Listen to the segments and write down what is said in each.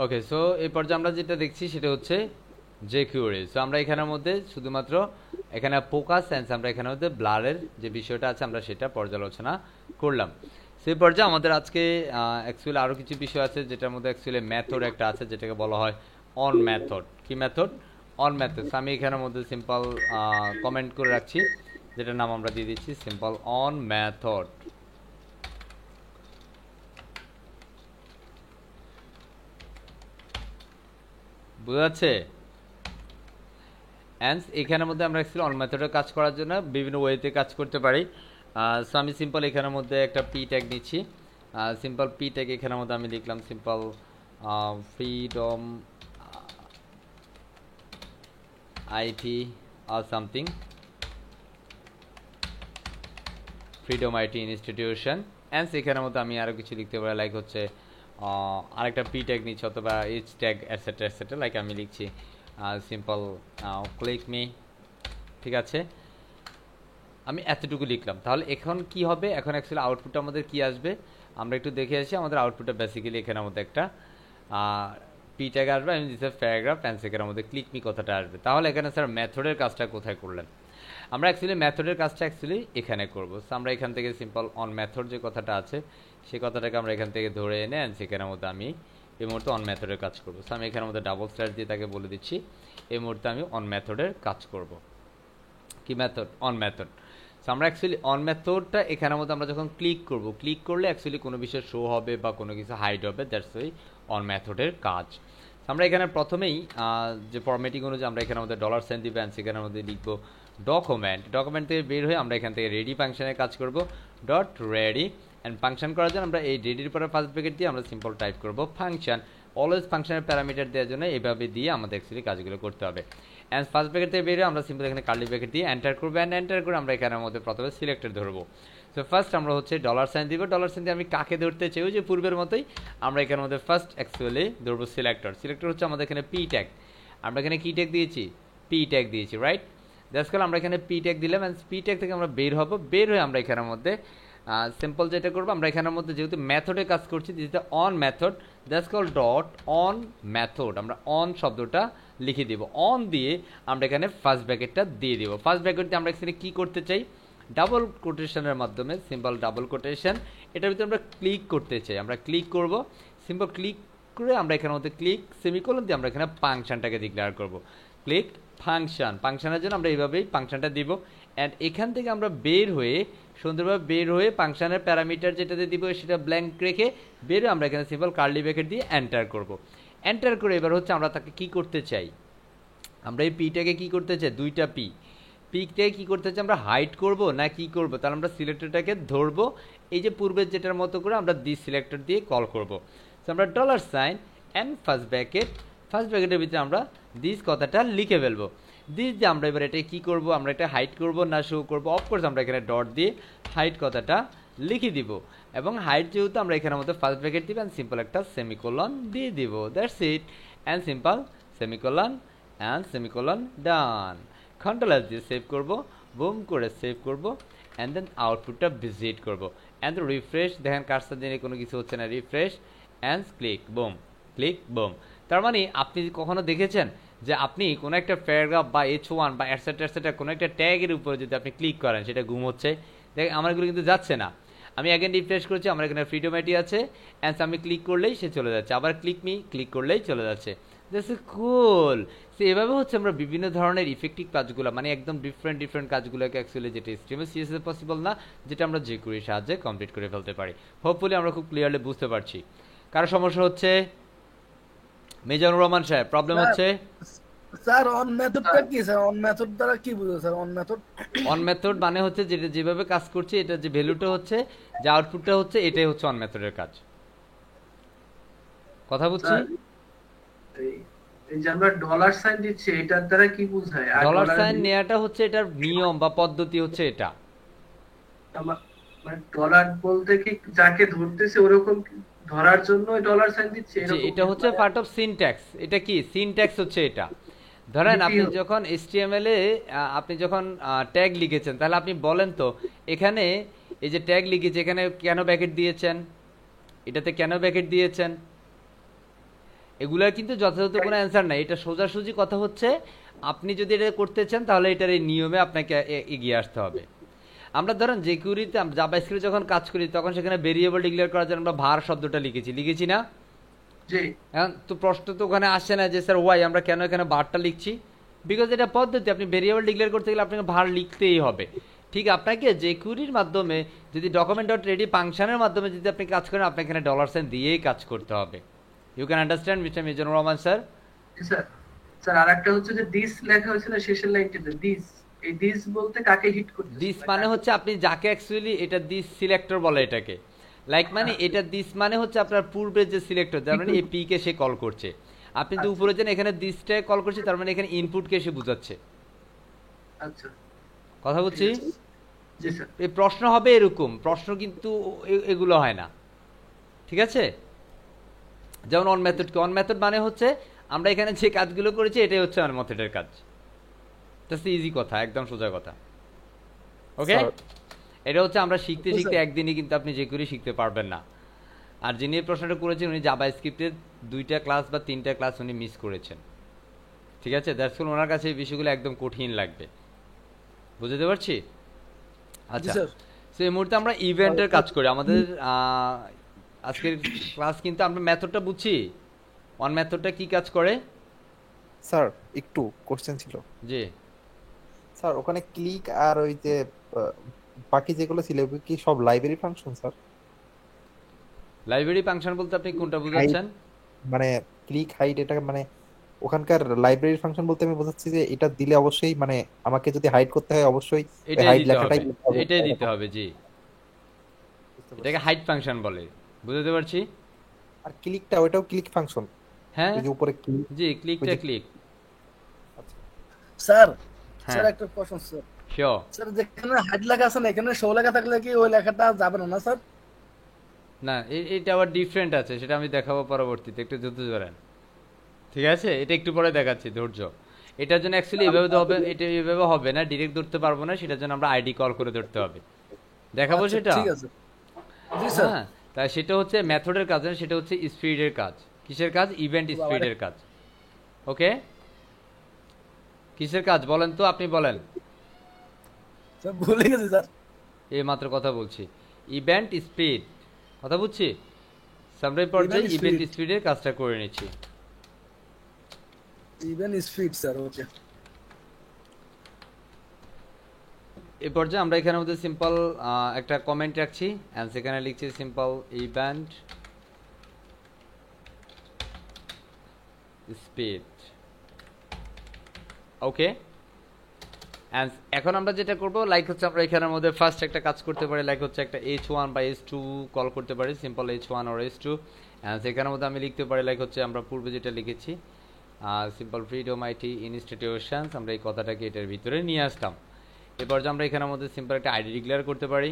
ওকে, so এই পর্যায়ে আমরা যেটা দেখছি সেটা হচ্ছে jQuery। সো আমরা এখানের মধ্যে শুধুমাত্র এখানে ফোকাস সেন্স, আমরা এখানের মধ্যে ব্লারের যে বিষয়টা আছে আমরা সেটা পর্যালোচনা করলাম। সেই পর্যায়ে আমাদের আজকে অ্যাকচুয়ালি আরও কিছু বিষয় আছে, যেটার মধ্যে অ্যাকচুয়ালি মেথড একটা আছে যেটাকে বলা হয় অন মেথড। কি মেথড? On method. আমি এখানের মধ্যে সিম্পল কমেন্ট করে রাখছি, যেটার নাম আমরা দিয়ে দিচ্ছি সিম্পল অন মেথড। বুঝা যাচ্ছে? অ্যান্ড এখানের মধ্যে আমরা অ্যাকচুয়ালি অন মেথডে কাজ করার জন্য বিভিন্ন ওয়েতে কাজ করতে পারি। সো আমি সিম্পল এখানের মধ্যে একটা পি ট্যাগ নিচ্ছি। সিম্পল পি ট্যাগ এখানের মধ্যে আমি লিখলাম সিম্পল ফ্রিডম আইটি আর something, Freedom IT institution. And এখানের মধ্যে আমি আরও কিছু লিখতে পারি, লাইক হচ্ছে আরেকটা পি ট্যাগ নিচ্ছি অথবা H tag etcetera etcetera, like আমি লিখছি সিম্পল ক্লিক মি। ঠিক আছে, আমি এতটুকু লিখলাম। তাহলে এখন কি হবে? এখন অ্যাকচুয়ালি আউটপুটটা আমাদের কি আসবে আমরা একটু দেখে আসি। আমাদের আউটপুটটা বেসিক্যালি এখানের মধ্যে একটা পি ট্যাগ আসবে, আমি দিচ্ছি প্যারাগ্রাফ, অ্যান্ড সেখানের মধ্যে ক্লিক মি কথাটা আসবে। তাহলে এখানে স্যার মেথডের কাজটা কোথায় করলেন? আমরা অ্যাকচুয়ালি মেথডের কাজটা অ্যাকচুয়ালি এখানে করবো। সো আমরা এখান থেকে সিম্পল অন মেথড যে কথাটা আছে সেই কথাটাকে আমরা এখান থেকে ধরে এনে অ্যান্ড সেখানের মধ্যে আমি এই মুহূর্তে অন মেথডের কাজ করবো। সো আমি এখানের মধ্যে ডাবল স্ল্যাশ দিয়ে তাকে বলে দিচ্ছি এই মুহূর্তে আমি অন মেথডের কাজ করব। কি মেথড? On method. সো আমরা অ্যাকচুয়ালি অন মেথডটা এখানের মধ্যে আমরা যখন ক্লিক করব, ক্লিক করলে অ্যাকচুয়ালি কোনো বিষয় শো হবে বা কোনো কিছু হাইড হবে, দ্যাটস ওই অন মেথডের কাজ। আমরা এখানে প্রথমেই যে ফরম্যাটিং অনুযায়ী আমরা এখানে আমাদের ডলার সাইন দিবে, অ্যান্ড সেখানের মধ্যে লিখবো ডকুমেন্ট। ডকুমেন্ট থেকে বের হয়ে আমরা এখান থেকে রেডি ফাংশনের কাজ করব, ডট রেডি। অ্যান্ড ফাংশন করার জন্য আমরা এই রেডির পরে ফার্স্ট ব্র্যাকেট দিয়ে আমরা সিম্পল টাইপ করব ফাংশন। অলওয়েজ ফাংশনের প্যারামিটার দেওয়ার জন্য এইভাবে দিয়ে আমাদের অ্যাকচুয়ালি কাজগুলো করতে হবে। অ্যান্ড ফার্স্ট ব্র্যাকেট থেকে বের হয়ে আমরা সিম্পল এখানে কার্লি ব্র্যাকেট দিয়ে এন্টার করবো, অ্যান্ড এন্টার করে আমরা এখানের মধ্যে প্রথমে সিলেক্টেড ধরবো। সো ফার্স্ট আমরা হচ্ছে ডলার সাইন দিব। ডলার সাইন দিয়ে আমি কাকে ধরতে চাই? ওই যে পূর্বের মতোই আমরা এখানের মধ্যে ফার্স্ট অ্যাকচুয়ালি ধরবো সিলেক্টর। সিলেক্টর হচ্ছে আমাদের এখানে পি ট্যাগ। আমরা এখানে কি ট্যাগ দিয়েছি? পি ট্যাগ দিয়েছি, রাইট? দ্যাটস কল আমরা এখানে পি ট্যাগ দিলাম, অ্যান্ড পি ট্যাগ থেকে আমরা বের হবো। বের হয়ে আমরা এখানের মধ্যে সিম্পল যেটা করবো, আমরা এখানের মধ্যে যেহেতু মেথডে কাজ করছি, this the on method, that's call dot on method. আমরা অন শব্দটা লিখে দিব। অন দিয়ে আমরা এখানে ফার্স্ট ব্র্যাকেটটা দিয়ে দিব। ফার্স্ট ব্র্যাকেট দিয়ে আমরা এখানে কী করতে চাই? ডাবল কোটেশনের মাধ্যমে, সিম্পল ডাবল কোটেশন, এটার ভিতরে আমরা ক্লিক করতে চাই। আমরা ক্লিক করব, সিম্পল ক্লিক করে আমরা এখানের মধ্যে ক্লিক সেমিকোলন দিয়ে আমরা এখানে ফাংশনটাকে ডিক্লেয়ার করব। Click function. ফাংশনের জন্য আমরা এইভাবেই ফাংশনটা দিব। অ্যান্ড এখান থেকে আমরা বের হয়ে সুন্দরভাবে বের হয়ে ফাংশনের প্যারামিটার যেটাতে দিব সেটা ব্ল্যাঙ্ক রেখে বের হয়ে আমরা এখানে সিম্পল কার্লি ব্র্যাকেট দিয়ে এন্টার করব। এন্টার করে এবার হচ্ছে আমরা তাকে কি করতে চাই? আমরা এই পিটাকে কি করতে চাই? দুইটা পিকটাকে কি করতে চাই? আমরা হাইড করব না কি করব? তাহলে আমরা সিলেক্টরটাকে ধরবো, এই যে পূর্বের যেটার মতো করে আমরা দিস সিলেক্টর দিয়ে কল করব। সো আমরা ডলার সাইন অ্যান্ড ফার্স্ট ব্র্যাকেটের ভিতরে আমরা দিস কথাটা লিখে ফেলবো। দিস দিয়ে আমরা এবার এটা কি করব? আমরা এটা হাইড করব না শো করব? অফকোর্স আমরা এখানে ডট দিয়ে হাইড কথাটা লিখে দিব, এবং হাইড যেহেতু আমরা এখানের মধ্যে ফার্স্ট ব্র্যাকেট দিব অ্যান্ড সিম্পল একটা সেমিকোলন দিয়ে দিব। That's it. And simple semicolon and semicolon done. Control S দিয়ে সেভ করব, বুম করে সেভ করব, অ্যান্ড দেন আউটপুটটা ভিজিট করব। অ্যান্ড রিফ্রেশ, দেখেন কার্সার দিয়ে কোনো কিছু হচ্ছে না। Refresh and click broom, click broom. তার মানে আপনি কখনো দেখেছেন যে আপনি কোনো একটা প্যারাগ্রাফ বা H1 বা এটসেট্রা এটসেট্রা কোনো একটা ট্যাগের উপরে যদি আপনি ক্লিক করেন সেটা ঘুম হচ্ছে? দেখেন আমার এগুলো কিন্তু যাচ্ছে না। আমি অ্যাগেন রিফ্রেশ করছি, আমার এখানে ফ্রিডম আইটি আছে, অ্যান্ড আমি ক্লিক করলেই সে চলে যাচ্ছে। আবার ক্লিক করলেই চলে যাচ্ছে। That's cool. সো এভাবে হচ্ছে আমরা বিভিন্ন ধরনের ইফেক্টিভ কাজগুলো, মানে একদম ডিফারেন্ট কাজগুলোকে অ্যাকচুয়ালি যেটা HTML CSS এ পসিবল না, যেটা আমরা jQuery সাহায্যে কমপ্লিট করে ফেলতে পারি। হোপফুলি আমরা খুব ক্লিয়ারলি বুঝতে পারছি। কারো সমস্যা হচ্ছে? মিজানুর রহমান সাহেব, প্রবলেম হচ্ছে? স্যার অন মেথডটা কি? স্যার অন মেথড দ্বারা কি বুঝো sir? On method on method মানে হচ্ছে যেটা যেভাবে কাজ করছে, এটা যে ভ্যালুটা হচ্ছে, যে আউটপুটটা হচ্ছে, এটাই হচ্ছে অন মেথডের কাজ। কথা বুঝছি? এই যে আমরা ডলার সাইন দিচ্ছি এটার দ্বারা কি বোঝায়? আর ডলার ডলার সাইন নেওয়াটা হচ্ছে এটার নিয়ম বা পদ্ধতি হচ্ছে এটা। মানে ডলার বলতে কি যাকে ধরতেছে ওরকম ধরার জন্য ডলার সাইন দিচ্ছে যে এরকম এটা হচ্ছে পার্ট অফ সিনট্যাক্স। এটা কি সিনট্যাক্স হচ্ছে এটা। ধরেন আপনি যখন HTML এ আপনি যখন ট্যাগ লিখেছেন, তাহলে আপনি বলেন তো এখানে এই যে ট্যাগ লিখেছে এখানে কেন ব্র্যাকেট দিয়েছেন? এটাতে কেন ব্র্যাকেট দিয়েছেন? এগুলার কিন্তু যথাযথ কোনো অ্যান্সার নাই, এটা সোজাসুজি কথা হচ্ছে আপনি যদি এটা করতে চান তাহলে এটার এই নিয়মে আপনাকে এগিয়ে আসতে হবে। আমরা ধরেন যে কিউরিতে জাভাস্ক্রিপ্টে যখন কাজ করি তখন সেখানে ভেরিয়েবল ডিক্লেয়ার করার জন্য আমরা var শব্দটা লিখেছি না? জি এখন তো প্রশ্ন তো ওখানে আসছে না যে স্যার ওয়াই আমরা কেন এখানে varটা লিখছি, বিকজ এটা পদ্ধতি, আপনি ভেরিয়েবল ডিক্লেয়ার করতে গেলে আপনাকে var লিখতেই হবে। ঠিক আপনাকে যে কিউরির মাধ্যমে যদি ডকুমেন্ট ডট রেডি ফাংশনের মাধ্যমে যদি আপনি কাজ করেন আপনাকে এখানে $সাইন দিয়েই কাজ করতে হবে। You can understand mister Mizanur Rahman sir? Sir. Sir আরেকটা হচ্ছে যে দিস লেখা হয়েছে না শেষের লাইনটিতে, দিস, এই দিস বলতে কাকে হিট করতে? দিস মানে হচ্ছে আপনি যাকে অ্যাকচুয়ালি এটা দিস সিলেক্টর বলে এটাকে, লাইক মানে এটা দিস মানে হচ্ছে আপনার পূর্বে যে সিলেক্টর যার মানে এই পি কে সে কল করছে, আপনি তো উপরে যেন এখানে দিসটাকে কল করছে তার মানে এখানে ইনপুটকে সে বোঝাচ্ছে। আচ্ছা কথা বলছি? জি স্যার। এই প্রশ্ন হবে এরকম, প্রশ্ন কিন্তু এগুলো হয় না, ঠিক আছে? যেমন অন মেথড কি, অন মেথড মানে হচ্ছে আমরা এখানে যে কাজগুলো করেছি এটাই হচ্ছে অন মেথডের কাজ। দ্যাটস ইজি কথা, একদম সোজা কথা। ওকে, এটা হচ্ছে আমরা শিখতে শিখতে একদিনই কিন্তু আপনি যে করে শিখতে পারবেন না। আর যিনি এই প্রশ্নটা করেছেন উনি জাভাস্ক্রিপ্টের 2টা ক্লাস বা 3টা ক্লাস উনি মিস করেছেন, ঠিক আছে? দ্যাটস ওয়াই ওনার কাছে এই বিষয়গুলো একদম কঠিন লাগবে, বুঝতে পারছি? আচ্ছা, সো এই মুহূর্তে আমরা ইভেন্টের কাজ করি। আমাদের আজকের ক্লাস কিন্তু আমরা মেথডটা বুঝছি, অন মেথডটা কি কাজ করে স্যার একটু কোশ্চেন ছিল। জি স্যার ওখানে ক্লিক আর ওই যে বাকি যেগুলো ছিল ওগুলো কি সব library function sir? Library function বলতে আপনি কোনটা বোঝাচ্ছেন? মানে ক্লিক হাইড এটা মানে ওখানকার লাইব্রেরি ফাংশন বলতে আমি বোঝাচ্ছি যে এটা দিলে অবশ্যই মানে আমাকে যদি হাইড করতে হয় অবশ্যই এটাই হাইড দিতে লেখাটাই হবে, এটাই দিতে হবে। জি, এটাকে হাইড ফাংশন বলে, বুঝতে পারছি? আর ক্লিকটা ওটাও ক্লিক ফাংশন, হ্যাঁ ওই যে উপরে ক্লিক। জি, ক্লিকটা ক্লিক। স্যার হ্যাঁ স্যার একটা প্রশ্ন স্যার। শিওর। স্যার যেখানে হাইড লেখা আছে না এখানে শো লেখা থাকলে কি ওই লেখাটা যাবে না না স্যার? না এটা আবার ডিফারেন্ট আছে, সেটা আমি দেখাবো পরবর্তীতে, একটু ধৈর্য ধরেন, ঠিক আছে? এটা একটু পরে দেখাচ্ছি, ধৈর্য। এটার জন্য অ্যাকচুয়ালি এভাবে হবে, এটা এভাবে হবে না, ডিরেক্ট ধরতে পারবো না, সেটার জন্য আমরা আইডি কল করে ধরতে হবে, দেখাবো আচ্ছা, সেটা। ঠিক আছে জি স্যার। হ্যাঁ, তাই সেটা হচ্ছে মেথডের কাজ না, সেটা হচ্ছে স্পিডের কাজ। কিসের কাজ? ইভেন্ট স্পিডের কাজ। ওকে, কিসের কাজ বলেন তো, আপনি বলেন। স্যার ভুলে গেছি স্যার। এই মাত্র কথা বলছি, ইভেন্ট স্পিড, কথা বুঝছি। সামনে পর্যায়ে Event ইভেন্ট speed। স্পিডের কাজটা করে নিচ্ছি। ইভেন স্পিড স্যার, ওকে। এই পর্যায়ে আমরা এখানে মধ্যে সিম্পল একটা কমেন্ট রাখছি এন্ড সেখানে লিখছি simple event speed. Okay, and এখন আমরা যেটা করব লাইক হচ্ছে আমরা এখানের মধ্যে ফার্স্ট একটা কাজ করতে পারি, লাইক হচ্ছে একটা h1 বা h2 কল করতে পারি, simple h1 or h2। And সেখানের মধ্যে আমি লিখতে পারি লাইক হচ্ছে আমরা পূর্বে যেটা লিখেছি সিম্পল ফ্রিডম আইটি ইনস্টিটিউশনস, আমরা এই কথাটাকে এটার ভিতরে নিয়ে আসতাম। এরপর যে আমরা এখানের মধ্যে সিম্পল একটা আইডি ডিক্লেয়ার করতে পারি,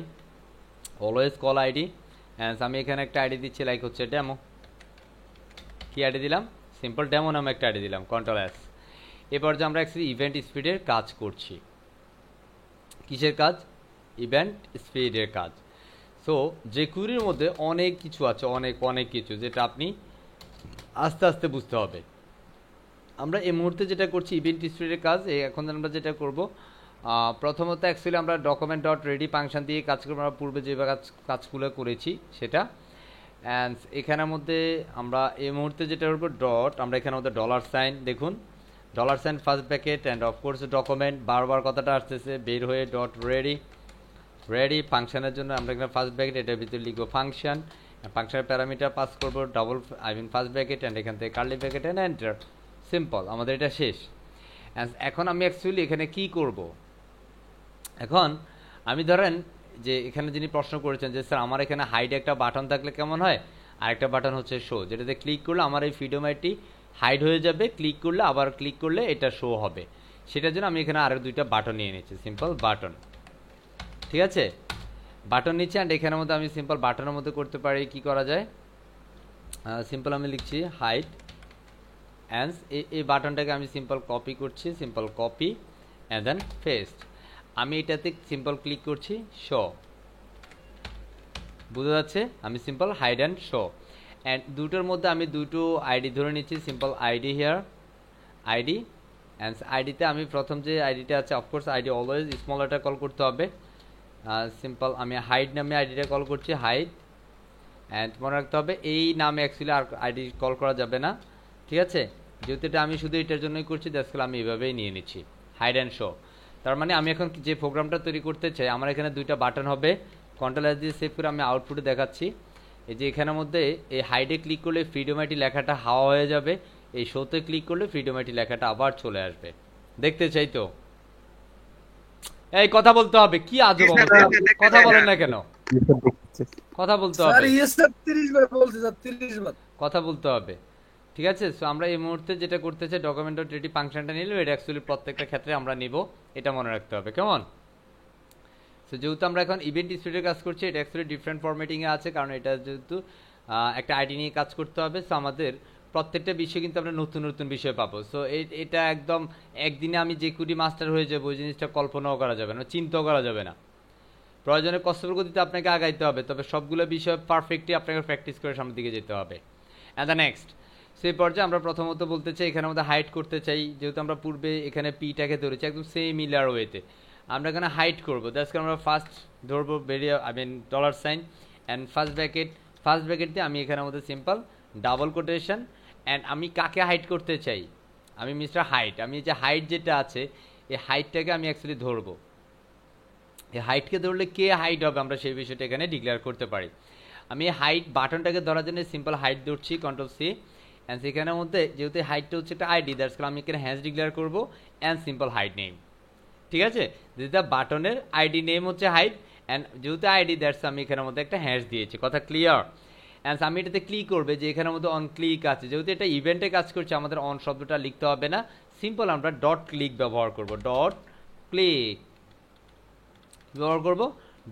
অলওয়েজ কল আইডি। অ্যান্ড আমি এখানে একটা আইডি দিচ্ছি লাইক হচ্ছে ডেমো। কি আইডি দিলাম? সিম্পল ডেমো নামে একটা আইডি দিলাম, কন্ট্রোল এস। এরপর যে আমরা অ্যাকচুয়ালি ইভেন্ট স্পিডের কাজ করছি। কিসের কাজ? ইভেন্ট স্পিডের কাজ। সো যে কুইরির মধ্যে অনেক কিছু আছে, অনেক কিছু, যেটা আপনি আস্তে আস্তে বুঝতে হবে। আমরা এই মুহূর্তে যেটা করছি ইভেন্ট স্পিডের কাজ, এখন আমরা যেটা করব প্রথমত অ্যাকচুয়ালি আমরা ডকুমেন্ট ডট রেডি ফাংশন দিয়ে কাজ করবো, আমরা পূর্বে যে কাজগুলো করেছি সেটা। অ্যান্ড এখানের মধ্যে আমরা এই মুহূর্তে যেটা করবো ডট, আমরা এখানের মধ্যে $সাইন, দেখুন $সাইন first bracket and of course document, বারবার কথাটা আসতেছে বের হয়ে ডট রেডি ফাংশনের জন্য আমরা এখানে ফার্স্ট ব্র্যাকেট, এটার ভিতরে লিখবো ফাংশন, ফাংশনের প্যারামিটার পাস করবো ফার্স্ট ব্র্যাকেট অ্যান্ড এখান থেকে curly bracket and enter. Simple, আমাদের এটা শেষ। এখন আমি অ্যাকচুয়ালি এখানে কি করব? এখন আমি ধরেন যে এখানে যিনি প্রশ্ন করেছেন যে স্যার আমার এখানে হাইড একটা বাটন থাকলে কেমন হয়, আর একটা বাটন হচ্ছে শো, যেটাতে ক্লিক করলে আমার এই ফ্রিডম-আইটি হাইড হয়ে যাবে, ক্লিক করলে আবার ক্লিক করলে এটা শো হবে। সেটার জন্য আমি এখানে আরও 2টা বাটন নিয়ে নিচ্ছি, সিম্পল বাটন, ঠিক আছে? বাটন নিচ্ছি অ্যান্ড এখানের মধ্যে আমি সিম্পল বাটনের মধ্যে করতে পারি, কি করা যায়, সিম্পল আমি লিখছি হাইড অ্যান্ড এই বাটনটাকে আমি সিম্পল কপি করছি, simple copy and then paste. আমি এটাতে সিম্পল ক্লিক করছি শো, বোঝা যাচ্ছে? আমি simple hide and show. And দুটোর মধ্যে আমি দুটো আইডি ধরে নিচ্ছি, simple ID here ID and আইডিতে আমি প্রথম যে আইডিটা আছে of course ID always small letter call করতে হবে। সিম্পল আমি হাইড নামে আইডিটা কল করছি, হাইড। অ্যান্ড মনে রাখতে হবে এই নামে অ্যাকচুয়ালি আর আইডি কল করা যাবে না, ঠিক আছে? যেহেতু এটা আমি শুধু এটার জন্যই করছি, দ্যাটস আমি এভাবেই নিয়ে নিচ্ছি, হাইড অ্যান্ড শো। তার মানে আমি এখন যে প্রোগ্রামটা তৈরি করতে চাই, আমার এখানে দুইটা বাটন হবে, কন্ট্রোল এস দিয়ে সেভ করে আমি আউটপুটে দেখাচ্ছি। এই যে এখানের মধ্যে এই হাইডে ক্লিক করলে ফ্রিডম আইটি লেখাটা হাওয়া হয়ে যাবে, এই শোতে ক্লিক করলে ফ্রিডম আইটি লেখাটা আবার চলে আসবে। দেখতে চাই তো? এই কথা বলতে হবে, কি আজব অবস্থা, কথা বলেন না কেন? কথা বলতে স্যার হবে, ইয়েস স্যার 30 বার বলছি স্যার, 30 বার। কথা বলতে হবে, ঠিক আছে? সো আমরা এই মুহূর্তে যেটা করতে চাই, ডকুমেন্ট ডট রেডি ফাংশনটা নিলে এটা অ্যাকচুয়ালি প্রত্যেকটা ক্ষেত্রে আমরা নিব, এটা মনে রাখতে হবে, কেমন? সো যেহেতু আমরা এখন ইভেন্ট স্পিডের কাজ করছি, এটা অ্যাকচুয়ালি ডিফারেন্ট ফরম্যাটিংয়ে আছে, কারণ এটা যেহেতু একটা আইডি নিয়ে কাজ করতে হবে। সো আমাদের প্রত্যেকটা বিষয় কিন্তু আমরা নতুন নতুন বিষয় পাবো। সো এটা একদম একদিনে আমি যে কুড়ি মাস্টার হয়ে যাবো ওই জিনিসটা কল্পনাও করা যাবে না, চিন্তাও করা যাবে না। প্রয়োজনে কষ্টের গতিতে আপনাকে আগাইতে হবে, তবে সবগুলো বিষয় পারফেক্টলি আপনাকে প্র্যাকটিস করে সামনের দিকে যেতে হবে। অ্যান্ড দ্য নেক্সট সেই পর্যায়ে আমরা প্রথমত বলতে চাই, এখানে আমাদের হাইড করতে চাই, যেহেতু আমরা পূর্বে এখানে পিটাকে ধরেছি একদম সেম মিলার ওয়েতে, আমরা এখানে হাইড করবো। দ্যাটস আমরা ফার্স্ট ধরবো dollar sign and first bracket দিয়ে আমি এখানে আমাদের সিম্পল ডাবল কোটেশন। অ্যান্ড আমি কাকে হাইড করতে চাই? আমি মিস্টার হাইট, আমি যে হাইট যেটা আছে এই হাইটটাকে আমি অ্যাকচুয়ালি ধরবো। এই হাইটকে ধরলে কে হাইট হবে আমরা সেই বিষয়টা এখানে ডিক্লেয়ার করতে পারি। আমি হাইট বাটনটাকে ধরার জন্য সিম্পল হাইট ধরছি, কন্ট্রোল সি। অ্যান্ড সেখানের মধ্যে যেহেতু হাইটটা হচ্ছে একটা আইডি, দ্যাটস আমি এখানে হ্যাশ ডিক্লেয়ার করবো অ্যান্ড সিম্পল হাইট নেম, ঠিক আছে? যেটা বাটনের আইডি নেম হচ্ছে হাইট অ্যান্ড যেহেতু আইডি, দ্যাটস আমি এখানের মধ্যে একটা হ্যাশ দিয়েছি, কথা ক্লিয়ার? অ্যান্ড আমি এটাতে ক্লিক করবে যে এখানের মধ্যে অন ক্লিক আছে, যেহেতু এটা ইভেন্টে কাজ করছে আমাদের অন শব্দটা লিখতে হবে না, সিম্পল আমরা ডট ক্লিক ব্যবহার করব, ডট ক্লিক ব্যবহার করব,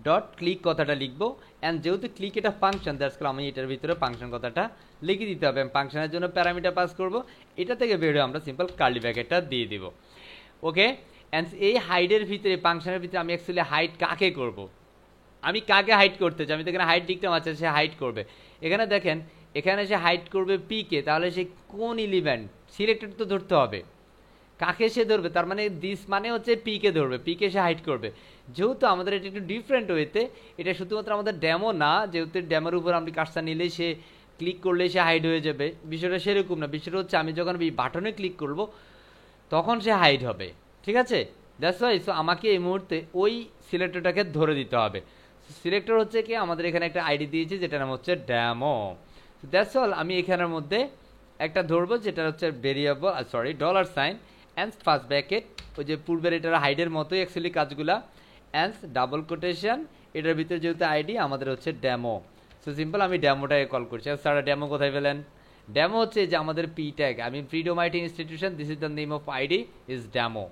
ডট ক্লিক কথাটা লিখবো। অ্যান্ড যেহেতু ক্লিক এটা ফাংশন, দ্যাটস আমি এটার ভিতরে ফাংশন কথাটা লিখে দিতে হবে। ফাংশনের জন্য প্যারামিটার পাস করব, এটা থেকে বেরোয় আমরা সিম্পল কার্লি ব্র্যাকেটটা দিয়ে দিব, ওকে? অ্যান্ড এই হাইডের ভিতরে ফাংশনের ভিতরে আমি অ্যাকচুয়ালি হাইড কাকে করব, আমি কাকে হাইড করতে চাই? আমি তো এখানে হাইড লিখতাম, আচ্ছা সে হাইড করবে। এখানে দেখেন এখানে সে হাইড করবে পিকে, তাহলে সে কোন এলিমেন্ট সিলেক্টেড তো ধরতে হবে, কাকে সে ধরবে? তার মানে দিস মানে হচ্ছে পিকে ধরবে, পিকে সে হাইড করবে। যেহেতু আমাদের এটা একটু ডিফারেন্ট ওয়েতে, এটা শুধুমাত্র আমাদের ডেমো না, যেহেতু ডেমোর উপর আপনি কাজটা নিলেই সে ক্লিক করলে সে হাইড হয়ে যাবে, বিষয়টা সেরকম না। বিষয়টা হচ্ছে আমি যখন এই বাটনে ক্লিক করব তখন সে হাইড হবে, ঠিক আছে? দ্যাটস ওয়াই সো আমাকে এই মুহূর্তে ওই সিলেক্টরটাকে ধরে দিতে হবে। সিলেক্টর হচ্ছে কি, আমাদের এখানে একটা আইডি দিয়েছি যেটার নাম হচ্ছে ডেমো। দ্যাটস অল, আমি এখানের মধ্যে একটা ধরবো যেটা হচ্ছে variable, dollar sign and first bracket, ওই যে পূর্বের এটার হাইডের মতোই অ্যাকচুয়ালি কাজগুলা, অ্যান্ড ডাবল কোটেশন, এটার ভিতরে যেহেতু আইডি আমাদের হচ্ছে ডেমো। সো সিম্পল আমি ডেমোটাকে কল করছি। আর স্যার ডেমো কোথায় পেলেন? ডেমো হচ্ছে যে আমাদের পি ট্যাগ, আমি Freedom IT institution, this is the name of ID is demo,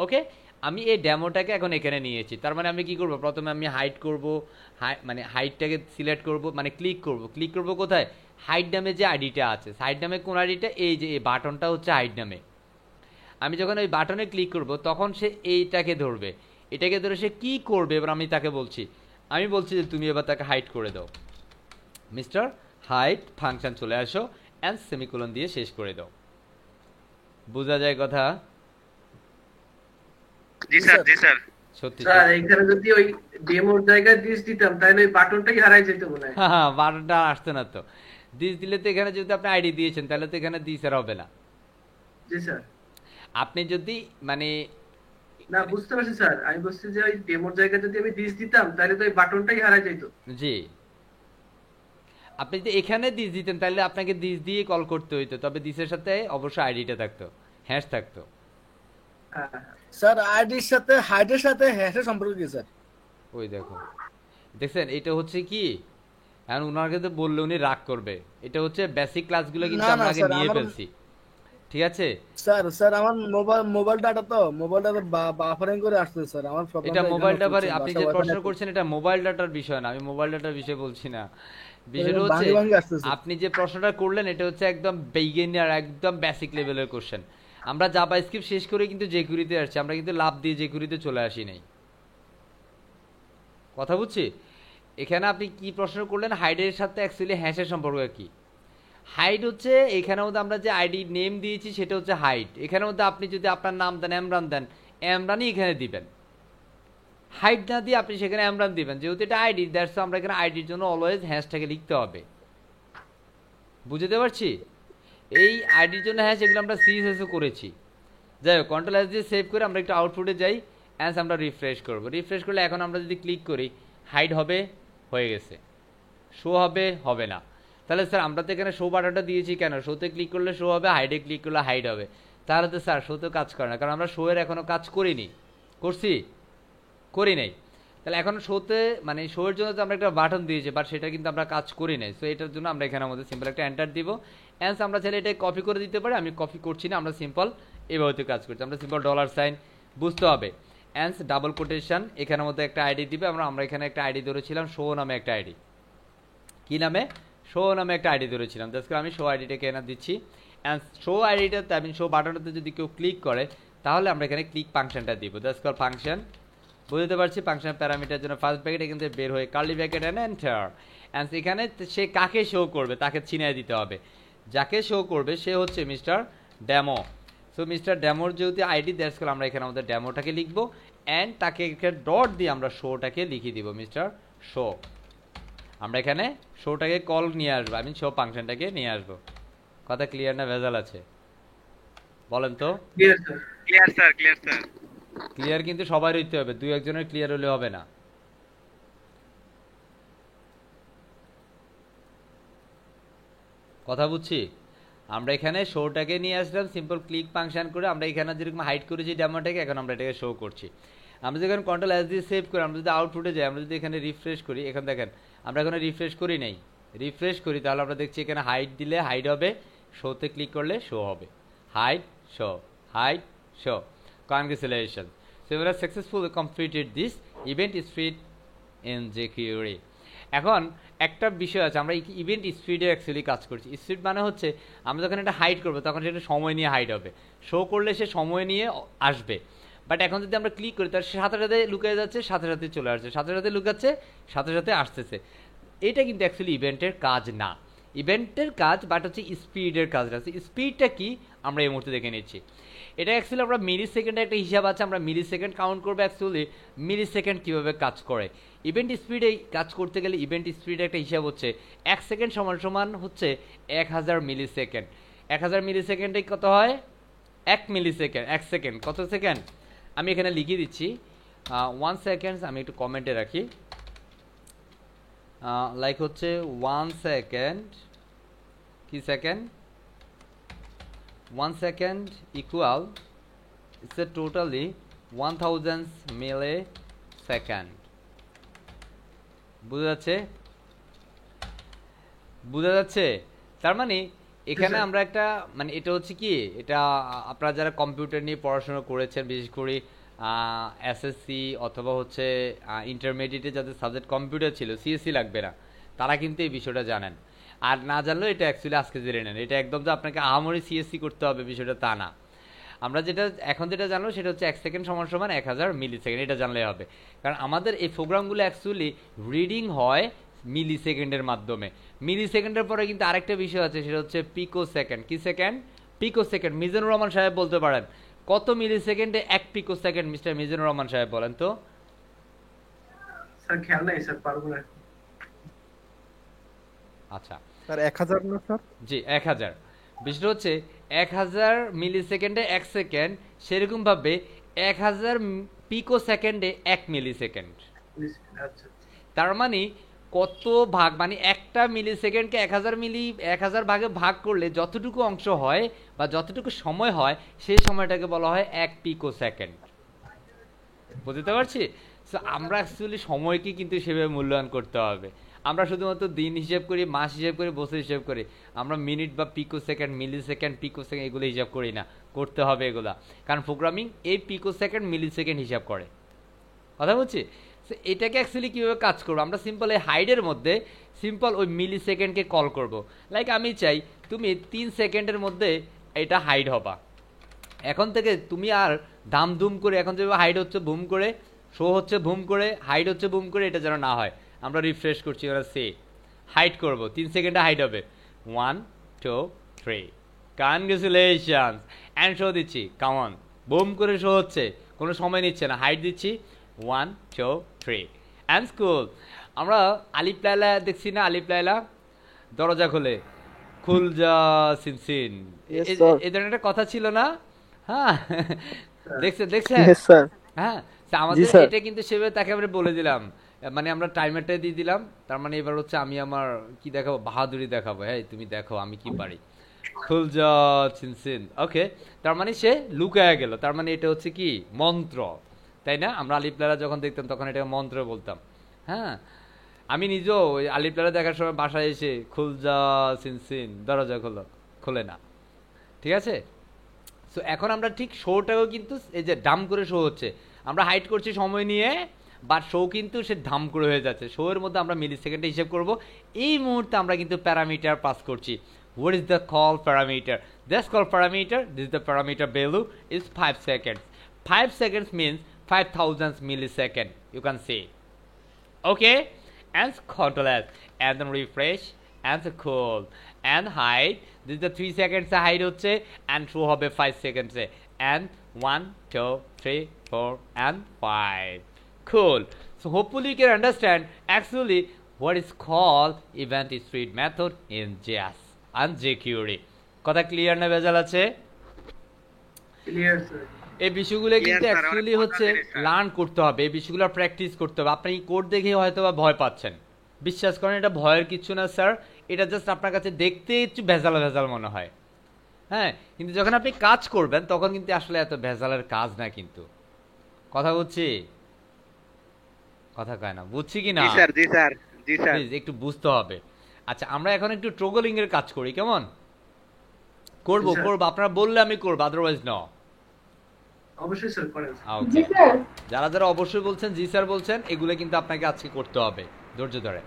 okay? আমি এই ডেমোটাকে এখন এখানে নিয়েছি, তার মানে আমি কি করব? প্রথমে আমি হাইড করব, মানে হাইটটাকে সিলেক্ট করব, মানে ক্লিক করব কোথায়? হাইড নামে যে আইডিটা আছে, হাইড নামে কোন আইডিটা? এই যে এই বাটনটা হচ্ছে হাইড নামে। আমি যখন ওই বাটনে ক্লিক করব তখন সে এইটাকে ধরবে, এটাকে ধরে সে কি করবে এবার আমি তাকে বলছি, আমি বলছি যে তুমি এবার তাকে হাইড করে দাও, মিস্টার হাইড ফাংশন চলে আসো অ্যান্ড সেমিকোলন দিয়ে শেষ করে দাও। বোঝা যায় কথা? জি স্যার, জি স্যার। সত্যি স্যার এখানে যদি ওই ডেমোর জায়গায় দিস দিতাম তাহলে ওই বাটনটাই হারাই যেত মনে হয়। হ্যাঁ, বাটনটা আসতো না তো। দিস দিলে তো এখানে যদি আপনি আইডি দিয়েছেন তাহলে তো এখানে দিস আর হবে না। জি স্যার। আপনি যদি মানে না বুঝতে পারছি স্যার, আমি বলছি যে ওই ডেমোর জায়গায় যদি আমি দিস দিতাম তাহলে তো ওই বাটনটাই হারাই যেত। জি, আপনি যদি এখানে দিস দিতেন তাহলে আপনাকে দিস দিয়ে কল করতে হইতো, তবে দিসের সাথে অবশ্যই আইডিটা থাকতো, হ্যাশ থাকতো। স্যার আইডির সাথে হাইডের সাথে হ্যাশের সম্পর্ক কি স্যার? ওই দেখো, দেখছেন এটা হচ্ছে কি, এখন উনাকে তো বললে উনি রাগ করবে। এটা হচ্ছে বেসিক ক্লাসগুলো কিন্তু না, আমরা না, আগে স্যার, নিয়ে আমার- ফেলছি, ঠিক আছে? স্যার আমার মোবাইল ডাটা তো মোবাইল ডাটা বাফারিং করে আসছে স্যার, আমার প্রবলেম এটা মোবাইল ডাটার, আপনি যে প্রশ্ন করছেন এটা মোবাইল ডাটার বিষয় না, আমি মোবাইল ডাটার বিষয়ে বলছি না। বিষয়টা হচ্ছে আপনি যে প্রশ্নটা করলেন এটা হচ্ছে একদম বিগিনার, একদম বেসিক লেভেলের কোশ্চেন। আমরা জাভাস্ক্রিপ্ট শেষ করে কিন্তু জেকুরিতে আসছি, আমরা কিন্তু লাভ দিয়ে জেকুরিতে চলে আসি নাই, কথা বুঝছি? এখানে আপনি কি প্রশ্ন করলেন, হাইডের সাথে অ্যাকচুয়ালি হ্যাশের সম্পর্ক কি? হাইট হচ্ছে এখানের মধ্যে আমরা যে আইডি নেম দিয়েছি সেটা হচ্ছে হাইট। এখানের মধ্যে আপনি যদি আপনার নাম দেন এমরান দেন, এমরানই এখানে দিবেন। হাইট না দিয়ে আপনি সেখানে এমরান দিবেন, যেহেতু এটা আইডি, দ্যাটস আমরা এখানে আইডির জন্য অলওয়েজ হ্যাশটাকে লিখতে হবে। বুঝতে পারছি? এই আইডির জন্য হ্যাশ এগুলো আমরা সিএসএসও করেছি। যাই হোক, কন্ট্রোল এস দিয়ে সেভ করে আমরা একটু আউটপুটে যাই, অ্যান্স আমরা রিফ্রেশ করব। রিফ্রেশ করলে এখন আমরা যদি ক্লিক করি হাইড হবে, হয়ে গেছে। শো হবে, হবে না। তাহলে স্যার আমরা তো এখানে শো বাটনটা দিয়েছি কেন? শোতে ক্লিক করলে শো হবে, হাইডে ক্লিক করলে হাইড হবে। তাহলে তো স্যার শোতে কাজ করে না, কারণ আমরা শো এর এখনও কাজ করিনি। করছি? করি নাই। তাহলে এখন শোতে মানে শো এর জন্য তো আমরা একটা বাটন দিয়েছি, বাট সেটা কিন্তু আমরা কাজ করি নাই। সো এটার জন্য আমরা এখানে আমাদের সিম্পল একটা এন্টার দিব। অ্যান্স আমরা চাইলে এটা কপি করে দিতে পারি, আমি কপি করছি না, আমরা সিম্পল এভাবে কাজ করছি। আমরা সিম্পল $সাইন বুঝতে হবে। অ্যান্স ডাবল কোটেশন, এখানের মধ্যে একটা আইডি দিবে। আমরা এখানে একটা আইডি ধরেছিলাম শো নামে একটা আইডি। কি নামে? শো নামে একটা আইডি ধরেছিলাম। জাস্ট আমি শো আইডিটাকে এনে দিচ্ছি। অ্যান্ড শো আইডিটাতে আমি শো বাটনটাতে যদি কেউ ক্লিক করে তাহলে আমরা এখানে ক্লিক ফাংশনটা দিব। জাস্ট কল ফাংশন, বুঝতে পারছি। ফাংশন প্যারামিটার জন্য ফার্স্ট ব্র্যাকেট এখান থেকে বের হয়ে curly bracket and enter. And এখানে সে কাকে শো করবে তাকে চিনিয়ে দিতে হবে। যাকে শো করবে সে হচ্ছে মিস্টার ডেমো। সো মিস্টার ডেমোর যেহেতু আইডি, দ্যাটস কল আমরা এখানে আমাদের ডেমোটাকে লিখবো। অ্যান্ড তাকে ডট দিয়ে আমরা শোটাকে লিখে দিব, মিস্টার শো। আমরা এখানে শোটাকে কল নিয়ে আসবো, আমি শো ফাংশনটাকে নিয়ে আসবো। কথা ক্লিয়ার না ভেজাল আছে? বলেন তো। Clear sir. Clear sir, clear sir. Clear কিন্তু সবাই হইতে হবে, দুই একজনের ক্লিয়ার হলে হবে না। কথা বুঝছি? আমরা এখানে শোটাকে নিয়ে আসলাম সিম্পল ক্লিক ফাংশন করে। আমরা এখানে যেরকম হাইড করেছি ডেমোটাকে, এখন আমরা এটাকে শো করছি। আমরা যখন কন্ট্রোল এস দিয়ে সেভ করি, আমরা যদি আউটপুটে যাই, আমরা যদি এখানে রিফ্রেশ করি, এখন দেখেন আমরা এখানে রিফ্রেশ করি নাই, রিফ্রেশ করি, তাহলে আমরা দেখছি এখানে হাইড দিলে হাইড হবে, শোতে ক্লিক করলে শো হবে। Hide show, hide show. Congratulation, so you have successfully completed this event speed in jQuery। এখন একটা বিষয় আছে, আমরা ইভেন্ট স্পিডে অ্যাকচুয়ালি কাজ করছি। স্পিড মানে হচ্ছে আমরা যখন এটা হাইড করবো তখন সেটা সময় নিয়ে হাইড হবে, শো করলে সে সময় নিয়ে আসবে। বাট এখন যদি আমরা ক্লিক করি তার সাথে সাথে লুকিয়ে যাচ্ছে, সাথে সাথে চলে আসছে, সাথে সাথে লুকাচ্ছে, সাথে সাথে আসতেছে। এটা কিন্তু অ্যাকচুয়ালি ইভেন্টের কাজ না। ইভেন্টের কাজ বাট হচ্ছে স্পিডের কাজ আছে। স্পিডটা কি আমরা এই মুহূর্তে দেখে নিচ্ছি। এটা অ্যাকচুয়ালি আমরা মিলি সেকেন্ডের একটা হিসাব আছে, আমরা মিলি সেকেন্ড কাউন্ট করবো অ্যাকচুয়ালি মিলি সেকেন্ড কীভাবে কাজ করে। ইভেন্ট স্পিডে কাজ করতে গেলে ইভেন্ট স্পিডের একটা হিসাব হচ্ছে 1 সেকেন্ড সমান সমান হচ্ছে 1000 মিলি সেকেন্ড। 1000 মিলি সেকেন্ডে কত হয়? 1 মিলি সেকেন্ড। 1 সেকেন্ড কত সেকেন্ড? আমি এখানে লিখে দিচ্ছি 1 সেকেন্ড, আমি একটু কমেন্টে রাখি। লাইক হচ্ছে 1 সেকেন্ড, কি second? 1 second equal it's a totally 1000 millisecond. বোঝা যাচ্ছে? বোঝা যাচ্ছে? তার মানে এখানে আমরা একটা মানে এটা হচ্ছে কি, এটা আপনারা যারা কম্পিউটার নিয়ে পড়াশোনা করেছেন, বিশেষ করে এসএসসি অথবা হচ্ছে ইন্টারমিডিয়েটে যাদের সাবজেক্ট কম্পিউটার ছিল, সিএসসি লাগবে না, তারা কিন্তু এই বিষয়টা জানেন। আর না জানলেও এটা অ্যাকচুয়ালি আজকে জেনে নেন। এটা একদম যে আপনাকে আহামরি সিএসসি করতে হবে বিষয়টা তা না। আমরা এখন যেটা জানবো সেটা হচ্ছে 1 সেকেন্ড সমান সমান 1000 মিলি সেকেন্ড, এটা জানলেই হবে। কারণ আমাদের এই প্রোগ্রামগুলো অ্যাকচুয়ালি রিডিং হয় মিলি সেকেন্ডের মাধ্যমে। মিলি সেকেন্ডের পরে কিন্তু আরেকটা বিষয় আছে, সেটা হচ্ছে পিকো সেকেন্ড। কি সেকেন্ড? পিকো সেকেন্ড। মিজানুর রহমান সাহেব বলতে পারেন কত মিলি সেকেন্ডে 1 পিকো সেকেন্ড? মিস্টার মিজানুর রহমান সাহেব বলেন তো। স্যার খেয়াল নাই স্যার, পারবো না। আচ্ছা স্যার 1000 না স্যার? জি 1000। বিষয়টা হচ্ছে 1000 মিলি সেকেন্ডে 1 সেকেন্ড, সেরকম ভাবে 1000 পিকো সেকেন্ডে 1 মিলি সেকেন্ড। আচ্ছা, তার মানে কত ভাগ, মানে একটা মিলি সেকেন্ডকে 1000 ভাগে ভাগ করলে যতটুকু অংশ হয় বা যতটুকু সময় হয় সেই সময়টাকে বলা হয় 1 পিকো সেকেন্ড। বুঝতে পারছি? সো আমরা অ্যাকচুয়ালি সময়কে কিন্তু সেভাবে মূল্যায়ন করতে হবে। আমরা শুধুমাত্র দিন হিসেব করি, মাস হিসেব করি, বছর হিসেব করি। আমরা মিনিট বা পিকো সেকেন্ড, মিলি সেকেন্ড, পিকো সেকেন্ড এগুলো হিসাব করি না। করতে হবে এগুলা, কারণ প্রোগ্রামিং এই পিকো সেকেন্ড মিলি সেকেন্ড হিসাব করে। কথা বলছি? সো এটাকে অ্যাকচুয়ালি কীভাবে কাজ করবো, আমরা সিম্পল এই হাইডের মধ্যে সিম্পল ওই মিলি সেকেন্ডকে কল করব। লাইক আমি চাই তুমি 3 সেকেন্ডের মধ্যে এটা হাইড হবা। এখন থেকে তুমি আর দামধুম করে, এখন যেভাবে হাইড হচ্ছে বুম করে, শো হচ্ছে বুম করে, হাইড হচ্ছে বুম করে, এটা যেন না হয়। আমরা রিফ্রেশ করছি, ওরা সে হাইড করব, 3 সেকেন্ডে হাইড হবে। 1 2 3 কনগ্রাচুলেশনস অ্যান্ড শো দিচ্ছি কামন বুম করে শো হচ্ছে কোনো সময় নিচ্ছে না হাইট দিচ্ছি 1 2 3 অ্যান্ড স্কুল আমরা আলিফ লায়লা দেখছি না আলিফ লায়লা দরজা খোলে খুল যা সিনসিন Yes, sir. এই ধরনের একটা কথা ছিল না হ্যাঁ দেখছেন Yes, sir. হ্যাঁ তা আমাদের জি, স্যার। এটা কিন্তু সেভাবে তাকে আমরা বলে দিলাম মানে আমরা টাইমারটাই দিয়ে দিলাম তার মানে এবার হচ্ছে আমি আমার কি দেখাবো বাহাদুরি দেখাবো হ্যাঁ তুমি দেখো আমি কি পারি খুলজা সিনসিন ওকে তার মানে সে লুকায়া গেল তার মানে এটা হচ্ছে কি মন্ত্র তাই না আমরা আলিফ লায়লা যখন দেখতাম তখন এটা মন্ত্র বলতাম হ্যাঁ আমি নিজেও ওই আলিফ লায়লা দেখার সময় বাসায় এসে খুলজা সিনসিন দরজা খোলে না ঠিক আছে সো এখন আমরা ঠিক শোটাও কিন্তু এই যে ডাম করে শো হচ্ছে আমরা হাইট করছি সময় নিয়ে বাট শো কিন্তু সে ধাম করে হয়ে যাচ্ছে শো এর মধ্যে আমরা মিলি সেকেন্ডে হিসেব করব এই মুহূর্তে আমরা কিন্তু প্যারামিটার পাস করছি what is the call parameter this call parameter this the parameter value is 5 seconds 5 seconds means 5000 millisecond you can see okay and control as and then refresh and cool and hide this is the 3 seconds hide হচ্ছে and show হবে 5 seconds and 1 2 3 4 and 5 cool so hopefully you can understand actually what is called event street method in JS and jQuery কথা clear না ভেজাল আছে clear sir এই বিষয়গুলো কিন্তু Yes, sir, actually অনেক হচ্ছে মজা জিনিস, sir. লার্ন করতে হবে এই বিষয়গুলো প্র্যাকটিস করতে হবে আপনি কোড দেখে হয়তো বা ভয় পাচ্ছেন বিশ্বাস করেন এটা ভয়ের কিছু না স্যার এটা জাস্ট আপনার কাছে দেখতে একটু ভেজাল ভেজাল মনে হয় হ্যাঁ কিন্তু যখন আপনি কাজ করবেন তখন কিন্তু আসলে এত ভেজালের কাজ না কিন্তু কথা বুঝছি কথা কয় না বুঝছি কি না জি স্যার জি স্যার জি স্যার প্লিজ একটু বুঝতে হবে আচ্ছা আমরা এখন একটু ট্রগলিং এর কাজ করি কেমন করব জি, স্যার। করব আপনারা বললে আমি করব আদারওয়াইজ না অবশ্যই স্যার করেন ওকে যারা যারা অবশ্যই বলছেন জি স্যার বলছেন এগুলো কিন্তু আপনাকে আজকে করতে হবে ধৈর্য ধরে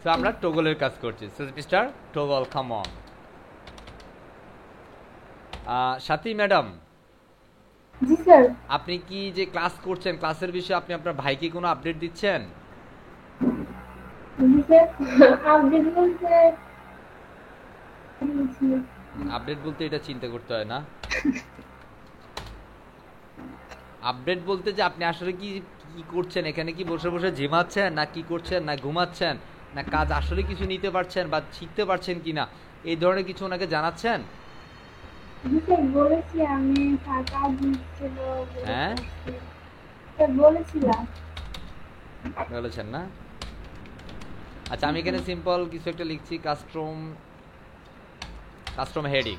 তো আমরা টগলের কাজ করছি so mister toggle come on Sathi madam ji sir আপনি কি যে ক্লাস করছেন ক্লাসের বিষয়ে আপনি আপনার ভাইকে কোনো আপডেট দিচ্ছেন জি স্যার আপডেট বলতে আপডেট বলতে এটা চিন্তা করতে হয় না আপডেট বলতে যে আপনি আসলে কি কি করছেন এখানে কি বসে বসে ঝিমাচ্ছেন না কি করছেন না ঘুমাচ্ছেন না কাজ আসলে কিছু নিতে পারছেন বা শিখতে পারছেন কিনা এই ধরনের কিছু ওনাকে জানাচ্ছেন জি স্যার বলেছি আমি কাজ ছিল হ্যাঁ স্যার বলেছিলাম বলেছেন না আচ্ছা আমি এখানে সিম্পল কিছু একটা লিখছি কাস্টম হেডিং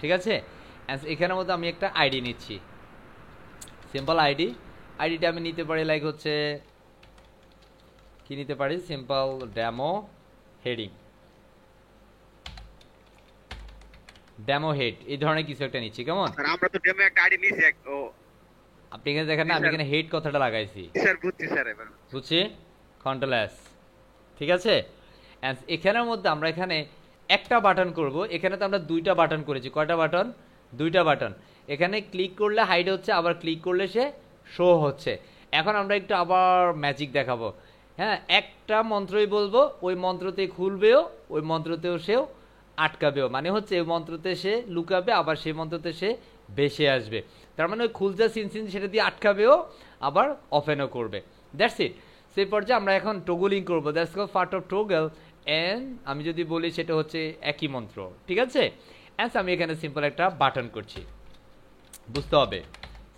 ঠিক আছে And এখানের মধ্যে আমি একটা আইডি নিচ্ছি সিম্পল আইডিটা আমি নিতে পারি লাইক হচ্ছে কি নিতে পারি সিম্পল ডেমো হেড এই ধরনের কিছু একটা নিচ্ছি কেমন স্যার আমরা তো ডেমো একটা আইডি নিয়েছি ও আপনি এখানে দেখেন না আমি এখানে হেড কথাটা লাগাইছি স্যার বুঝছি স্যার এবার বুঝছি কন্ট্রোল এস ঠিক আছে And এখানের মধ্যে আমরা এখানে একটা বাটন করব এখানে তো আমরা দুইটা বাটন করেছি কয়টা বাটন দুইটা বাটন এখানে ক্লিক করলে হাইড হচ্ছে আবার ক্লিক করলে সে শো হচ্ছে এখন আমরা একটু আবার ম্যাজিক দেখাবো হ্যাঁ একটা মন্ত্রই বলবো ওই মন্ত্রতে খুলবেও ওই মন্ত্রতেও সেও আটকাবেও মানে হচ্ছে ওই মন্ত্রতে সে লুকাবে আবার সেই মন্ত্রতে সে ভেসে আসবে তার মানে ওই খুলজা সিনসিন সেটা দিয়ে আটকাবেও আবার ওপেনও করবে দ্যাটস ইট সেই পর্যায়ে আমরা এখন টগলিং করবো that's call part of toggle and আমি যদি বলি সেটা হচ্ছে একই মন্ত্র ঠিক আছে অ্যান্ড আমি এখানে সিম্পল একটা বাটন করছি বুঝতে হবে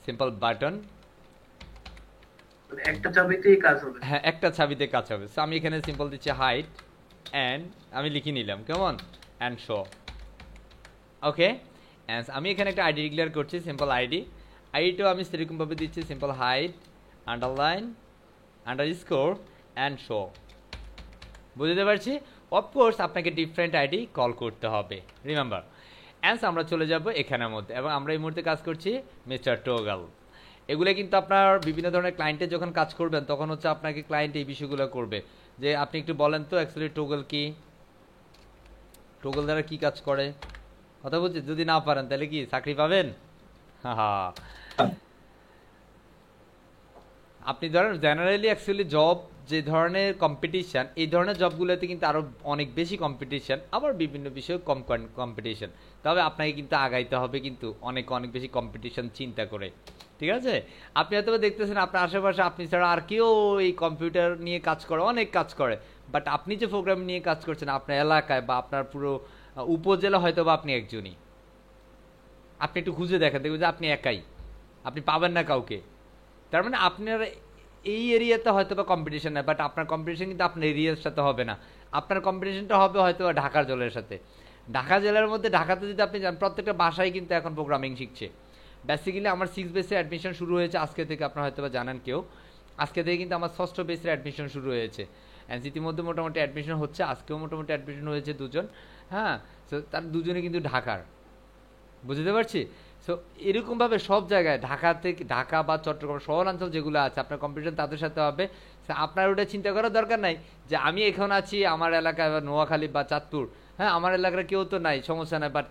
সিম্পল বাটন একটা চাবিতেই কাজ হবে হ্যাঁ একটা ছাবিতে কাজ হবে সো আমি এখানে সিম্পল দিচ্ছি হাইট অ্যান্ড আমি লিখে নিলাম কেমন অ্যান্ড শো ওকে অ্যান্ড আমি এখানে একটা আইডি ডিক্লেয়ার করছি সিম্পল আইডিটাও আমি সেরকমভাবে দিচ্ছি simple height underline underscore and show বুঝতে পারছি অফকোর্স আপনাকে ডিফারেন্ট আইডি কল করতে হবে রিমেম্বার অ্যান্স আমরা চলে যাব এখানের মধ্যে এবং আমরা এই মুহূর্তে কাজ করছি মিস্টার টোগল এগুলো কিন্তু আপনার বিভিন্ন ধরনের ক্লায়েন্টে যখন কাজ করবেন তখন হচ্ছে আপনাকে ক্লায়েন্ট এই বিষয়গুলো করবে যে আপনি একটু বলেন তো অ্যাকচুয়ালি টোগল কি টোগল দ্বারা কি কাজ করে কথা বলছি যদি না পারেন তাহলে কি চাকরি পাবেন আপনি ধরেন জেনারেলি অ্যাকচুয়ালি জব যে ধরনের কম্পিটিশন, এই ধরনের জবগুলোতে কিন্তু আরও অনেক বেশি কম্পিটিশন, আবার বিভিন্ন বিষয়ে কম কম্পিটিশন। তবে আপনাকে কিন্তু আগাইতে হবে কিন্তু অনেক অনেক বেশি কম্পিটিশন চিন্তা করে, ঠিক আছে? আপনি হয়তো দেখতেছেন আপনার আশেপাশে আপনি ছাড়া আর কেউ এই কম্পিউটার নিয়ে কাজ করে, অনেক কাজ করে, বাট আপনি যে প্রোগ্রাম নিয়ে কাজ করছেন আপনার এলাকায় বা আপনার পুরো উপজেলা হয়তো বা আপনি একজনই। আপনি একটু খুঁজে দেখেন, দেখবেন যে আপনি একাই, আপনি পাবেন না কাউকে। তার মানে আপনার এই এরিয়াতে হয়তো বা কম্পিটিশন নেই, বাট আপনার কম্পিটিশন কিন্তু আপনার এরিয়ার সাথে হবে না, আপনার কম্পিটিশনটা হবে হয়তো বা ঢাকার জেলার সাথে। ঢাকা জেলার মধ্যে ঢাকাতে যদি আপনি যান, প্রত্যেকটা বাসায় কিন্তু এখন প্রোগ্রামিং শিখছে। বেসিক্যালি আমার 6 বেসে অ্যাডমিশন শুরু হয়েছে আজকে থেকে, আপনারা হয়তো বা জানেন কেউ, আজকে থেকে কিন্তু আমার 6ষ্ঠ বেসের অ্যাডমিশন শুরু হয়েছে। এনসিটির মধ্যে মোটামুটি অ্যাডমিশন হচ্ছে, আজকেও মোটামুটি অ্যাডমিশন হয়েছে 2 জন। হ্যাঁ, তো তার 2জনে কিন্তু ঢাকার, বুঝতে পারছি। সো এরকমভাবে সব জায়গায় ঢাকা থেকে, ঢাকা বা চট্টগ্রাম শহরাঞ্চল যেগুলো আছে আপনার কম্পিটিশন তাদের সাথে হবে। আপনার ওটা চিন্তা করার দরকার নাই যে আমি এখন আছি আমার এলাকায় বা নোয়াখালী বা চাঁদপুর, হ্যাঁ আমার এলাকার কেউ তো নাই, সমস্যা নাই। বাট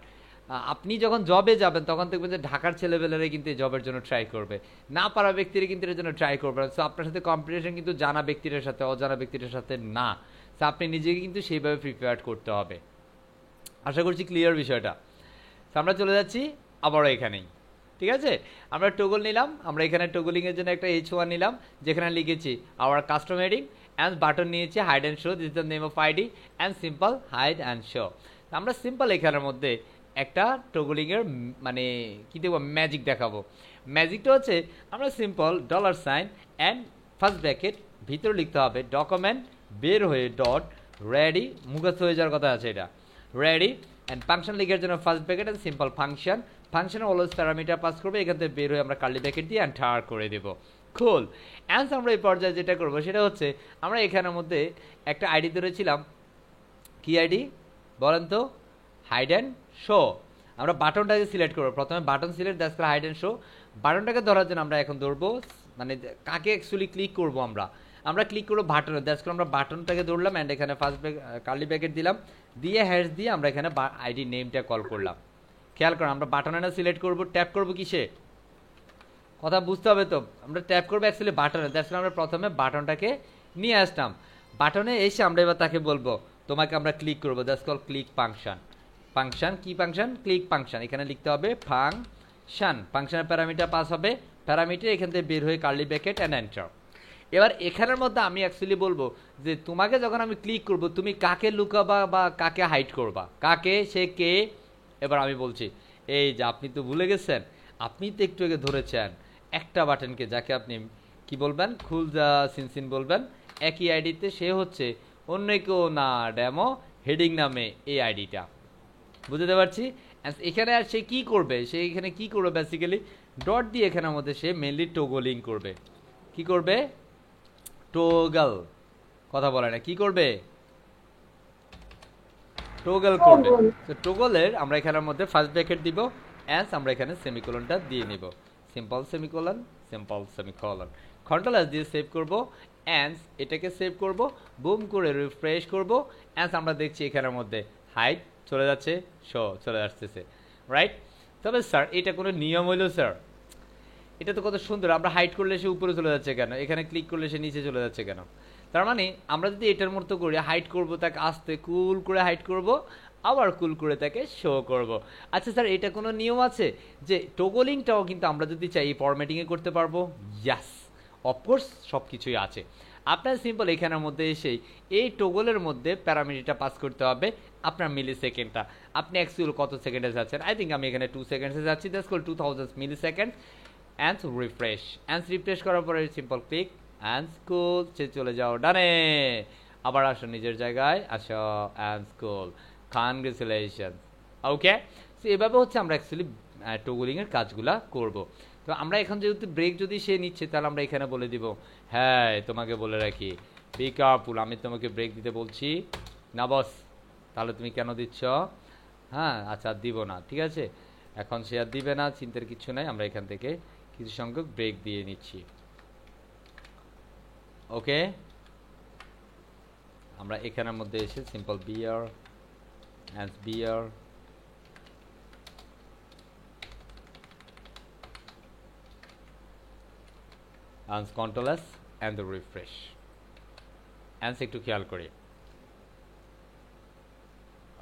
আপনি যখন জবে যাবেন তখন দেখবেন যে ঢাকার ছেলেবেলেরাই কিন্তু এই জবের জন্য ট্রাই করবে, না পারা ব্যক্তিরা কিন্তু এর জন্য ট্রাই করবে। সো আপনার সাথে কম্পিটিশন কিন্তু জানা ব্যক্তিদের সাথে, অজানা ব্যক্তিদের সাথে না। সো আপনি নিজেকে কিন্তু সেইভাবে প্রিপেয়ার করতে হবে। আশা করছি ক্লিয়ার বিষয়টা। আমরা চলে যাচ্ছি আবারও এখানেই, ঠিক আছে? আমরা টগল নিলাম, আমরা এখানে টগলিংয়ের জন্য একটা H1 নিলাম, যেখানে লিখেছি our custom heading and button নিয়েছি hide and show, this is the name of ID and simple hide and show. আমরা সিম্পল এখানের মধ্যে একটা টগলিংয়ের মানে কী দেবো, ম্যাজিক দেখাবো। ম্যাজিকটা হচ্ছে আমরা সিম্পল $সাইন অ্যান্ড ফার্স্ট ব্র্যাকেট ভিতরে লিখতে হবে ডকুমেন্ট, বের হয়ে ডট রেডি, মুখস্থ হয়ে যাওয়ার কথা আছে এটা, রেডি অ্যান্ড ফাংশন লিখার জন্য first bracket and simple function, ফাংশনে অলওয়েজ প্যারামিটার পাস করবে, এখান থেকে বের হয়ে আমরা কার্লি ব্র্যাকেট দিয়ে এন্টার করে দেব। খুল অ্যান্স আমরা এই পর্যায়ে যেটা করবো সেটা হচ্ছে আমরা এখানের মধ্যে একটা আইডি ধরেছিলাম, কি আইডি বলেন তো? Hide and show. আমরা বাটনটাকে সিলেক্ট করবো, প্রথমে button select, that's call hide and show. বাটনটাকে ধরার জন্য আমরা এখন ধরবো, মানে কাকে অ্যাকচুয়ালি ক্লিক করবো আমরা ক্লিক করবো বাটনে, দ্যাটস কল আমরা বাটনটাকে ধরলাম অ্যান্ড এখানে ফার্স্ট কার্লি ব্র্যাকেট দিলাম, দিয়ে হ্যাশ দিয়ে আমরা এখানে আইডি নেমটা কল করলাম। খেয়াল করো আমরা বাটনে না সিলেক্ট করবো, ট্যাপ করবো কিসে, কথা বুঝতে হবে তো। আমরা ট্যাপ করবো অ্যাকচুয়ালি বাটনে, দ্যাটস আমরা প্রথমে বাটনটাকে নিয়ে আসলাম, বাটনে এসে আমরা এবার তাকে বলবো তোমাকে আমরা ক্লিক করবো, that's call click function. Function কি ফাংশন? Click function. এখানে লিখতে হবে ফাংশন, ফাংশনের প্যারামিটার পাস হবে, প্যারামিটার এখান থেকে বের হয়ে কার্লি ব্র্যাকেট অ্যান্ড এন্টার। এবার এখানের মধ্যে আমি অ্যাকচুয়ালি বলবো যে তোমাকে যখন আমি ক্লিক করবো তুমি কাকে লুকাবা বা কাকে হাইড করবা, কাকে, সে কে। এবার আমি বলছি এই যে আপনি তো ভুলে গেছেন, আপনি তো একটু আগে ধরেছেন একটা বাটনকে, যাকে আপনি কি বলবেন, খুলজা সিনসিন বলবেন, একই আইডিতে সে হচ্ছে অন্য কেউ না, ডেমো হেডিং নামে এই আইডিটা, বুঝতে পারছি। এখানে আর সে কি করবে, সে এখানে কি করবে বেসিক্যালি ডট দিয়ে এখানের মধ্যে সে মেনলি টোগলিং করবে। কি করবে? টোগল, কথা বলে না, কি করবে? টোগল করবে। তো টোগলের আমরা এখানের মধ্যে ফার্স্ট ব্র্যাকেট দিব, অ্যান্স আমরা এখানে সেমিকোলনটা দিয়ে নিব, simple semicolon, simple semicolon, control S দিয়ে সেভ করব, অ্যান্স এটাকে সেভ করব, বুম করে রিফ্রেশ করব, অ্যান্স আমরা দেখছি এখানের মধ্যে হাইড চলে যাচ্ছে, শো চলে আসতেছে, রাইট? তবে স্যার এটা কোনো নিয়ম হইল স্যার? এটা তো কত সুন্দর, আমরা হাইড করলে সে উপরে চলে যাচ্ছে কেন, এখানে ক্লিক করলে সে নিচে চলে যাচ্ছে কেন? তার মানে আমরা যদি এটার মতো করে হাইড করব, তাকে আস্তে কুল করে হাইড করব, আবার কুল করে তাকে শো করব। আচ্ছা স্যার এটা কোনো নিয়ম আছে যে টোগলিংটাও কিন্তু আমরা যদি চাই ফরম্যাটিংয়ে করতে পারবো? ইয়াস, অফকোর্স সব কিছুই আছে। আপনার সিম্পল এখানের মধ্যে এসেই এই টোগলের মধ্যে প্যারামিটারটা পাস করতে হবে আপনার মিলি সেকেন্ডটা, আপনি অ্যাকচুয়াল কত সেকেন্ডে যাচ্ছেন। আই থিঙ্ক আমি এখানে 2 সেকেন্ডসে যাচ্ছি, that's call 2000 millisecond, and refresh, and refresh করার পরে সিম্পল ক্লিক অ্যান্ড স্কুল, সে চলে যাও ডানে, আবার আসো নিজের জায়গায়, আসো and school, congratulation. Okay, so এভাবে হচ্ছে আমরা অ্যাকচুয়ালি টোগলিংয়ের কাজগুলা করব। তো আমরা এখন যেহেতু ব্রেক যদি সে নিচ্ছে তাহলে আমরা এখানে বলে দিব, হ্যাঁ তোমাকে বলে রাখি বি কেয়ারফুল, আমি তোমাকে ব্রেক দিতে বলছি না বস, তাহলে তুমি কেন দিচ্ছ? হ্যাঁ আচ্ছা দিব না, ঠিক আছে, এখন সে আর দিবে না, চিন্তার কিছু নাই, আমরা এখান থেকে কিছু সংখ্যক ব্রেক দিয়ে নিচ্ছি। ওকে, আমরা এখানের মধ্যে এসে simple bear and bear, and control S and the refresh. অ্যান্স একটু খেয়াল করি।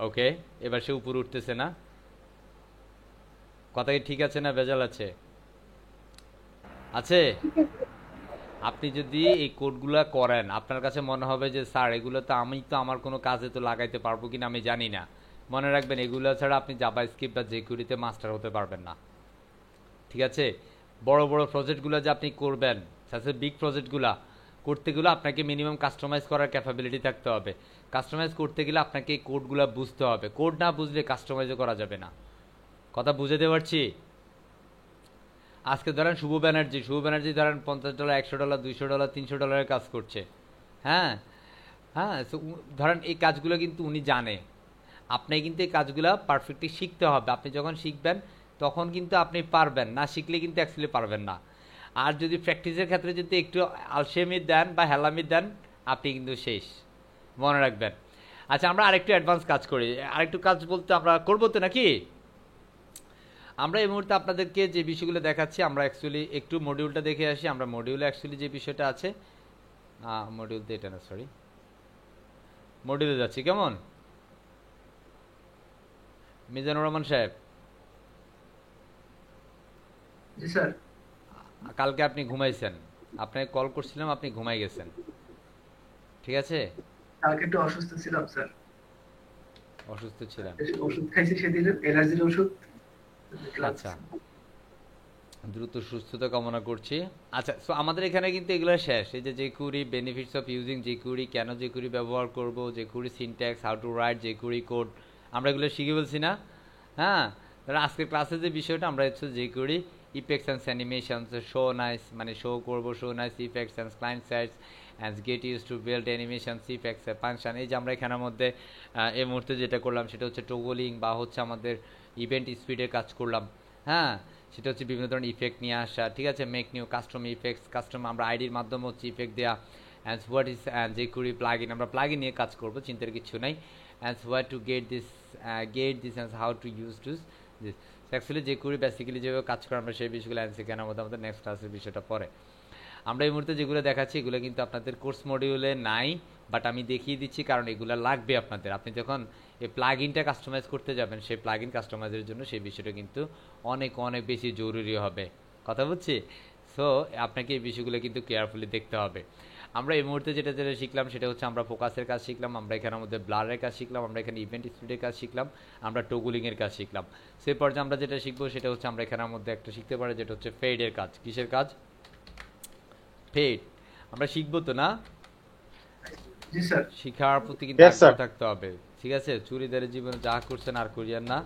ওকে, এবার সে উপরে উঠতেছে না, কথা কি ঠিক আছে না ভেজাল আছে? আছে। ঠিক আছে। আপনি যদি এই কোডগুলো করেন আপনার কাছে মনে হবে যে স্যার এগুলো তো আমি তো আমার কোনো কাজে তো লাগাইতে পারবো কিনা আমি জানি না। মনে রাখবেন এগুলো ছাড়া আপনি জাভাস্ক্রিপ্ট বা জেকিউরিতে মাস্টার হতে পারবেন না, ঠিক আছে? বড় বড় প্রজেক্টগুলো যে আপনি করবেন, সাথে বিগ প্রজেক্টগুলো করতে গেলে আপনাকে মিনিমাম কাস্টমাইজ করার ক্যাপাবিলিটি থাকতে হবে। কাস্টমাইজ করতে গেলে আপনাকে এই কোডগুলো বুঝতে হবে, কোড না বুঝলে কাস্টমাইজও করা যাবে না। কথা বুঝাতে পারছি? আজকে ধরেন শুভ ব্যানার্জি ধরেন $50, $100, $200, $300 কাজ করছে। হ্যাঁ হ্যাঁ, ধরেন এই কাজগুলো কিন্তু উনি জানে। আপনি কিন্তু এই কাজগুলো পারফেক্টলি শিখতে হবে। আপনি যখন শিখবেন তখন কিন্তু আপনি পারবেন, না শিখলে কিন্তু অ্যাকচুয়ালি পারবেন না। আর যদি প্র্যাকটিসের ক্ষেত্রে যদি একটু আলসেমি দেন বা হেলামি দেন আপনি কিন্তু শেষ, মনে রাখবেন। আচ্ছা, আমরা আরেকটু অ্যাডভান্স কাজ করি। আরেকটু কাজ বলতে আমরা করবো তো নাকি? আমরা এই মুহূর্তে আপনাদেরকে যে বিষয়গুলো দেখাচ্ছি আমরা অ্যাকচুয়ালি একটু মডিউলটা দেখে আসি। আমরা মডিউলে অ্যাকচুয়ালি যে বিষয়টা আছে, মডিউলতে এটা না, সরি, মডিউলে যাচ্ছি। কেমন মিজানুর রহমান সাহেব? জি স্যার। কালকে আপনি ঘুমাইছেন, আপনাকে কল করছিলাম, আপনি ঘুমাই গেছেন, ঠিক আছে? কালকে একটু অসুস্থ ছিলাম স্যার। অসুস্থ ছিলেন? ওষুধ খাইছি সেদিন, অ্যালার্জির ওষুধ। আচ্ছা, দ্রুত সুস্থতা কামনা করছি। আচ্ছা, সো আমাদের এখানে কিন্তু এগুলো শেষ। এই যে jQuery, benefits of using jQuery, কেন jQuery ব্যবহার করব, jQuery syntax, how to right jQuery code, আমরা এগুলো শিখে বলছি না? হ্যাঁ, তাহলে আজকের ক্লাসের যে বিষয়টা আমরা হচ্ছে jQuery effects and animations, show nice মানে শো করব, show nice effects and client sides and get use to build animations effects function. এই যে আমরা এখানের মধ্যে এই মুহূর্তে যেটা করলাম সেটা হচ্ছে টোগলিং বা হচ্ছে আমাদের ইভেন্ট স্পিডের কাজ করলাম। হ্যাঁ, সেটা হচ্ছে বিভিন্ন ধরনের ইফেক্ট নিয়ে আসা, ঠিক আছে? Make new custom effects, custom আমরা আইডির মাধ্যমে হচ্ছে ইফেক্ট দেওয়া। And what is jQuery plugin, আমরা প্লাগইন নিয়ে কাজ করবো, চিন্তার কিছু নাই। And what to get this and how to use this. Actually jQuery basically যেভাবে কাজ করে আমরা সেই বিষয়গুলো অ্যান্সার কেনার মধ্যে আমাদের নেক্সট ক্লাসের বিষয়টা পরে। আমরা এই মুহূর্তে যেগুলো দেখাচ্ছি এগুলো কিন্তু আপনাদের কোর্স মডিউলে নাই, বাট আমি দেখিয়ে দিচ্ছি কারণ এগুলো লাগবে আপনাদের। আপনি যখন এই প্লাগইনটা কাস্টমাইজ করতে যাবেন সেই প্লাগইন কাস্টমাইজের জন্য সেই বিষয়টা কিন্তু অনেক অনেক বেশি জরুরি হবে, কথা বুঝছি? সো আপনাকে এই বিষয়গুলো কিন্তু কেয়ারফুলি দেখতে হবে। আমরা এই মুহূর্তে যেটা যেটা শিখলাম সেটা হচ্ছে আমরা ফোকাসের কাজ শিখলাম, আমরা এখানের মধ্যে ব্লারের কাজ শিখলাম, আমরা এখানে ইভেন্ট স্পিডের কাজ শিখলাম, আমরা টোগুলিংয়ের কাজ শিখলাম। সেই পর্যায়ে আমরা যেটা শিখবো সেটা হচ্ছে আমরা এখানের মধ্যে একটা শিখতে পারি যেটা হচ্ছে ফেডের কাজ। কিসের কাজ? ফেড আমরা শিখবো তো না? জি স্যার। শিখার প্রতি কিন্তু আগ্রহ থাকতে হবে, ঠিক আছে? চুরিদারের জীবনে যা করছেন আর করিয়েন না।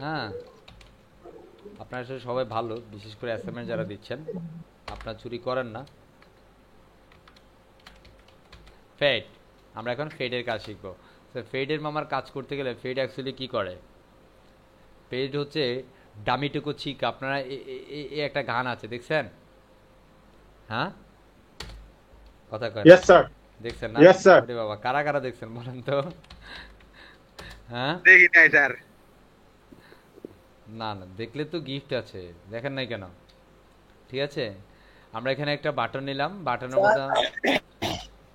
হ্যাঁ, আপনারা সবাই ভালো, বিশেষ করে অ্যাসাইনমেন্ট যারা দিচ্ছেন আপনারা চুরি করেন না। ফেড, আমরা এখন ফেডের কাজ শিখবো। তো ফেডের মামার কাজ করতে গেলে ফেড অ্যাকচুয়ালি কি করে? ফেড হচ্ছে ডামিটুকু চিক। আপনারা এই একটা গান আছে দেখছেন? হ্যাঁ, কথা কয়? Yes sir. দেখছেন না? Yes sir. আরে বাবা, কারা কারা দেখছেন বলেন তো? হ্যাঁ, দেখি নাই স্যার। না না, দেখলে তো গিফট আছে, দেখেন নাই কেন? ঠিক আছে, আমরা এখানে একটা বাটন নিলাম, বাটনের মধ্যে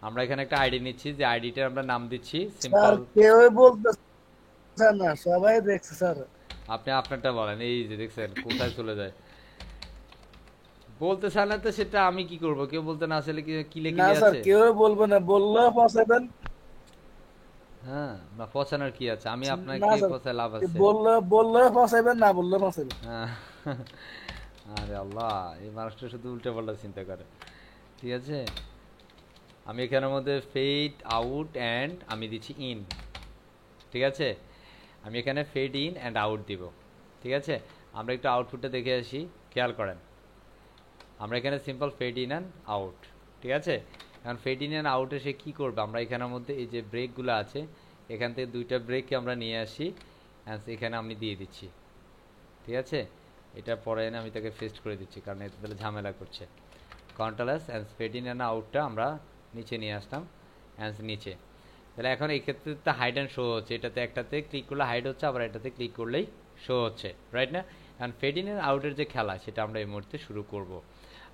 আমরা এখানে একটা আইডি নিচ্ছি, যে আইডিটার আমরা নাম দিচ্ছি সিম্পল। কেউ বলতেছে না, সবাই দেখছে স্যার। আপনি আপনারটা বলেন। এই যে দেখছেন কোথায় চলে যায়, বলতে চান না তো সেটা আমি কি করব? কেউ বলতে না আসলে কি লিখে না স্যার, আছে? কেউ বলবে না, বললেও ফসাবেন। হ্যাঁ, না ফসানোর কি আছে? আমি না আপনাকে স্যার, ফসায় লাভ আছে? বললেও ফসাবেন, না বললেও ফসাবেন। হ্যাঁ। আরে আল্লাহ, এই মানুষটা শুধু উল্টো পাল্টা চিন্তা করে। ঠিক আছে, আমি এখানের মধ্যে ফেড আউট অ্যান্ড আমি দিচ্ছি ইন। ঠিক আছে, আমি এখানে ফেড ইন অ্যান্ড আউট দিব। ঠিক আছে, আমরা একটু আউটপুটটা দেখে আসি, খেয়াল করেন। আমরা এখানে simple fade in and out. ঠিক আছে, এখন ফেড ইন অ্যান্ড আউটে সে কী করবে? আমরা এখানের মধ্যে এই যে ব্রেকগুলো আছে এখান থেকে দুইটা ব্রেককে আমরা নিয়ে আসি, অ্যান্ড এখানে আমি দিয়ে দিচ্ছি। ঠিক আছে, এটা পরে এনে আমি তাকে ফেস্ট করে দিচ্ছি কারণ এতে তাহলে ঝামেলা করছে। কন্ট্রোলাস অ্যান্ড ফেড ইন অ্যান্ড আউটটা আমরা নিচে নিয়ে আসলাম, অ্যান্ড নিচে। তাহলে এখন এই ক্ষেত্রে তো হাইড অ্যান্ড শো হচ্ছে, এটাতে একটাতে ক্লিক করলে হাইড হচ্ছে, আবার এটাতে ক্লিক করলেই শো হচ্ছে, রাইট না? অ্যান্ড ফেড ইন অ্যান্ড আউটের যে খেলা সেটা আমরা এই মুহূর্তে শুরু করব।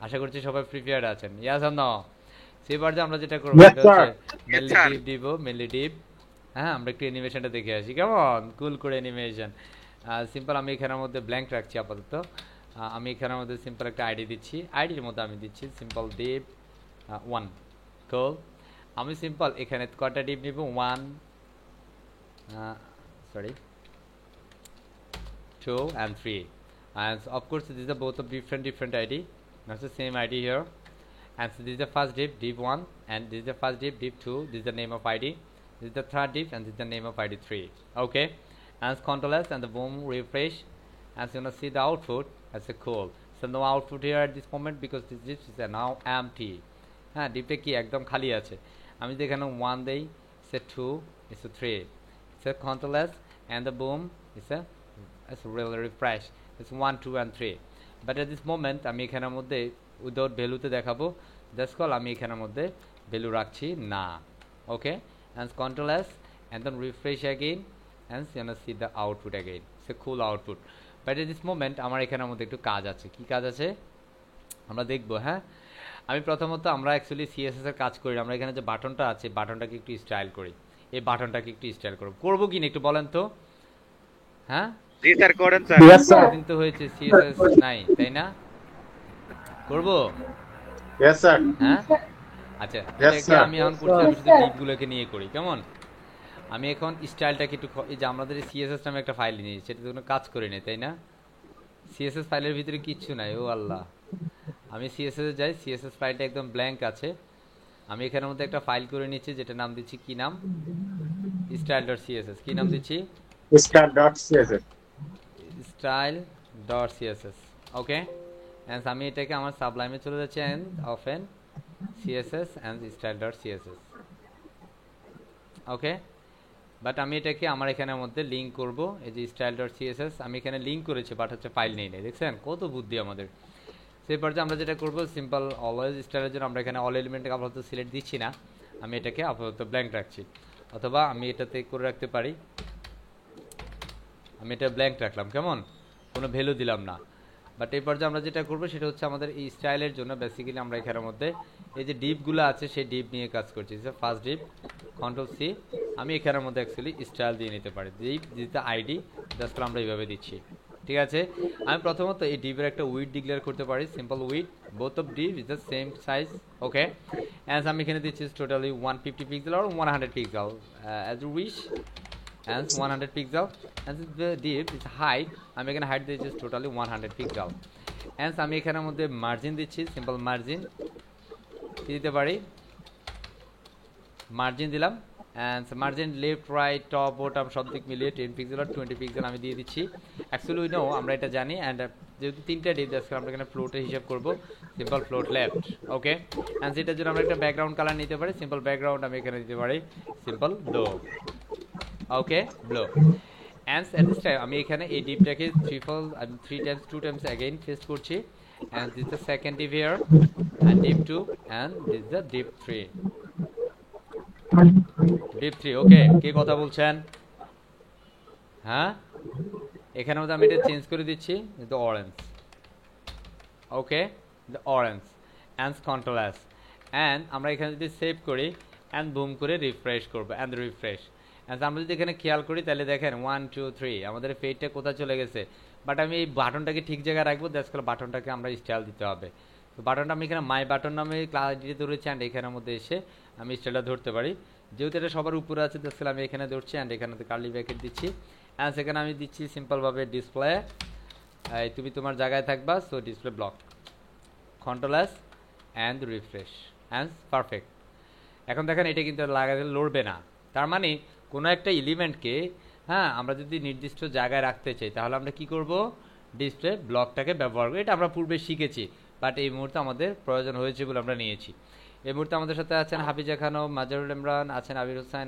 আশা করছি সবাই প্রিপেয়ার্ড আছেন। ইয়াস আর নো? সেবার যে আমরা যেটা করব Yes, সেটা হচ্ছে sir. Mainly sir. ডিপ দিব, মেনলি ডিপ। হ্যাঁ, আমরা একটু অ্যানিমেশনটা দেখে আসি, কেমন কুল করে অ্যানিমেশন। সিম্পল আমি এখানের মধ্যে ব্ল্যাঙ্ক রাখছি আপাতত। আমি এখানের মধ্যে সিম্পল একটা আইডি দিচ্ছি, আইডির মধ্যে আমি দিচ্ছি সিম্পল ডিপ 1 কোল। আমি সিম্পল এখানে কয়টা ডিপ নিব, 1 sorry 2 and 3, and of course these are both of different ID, not the same ID here. And so this is the first div 1, and this is the first div 2, this is the name of ID, this is the third div, and this is the name of ID 3. Okay, and Ctrl S and the boom refresh, and so you gonna see the output as a cool. So no output here at this moment because this div is now empty. হ্যাঁ, ডিপে কি একদম খালি আছে। আমি যদি এখানে 1 দেই, it's a 2, it's a 3, it's a Ctrl S and the boom, it's a real refresh, it's 1 2 and 3. But at this moment আমি এখানের মধ্যে উইদাউট ভ্যালুতে দেখাবো, জাস্ট কল আমি এখানের মধ্যে ভ্যালু রাখছি না। ওকে, and Ctrl S and then refresh again, and you gonna see the output again, it's a cool output. But at this moment আমার এখানের মধ্যে একটু কাজ আছে। কি কাজ আছে আমরা দেখবো। হ্যাঁ, আমি প্রথমত আমরা অ্যাকচুয়ালি সিএসএস এর কাজ করি, আমরা এখানে যে বাটনটা আছে বাটনটাকে একটু স্টাইল করি, এই বাটনটাকে একটু স্টাইল করবো কি না একটু বলেন তো। হ্যাঁ, জি স্যার করেন স্যার। Yes, sir. দিন তো হয়েছে সিএসএস নাই, তাই না? করবো। Yes, sir. হ্যাঁ, আচ্ছা, Yes, এটাকে sir. আমি এখন করছি, আমি শুধু ডিপগুলোকে নিয়ে করি, কেমন? আমি এখন স্টাইলটাকে একটু এই যে আমাদের সিএসএস নামে একটা ফাইল নিয়েছি, সেটা কোনো কাজ করি না, তাই না? সিএসএস ফাইলের ভিতরে কিচ্ছু নাই, ও আল্লাহ। আমি সিএসএস এ যাই, সিএসএস ফাইলটা একদম ব্ল্যাঙ্ক আছে। আমি এখানের মধ্যে একটা ফাইল করে নিচ্ছি, যেটা নাম দিচ্ছি কি নাম, style.css। কি নাম দিচ্ছি, Style.css. style.css। ওকে, এন্ড আমি এটাকে আমার সাবলাইমে চলে যাচ্ছি, and open css and style.css। Okay, but আমি এটাকে আমার এখানের মধ্যে লিংক করব, এই যে style.css আমি এখানে লিংক করেছি, বাট হচ্ছে ফাইল নেই, দেখছেন কত বুদ্ধি আমাদের। সেই পর্যায়ে আমরা যেটা করব, সিম্পল অলওয়েজ স্টাইলের জন্য আমরা এখানে অল এলিমেন্টকে আপাতত সিলেক্ট দিচ্ছি না, আমি এটাকে আপাতত ব্ল্যাঙ্ক রাখছি, অথবা আমি এটাতে করে রাখতে পারি, আমি এটা ব্ল্যাঙ্ক রাখলাম, কেমন, কোনো ভ্যালু দিলাম না। বাট এই পর্যায়ে আমরা যেটা করব সেটা হচ্ছে আমাদের এই স্টাইলের জন্য বেসিক্যালি আমরা এখানের মধ্যে এই যে ডিপগুলো আছে সেই ডিপ নিয়ে কাজ করছি। ফার্স্ট ডিপ কন্ট্রোল সি, আমি এখানের মধ্যে অ্যাকচুয়ালি স্টাইল দিয়ে নিতে পারি, ডিপ দিতে আইডি জাস্ট আমরা এইভাবে দিচ্ছি, ঠিক আছে। আমি প্রথমত এই ডিপের একটা উইড ডিক্লেয়ার করতে পারি, simple width, both of div is the same size. Okay, as আমি এখানে দিচ্ছি টোটালি 150 পিক্সেল আর 100 pixel as you wish, and 100 pixel, and the deep is height, আমি এখানে হাইট দিচ্ছি টোটালি 100 পিক্সেল। and আমি এখানের মধ্যে মার্জিন দিচ্ছি, সিম্পল মার্জিন দিতে পারি, মার্জিন দিলাম, and margin left right top bottom সব দিক মিলিয়ে 10 পিক্সেল আর 20 পিক্সেল আমি দিয়ে দিচ্ছি। অ্যাকচুয়ালি উই নো, আমরা এটা জানি, অ্যান্ড যেহেতু তিনটা ডিপ আজকে আমরা এখানে ফ্লোটের হিসাব করব, simple float left. Okay, and সেটার জন্য আমরা একটা ব্যাকগ্রাউন্ড কালার নিতে পারি, সিম্পল ব্যাকগ্রাউন্ড আমি এখানে দিতে পারি simple blue. Okay, blue. and at this time আমি এখানে এই ডিপটাকে 2 times again পেস্ট করছি, and this is the second div here, and div 2, and this is the div 3, div 3। ওকে, কে কথা বলছেন? হ্যাঁ, এখানে মধ্যে আমি এটা চেঞ্জ করে দিচ্ছি, the orange। Okay, the orange, and Ctrl S, and আমরা এখানে যদি সেভ করি and বুম করে রিফ্রেশ করব, and রিফ্রেশ। আমরা যদি এখানে খেয়াল করি তাহলে দেখেন 1 2 3 আমাদের পেজটা কোথায় চলে গেছে, বাট আমি এই বাটনটাকে ঠিক জায়গায় রাখবো, দ্যাটস কল বাটনটাকে আমরা স্টাইল দিতে হবে। তো বাটনটা আমি এখানে মাই বাটন নামে ক্লাস দিয়ে ধরেছি, অ্যান্ড এখানের মধ্যে এসে আমি স্টাইলটা ধরতে পারি, যেহেতু এটা সবার উপরে আছে দ্যাটস কল আমি এখানে ধরছি, অ্যান্ড এখানে কার্লি ব্র্যাকেট দিচ্ছি, অ্যান্ড সেখানে আমি দিচ্ছি সিম্পলভাবে ডিসপ্লে, তুমি তোমার জায়গায় থাকবা, so display block, control S and refresh, and perfect. এখন দেখেন এটা কিন্তু লাগাতে লড়বে না, তার মানে কোনো একটা এলিমেন্টকে, হ্যাঁ, আমরা যদি নির্দিষ্ট জায়গায় রাখতে চাই তাহলে আমরা কি করব, ডিসপ্লে ব্লকটাকে ব্যবহার করি। এটা আমরা পূর্বে শিখেছি, বাট এই মুহূর্তে আমাদের প্রয়োজন হয়েছে বলে আমরা নিয়েছি। এই মুহূর্তে আমাদের সাথে আছেন হাফিজা খানম, মাজারুল ইমরান, আছেন আবির হোসেন,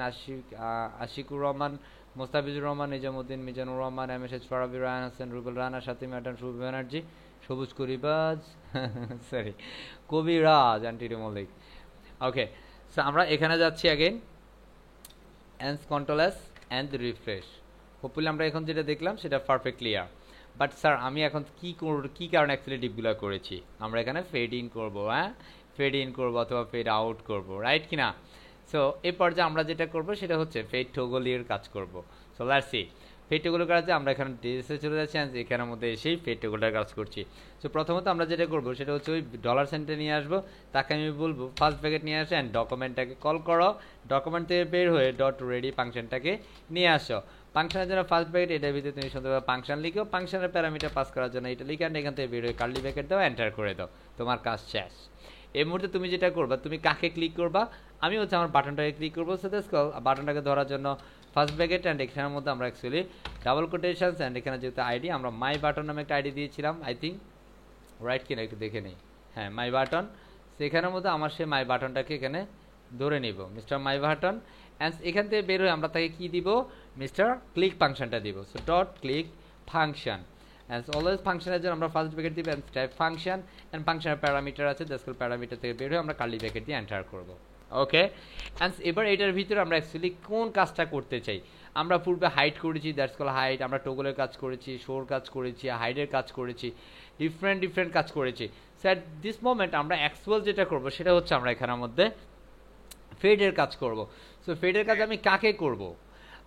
আশিকুর রহমান, মোস্তাফিজুর রহমান, নিজামুদ্দিন, মিজানুর রহমান, এমএসএচ ফারাবি, রায়হান হাসান, রুবেল রানা, সাথী ম্যাডাম, শুভ ব্যানার্জি, সবুজ করিবাজ, সরি কবিরাজ, অ্যান্টিডি মল্লিক। ওকে, সো আমরা এখানে যাচ্ছি again, and Ctrl S and refresh। Hopefully আমরা এখন যেটা দেখলাম সেটা পারফেক্ট ক্লিয়ার। বাট স্যার আমি এখন কি কারণে অ্যাকচুয়ালি ডিপগুলো করেছি, আমরা এখানে ফেড ইন করবো, হ্যাঁ, ফেড ইন করব অথবা ফেড আউট করব, রাইট কিনা? সো এই পর্যায়ে আমরা যেটা করব সেটা হচ্ছে ফেড টগল এর কাজ করব। সো লেটস সি ফেড টগলের কাজে আমরা এখানে ডিএসএ চলে যাচ্ছি এন্ড এখানের মধ্যে এসেই ফেড টগলটার কাজ করছি। সো প্রথমত আমরা যেটা করব সেটা হচ্ছে ওই ডলার সাইনটা নিয়ে আসবো, তাকে আমি বলবো ফার্স্ট ব্র্যাকেট নিয়ে আসো এন্ড ডকুমেন্টটাকে কল করো, ডকুমেন্ট থেকে বের হয়ে ডট রেডি ফাংশনটাকে নিয়ে আসো। ফাংশনের জন্য ফার্স্ট ব্র্যাকেট এটার ভিতরে তুমি সুন্দরভাবে ফাংশন লিখো, ফাংশনের প্যারামিটার পাস করার জন্য এটা লিখে এখান থেকে বের হয়ে কার্লি ব্র্যাকেট দাও, এন্টার করে দাও, তোমার কাজ শেষ। এই মুহূর্তে তুমি যেটা করবা তুমি কাকে ক্লিক করবা, আমি হচ্ছে আমার বাটনটাকে ক্লিক করবো। সো দ্যাটস কল বাটনটাকে ধরার জন্য ফার্স্ট ব্র্যাকেট এন্ড এখানের মধ্যে আমরা অ্যাকচুয়ালি ডাবল কোটেশনস এন্ড এখানে যেহেতু আইডি আমরা মাই বাটন নামে একটা আইডি দিয়েছিলাম, আই থিঙ্ক রাইট কিনা একটু দেখে নেই, হ্যাঁ মাই বাটন। সেখানের মধ্যে আমার সেই মাই বাটনটাকে এখানে ধরে নিব, মিস্টার মাই বাটন। অ্যান্ড এখান থেকে বের হয়ে আমরা তাকে কি দিব, মিস্টার ক্লিক ফাংশনটা দিব। So dot click function and always ফাংশনের জন্য আমরা ফার্স্ট ব্র্যাকেট দিব অ্যান্ড টাইপ ফাংশন অ্যান্ড ফাংশনের প্যারামিটার আছে, দ্যাটস প্যারামিটার থেকে বের হয়ে আমরা কার্লি ব্র্যাকেট দিয়ে এন্টার করব। ওকে অ্যান্ড এবার এটার ভিতরে আমরা অ্যাকচুয়ালি কোন কাজটা করতে চাই, আমরা পূর্বে হাইড করেছি, দ্যাটস কল হাইড, আমরা টগলের কাজ করেছি, শোর কাজ করেছি, হাইডের কাজ করেছি, ডিফারেন্ট কাজ করেছি। সো অ্যাট দিস মোমেন্ট আমরা অ্যাকচুয়াল যেটা করব সেটা হচ্ছে আমরা এখানের মধ্যে ফেডের কাজ করব। সো ফেডের কাজ আমি কাকে করব,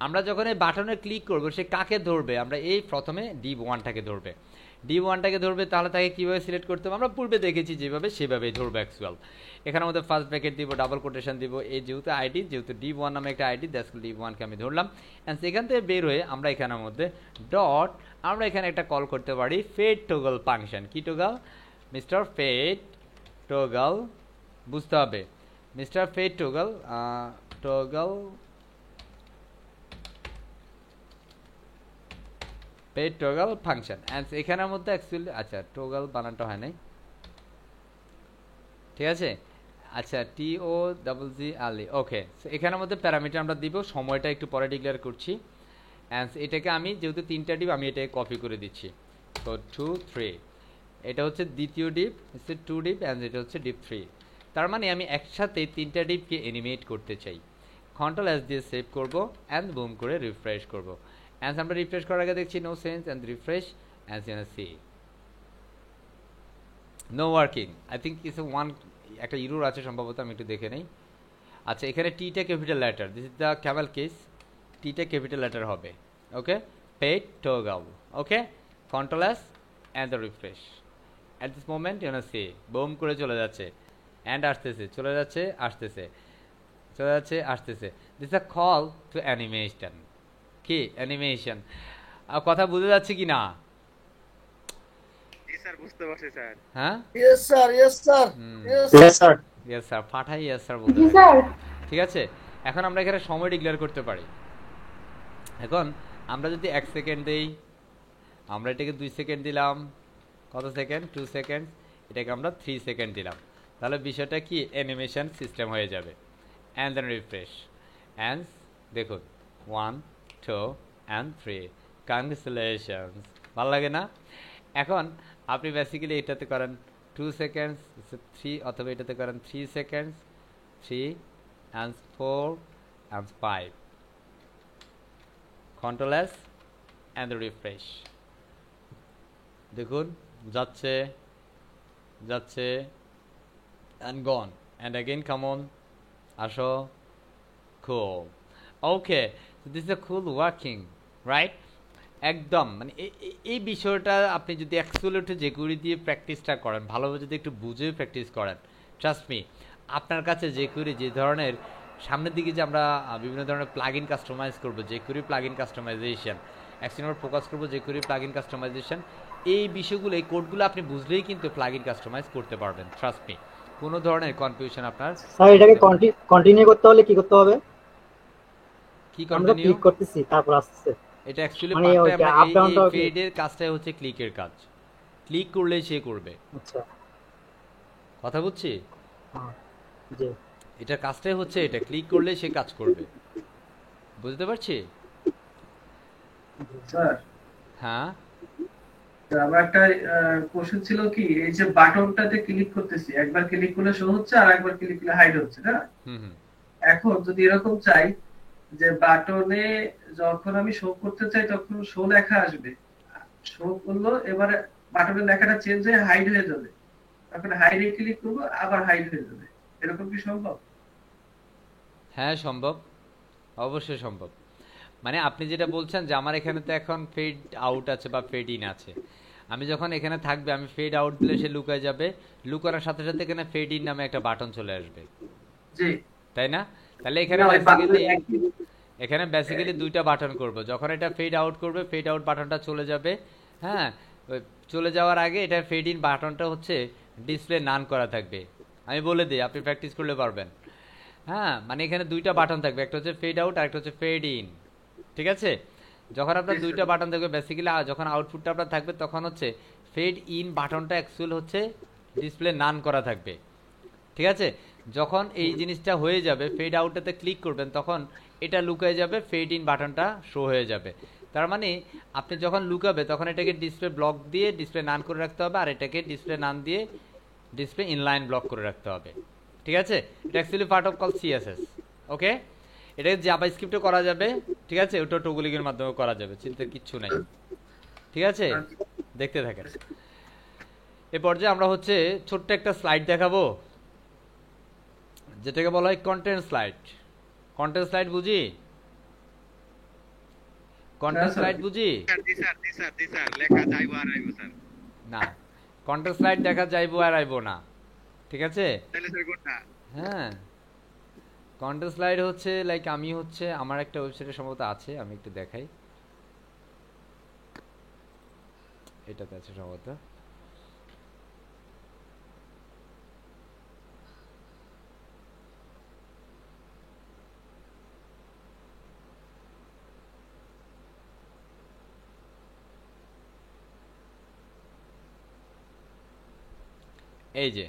আমরা যখন এই বাটনে ক্লিক করব সে কাকে ধরবে, আমরা এই প্রথমে D1টাকে ধরবে, D1টাকে ধরবে, তাহলে তাকে কীভাবে সিলেক্ট করতে হবে আমরা পূর্বে দেখেছি যেভাবে সেভাবেই ধরবে অ্যাকচুয়াল। এখানের মধ্যে ফার্স্ট ব্র্যাকেট দিব, ডাবল কোটেশন দিব, এই যেহেতু আইডি যেহেতু D1 নামে একটা আইডি, দ্যাটস D1কে আমি ধরলাম অ্যান্ড সেখান থেকে বের হয়ে আমরা এখানের মধ্যে ডট আমরা এখানে একটা কল করতে পারি ফেড টগল ফাংশন। কি টগল, মিস্টার ফেড টগল, বুঝতে হবে mister fade toggle toggle fade toggle function and এখানের মধ্যে অ্যাকচুয়ালি আচ্ছা টগল বানানটা হয় নাই, ঠিক আছে, আচ্ছা TOGGL, ওকে। সো এখানের মধ্যে প্যারামিটার আমরা দিব, সময়টা একটু পরে ডিক্লেয়ার করছি অ্যান্ড এটাকে আমি যেহেতু 3টা ডিপ আমি এটাকে কপি করে দিচ্ছি। তো 2 3 এটা হচ্ছে দ্বিতীয় ডিপ, হচ্ছে 2 ডিপ অ্যান্ড এটা হচ্ছে ডিপ 3, তার মানে আমি একসাথে 3টা ডিপকে অ্যানিমেট করতে চাই। কন্ট্রোল এস দিয়ে সেভ করবো অ্যান্ড বুম করে রিফ্রেশ করবো অ্যান্ড আমরা রিফ্রেশ করার আগে দেখছি no sense and refresh and see no working, I think it's one একটা ইরোর আছে সম্ভবত, আমি একটু দেখে নেই। আচ্ছা এখানে টিটা capital letter, this is the camel case, টিটা ক্যাপিটাল লেটার হবে, ওকে পেড toggle, okay control S and the refresh at this moment you know see broom করে চলে যাচ্ছে অ্যান্ড আসতেছে, চলে যাচ্ছে আসতেছে, চলে যাচ্ছে আসতেছে, this a call to animation. কি অ্যানিমেশন, কথা বুঝে যাচ্ছে কি না? জি স্যার বুঝতে পারছি স্যার। হ্যাঁ yes sir, yes sir, Yes, sir. Yes sir, পাঠাই ইয়েস স্যার বলতে জি পারি। স্যার। ঠিক আছে, এখন আমরা এখানে সময় ডিক্লেয়ার করতে পারি। এখন আমরা যদি 1 সেকেন্ড দেই, আমরা এটাকে 2 সেকেন্ড দিলাম, কত সেকেন্ড 2 সেকেন্ড, এটাকে আমরা 3 সেকেন্ড দিলাম, তাহলে বিষয়টা কি অ্যানিমেশন সিস্টেম হয়ে যাবে। অ্যান্ড দেন রিফ্রেশ অ্যান্ড দেখুন 1 2 অ্যান্ড 3, কংগ্রেচুলেশনস, ভালো লাগে না? এখন আপনি বেসিক্যালি এটাতে করেন 2 সেকেন্ডস 3, অথবা এটাতে করেন 3 seconds 3 and 4 and 5, control S and refresh, দেখুন যাচ্ছে যাচ্ছে and gone and again come on, আসো, cool, okay, so this is a cool working, right? একদম মানে এই বিষয়টা আপনি যদি অ্যাকচুয়ালি জেকুরি দিয়ে প্র্যাকটিসটা করেন, ভালোভাবে যদি একটু বুঝে প্র্যাকটিস করেন, ট্রাস্ট মি আপনার কাছে জেকুরি যে ধরনের সামনের দিকে যে আমরা বিভিন্ন ধরনের প্লাগ ইন কাস্টমাইজ করবো, জেকুরি প্লাগ ইন কাস্টমাইজেশন, অ্যাকচুয়ালি আমরা ফোকাস করবো জেকুরি প্লাগ ইন কাস্টমাইজেশন, এই বিষয়গুলো এই কোডগুলো আপনি বুঝলেই কিন্তু প্লাগ ইন কাস্টমাইজ করতে পারবেন, ট্রাস্ট মি, কোনো ধরনের কনফিউশন আপনার। স্যার এটাকে কন্টিনিউ করতে হলে কি করতে হবে? কি আমরা কন্টিনিউ ক্লিক করতেছি তারপর আসছে, এটা অ্যাকচুয়ালি মানে ওইটা আপ ডাউনটা ফেডের কাজটাই হচ্ছে ক্লিকের কাজ, ক্লিক করলেই সে করবে, আচ্ছা কথা বুঝছি, হ্যাঁ জি এটার কাজটাই হচ্ছে এটা, ক্লিক করলে সে কাজ করবে, বুঝতে পারছি? স্যার হ্যাঁ আমার একটা কোশ্চেন ছিল কি, এই যে বাটনটাতে ক্লিক করতেছি, একবার ক্লিক করলে শো হচ্ছে আর একবার ক্লিক করলে হাইড হচ্ছে না? হুম এখন যদি এরকম চাই যে বাটনে যখন আমি শো করতে চাই তখন শো লেখা আসবে, শো করলো, এবারে বাটনের লেখাটা চেঞ্জ হয়ে হাইড হয়ে যাবে, তারপরে হাইডে ক্লিক করব, আবার হাইড হয়ে যাবে, এরকম কি সম্ভব? হ্যাঁ সম্ভব, অবশ্যই সম্ভব। মানে আপনি যেটা বলছেন যে আমার এখানে তো এখন ফেড আউট আছে বা ফেড ইন আছে, আমি যখন এখানে থাকবে আমি ফেড আউট দিলে সে লুকায় যাবে, লুকানোর সাথে সাথে এখানে ফেড ইন নামে একটা বাটন চলে আসবে, জি তাই না? তাহলে এখানে না, ওই বেসিক্যালি বাটনের একই- এখানে বেসিক্যালি দুইটা বাটন করব, যখন এটা ফেড আউট করবে ফেড আউট বাটনটা চলে যাবে, হ্যাঁ ওই চলে যাওয়ার আগে এটা ফেড ইন বাটনটা হচ্ছে ডিসপ্লে নান করা থাকবে। আমি বলে দিই, আপনি প্র্যাকটিস করলে পারবেন। হ্যাঁ মানে এখানে দুইটা বাটন থাকবে, একটা হচ্ছে ফেড আউট আর একটা হচ্ছে ফেড ইন, ঠিক আছে? যখন আপনার দুইটা বাটন থাকবে বেসিক্যালি, যখন আউটপুটটা আপনার থাকবে তখন হচ্ছে ফেড ইন বাটনটা অ্যাকচুয়াল হচ্ছে ডিসপ্লে নান করা থাকবে, ঠিক আছে? যখন এই জিনিসটা হয়ে যাবে ফেড আউটটাতে ক্লিক করবেন তখন এটা লুকায় যাবে, ফেড ইন বাটনটা শো হয়ে যাবে। তার মানে আপনি যখন লুকাবে তখন এটাকে ডিসপ্লে ব্লক দিয়ে ডিসপ্লে নান করে রাখতে হবে, আর এটাকে ডিসপ্লে নান দিয়ে ডিসপ্লে ইনলাইন ব্লক করে রাখতে হবে, ঠিক আছে? এটা actually part of call CSS, okay? এটা জাভাস্ক্রিপ্টে করা যাবে, ঠিক আছে? ওটা টোগলিংয়ের মাধ্যমে করা যাবে, চিন্তার কিচ্ছু নাই, ঠিক আছে? দেখতে থাকেন। এ পর্যায়ে আমরা হচ্ছে ছোট্ট একটা স্লাইড দেখাবো, যেটাকে বলা হয় কন্টেন্ট স্লাইড। কন্টেন্ট স্লাইড বুঝি? কন্টেন্ট স্লাইড বুঝি জি স্যার লেখা যাইবো আর আইবো স্যার। না, কন্টেন্ট স্লাইড দেখা যাইবো আর আইবো না, ঠিক আছে? তাহলে স্যার কোনটা? হ্যাঁ কন্টেন্ট স্লাইড হচ্ছে লাইক আমি হচ্ছে আমার একটা ওয়েবসাইটে সম্ভবত আছে, আমি একটু দেখাই, এটাতে আছে সম্ভবত। এই যে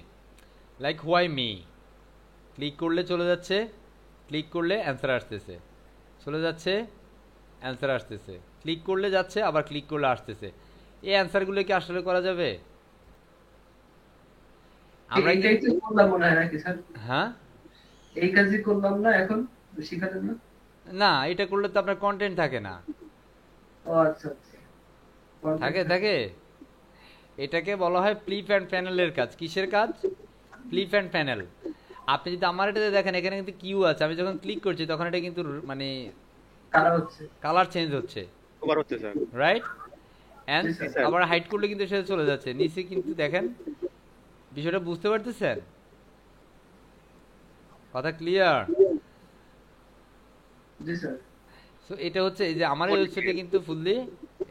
লাইক হোয়াই মি, ক্লিক করলে চলে যাচ্ছে, ক্লিক করলে অ্যান্সার আসতেছে, চলে যাচ্ছে অ্যান্সার আসতেছে, ক্লিক করলে যাচ্ছে আবার ক্লিক করলে আসতেছে। এই অ্যান্সারগুলো কি আসলে করা যাবে? আমরা এইটাই তো করলাম মনে হয় নাকি স্যার? হ্যাঁ এই কাজই করলাম না এখন শিখাতে না? না, এটা করলে তো আপনার কন্টেন্ট থাকে না। ও আচ্ছা আচ্ছা, থাকে থাকে এটাকে বলা হয় ফ্লিপ অ্যান্ড প্যানেলের কাজ। কিসের কাজ? Flip and panel. আপনি যদি আমার এটাতে দেখেন এখানে কিন্তু কিউ আছে, আমি যখন ক্লিক করছি তখন এটা কিন্তু মানে কারা হচ্ছে? কালার চেঞ্জ হচ্ছে, ওভার হচ্ছে স্যার। রাইট? এন্ড জি, স্যার। আবার হাইড করলে কিন্তু সেটা চলে যাচ্ছে নিচে, কিন্তু দেখেন বিষয়টা বুঝতে পারতেছেন? কথা ক্লিয়ার? জি স্যার। সো এটা হচ্ছে এই যে আমার এই ওয়েবসাইটে কিন্তু fully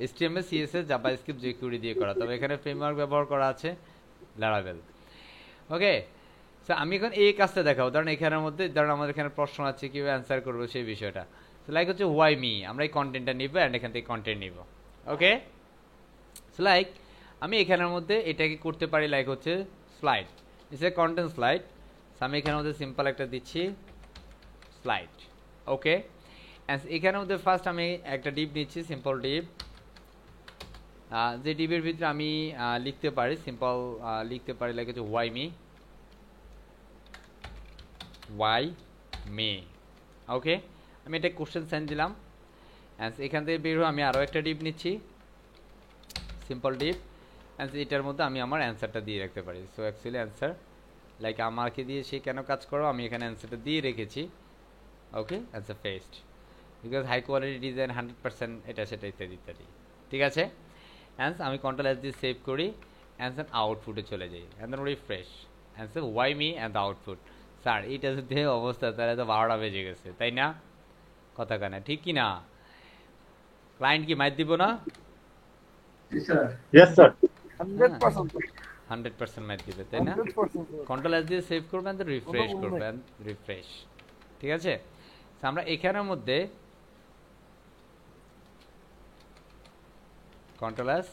HTML CSS JavaScript jQuery দিয়ে করা, তবে এখানে ফ্রেমওয়ার্ক ব্যবহার করা আছে Laravel, ওকে? সো আমি এখন এই কাজটা দেখাবো। ধরেন এখানের মধ্যে ধরেন আমাদের এখানে প্রশ্ন আছে, কিভাবে অ্যান্সার করবো সেই বিষয়টা। সো লাইক হচ্ছে হোয়াই মি, আমরা এই কন্টেন্টটা নিব অ্যান্ড এখান থেকে কন্টেন্ট নিব, ওকে? সো লাইক আমি এখানের মধ্যে এটাকে করতে পারি লাইক হচ্ছে slide, it's a content slide. So আমি এখানের মধ্যে সিম্পল একটা দিচ্ছি স্লাইড, ওকে? এখানের মধ্যে ফার্স্ট আমি একটা ডিপ নিচ্ছি, সিম্পল ডিপ। যে ডিপের ভিতরে আমি লিখতে পারি সিম্পল, লিখতে পারি লাইক হচ্ছে ওয়াই মি, ওকে? আমি এটা কোশ্চেন সাইন দিলাম। এখান থেকে বের হয়ে আমি আরও একটা ডিপ নিচ্ছি, সিম্পল ডিপ। এটার মধ্যে আমি আমার অ্যান্সারটা দিয়ে রাখতে পারি। সো অ্যাকচুয়ালি অ্যান্সার লাইক আমাকে দিয়ে সে কেন কাজ করো, আমি এখানে অ্যান্সারটা দিয়ে রেখেছি, okay? Answer fest because high quality design 100% এটা সেটা ইত্যাদি ইত্যাদি, ঠিক আছে? অ্যান্সার আমি কন্ট্রোল এস দিয়ে সেভ করি, অ্যান্সার আউটপুটে চলে যাই, answer refresh, answer why me and the output. Sir এইটা যদি অবস্থা তাহলে তো 12টা বেজে গেছে, তাই না? কথা কানে ঠিক কি না? ক্লায়েন্ট কি মাইর দিব না? জি স্যার। Yes, sir. 100%, 100% মাইর দিবে, তাই না? 100%, sir। কন্ট্রোল এস দিয়ে সেভ করবেন, তো রিফ্রেশ কোনো ভুল করবেন, রিফ্রেশ, ঠিক আছে? তো আমরা এখানের মধ্যে কন্ট্রোল এস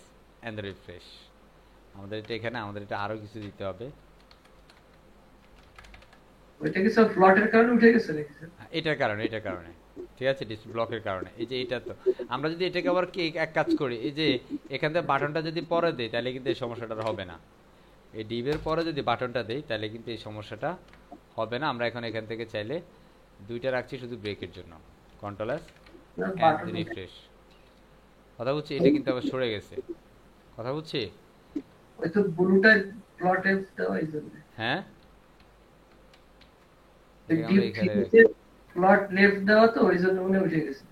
এন্ড রিফ্রেশ, আমাদের এটা এখানে আমাদের এটা আরো কিছু দিতে হবে। ওইটা কি স্যার ফ্লটের কারণে উঠে গেছে নাকি স্যার? এটার কারণে ঠিক আছে, ডিসপ্লে ব্লকের কারণে। এই যে এটা তো আমরা যদি এটাকে আবার এক কাজ করি, এই যে এখান থেকে বাটনটা যদি পরে দেই তাহলে কিন্তু এই সমস্যাটা হবে না। এই ডিভের পরে যদি বাটনটা দেই তাহলে কিন্তু এই সমস্যাটা হবে না। আমরা এখন এখান থেকে চাইলে দুইটা রাখছি শুধু ব্রেকের জন্য, কন্ট্রোল এস এন্ড রিফ্রেশ। কথা বুঝছি? এটা কিন্তু আবার সরে গেছে, কথা বুঝছি? ওই তো ব্লুটা প্লট এফ দেওয়া এই জন্য হ্যাঁ ডিপ আমরা এখানে থ্রিতে প্লট লেফট দেওয়া তো ওই জন্য মনে উঠে গেছে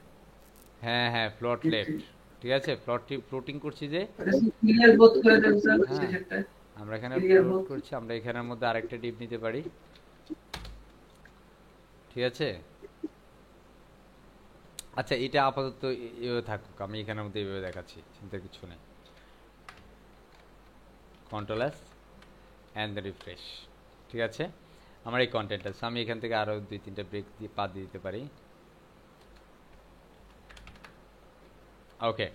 হ্যাঁ হ্যাঁ প্লট ডিপ লেফট থ্রি ঠিক আছে প্লটিং করছি যে ক্লিয়ার বোধ করে দেন স্যার হ্যাঁ শেষেরটা আমরা এখানে ক্লিয়ার প্লট বোধ করছি আমরা এখানের মধ্যে আরেকটা ডিপ নিতে পারি ঠিক আছে আচ্ছা এটা আপাতত এভাবে থাকুক আমি এখানের মধ্যে এভাবে দেখাচ্ছি চিন্তার কিছু নেই control S and the refresh ঠিক আছে আমার এই কন্টেন্টটা আমি এখান থেকে আরো 2-3টা ব্রেক দিয়ে পা দিয়ে দিতে পারি okay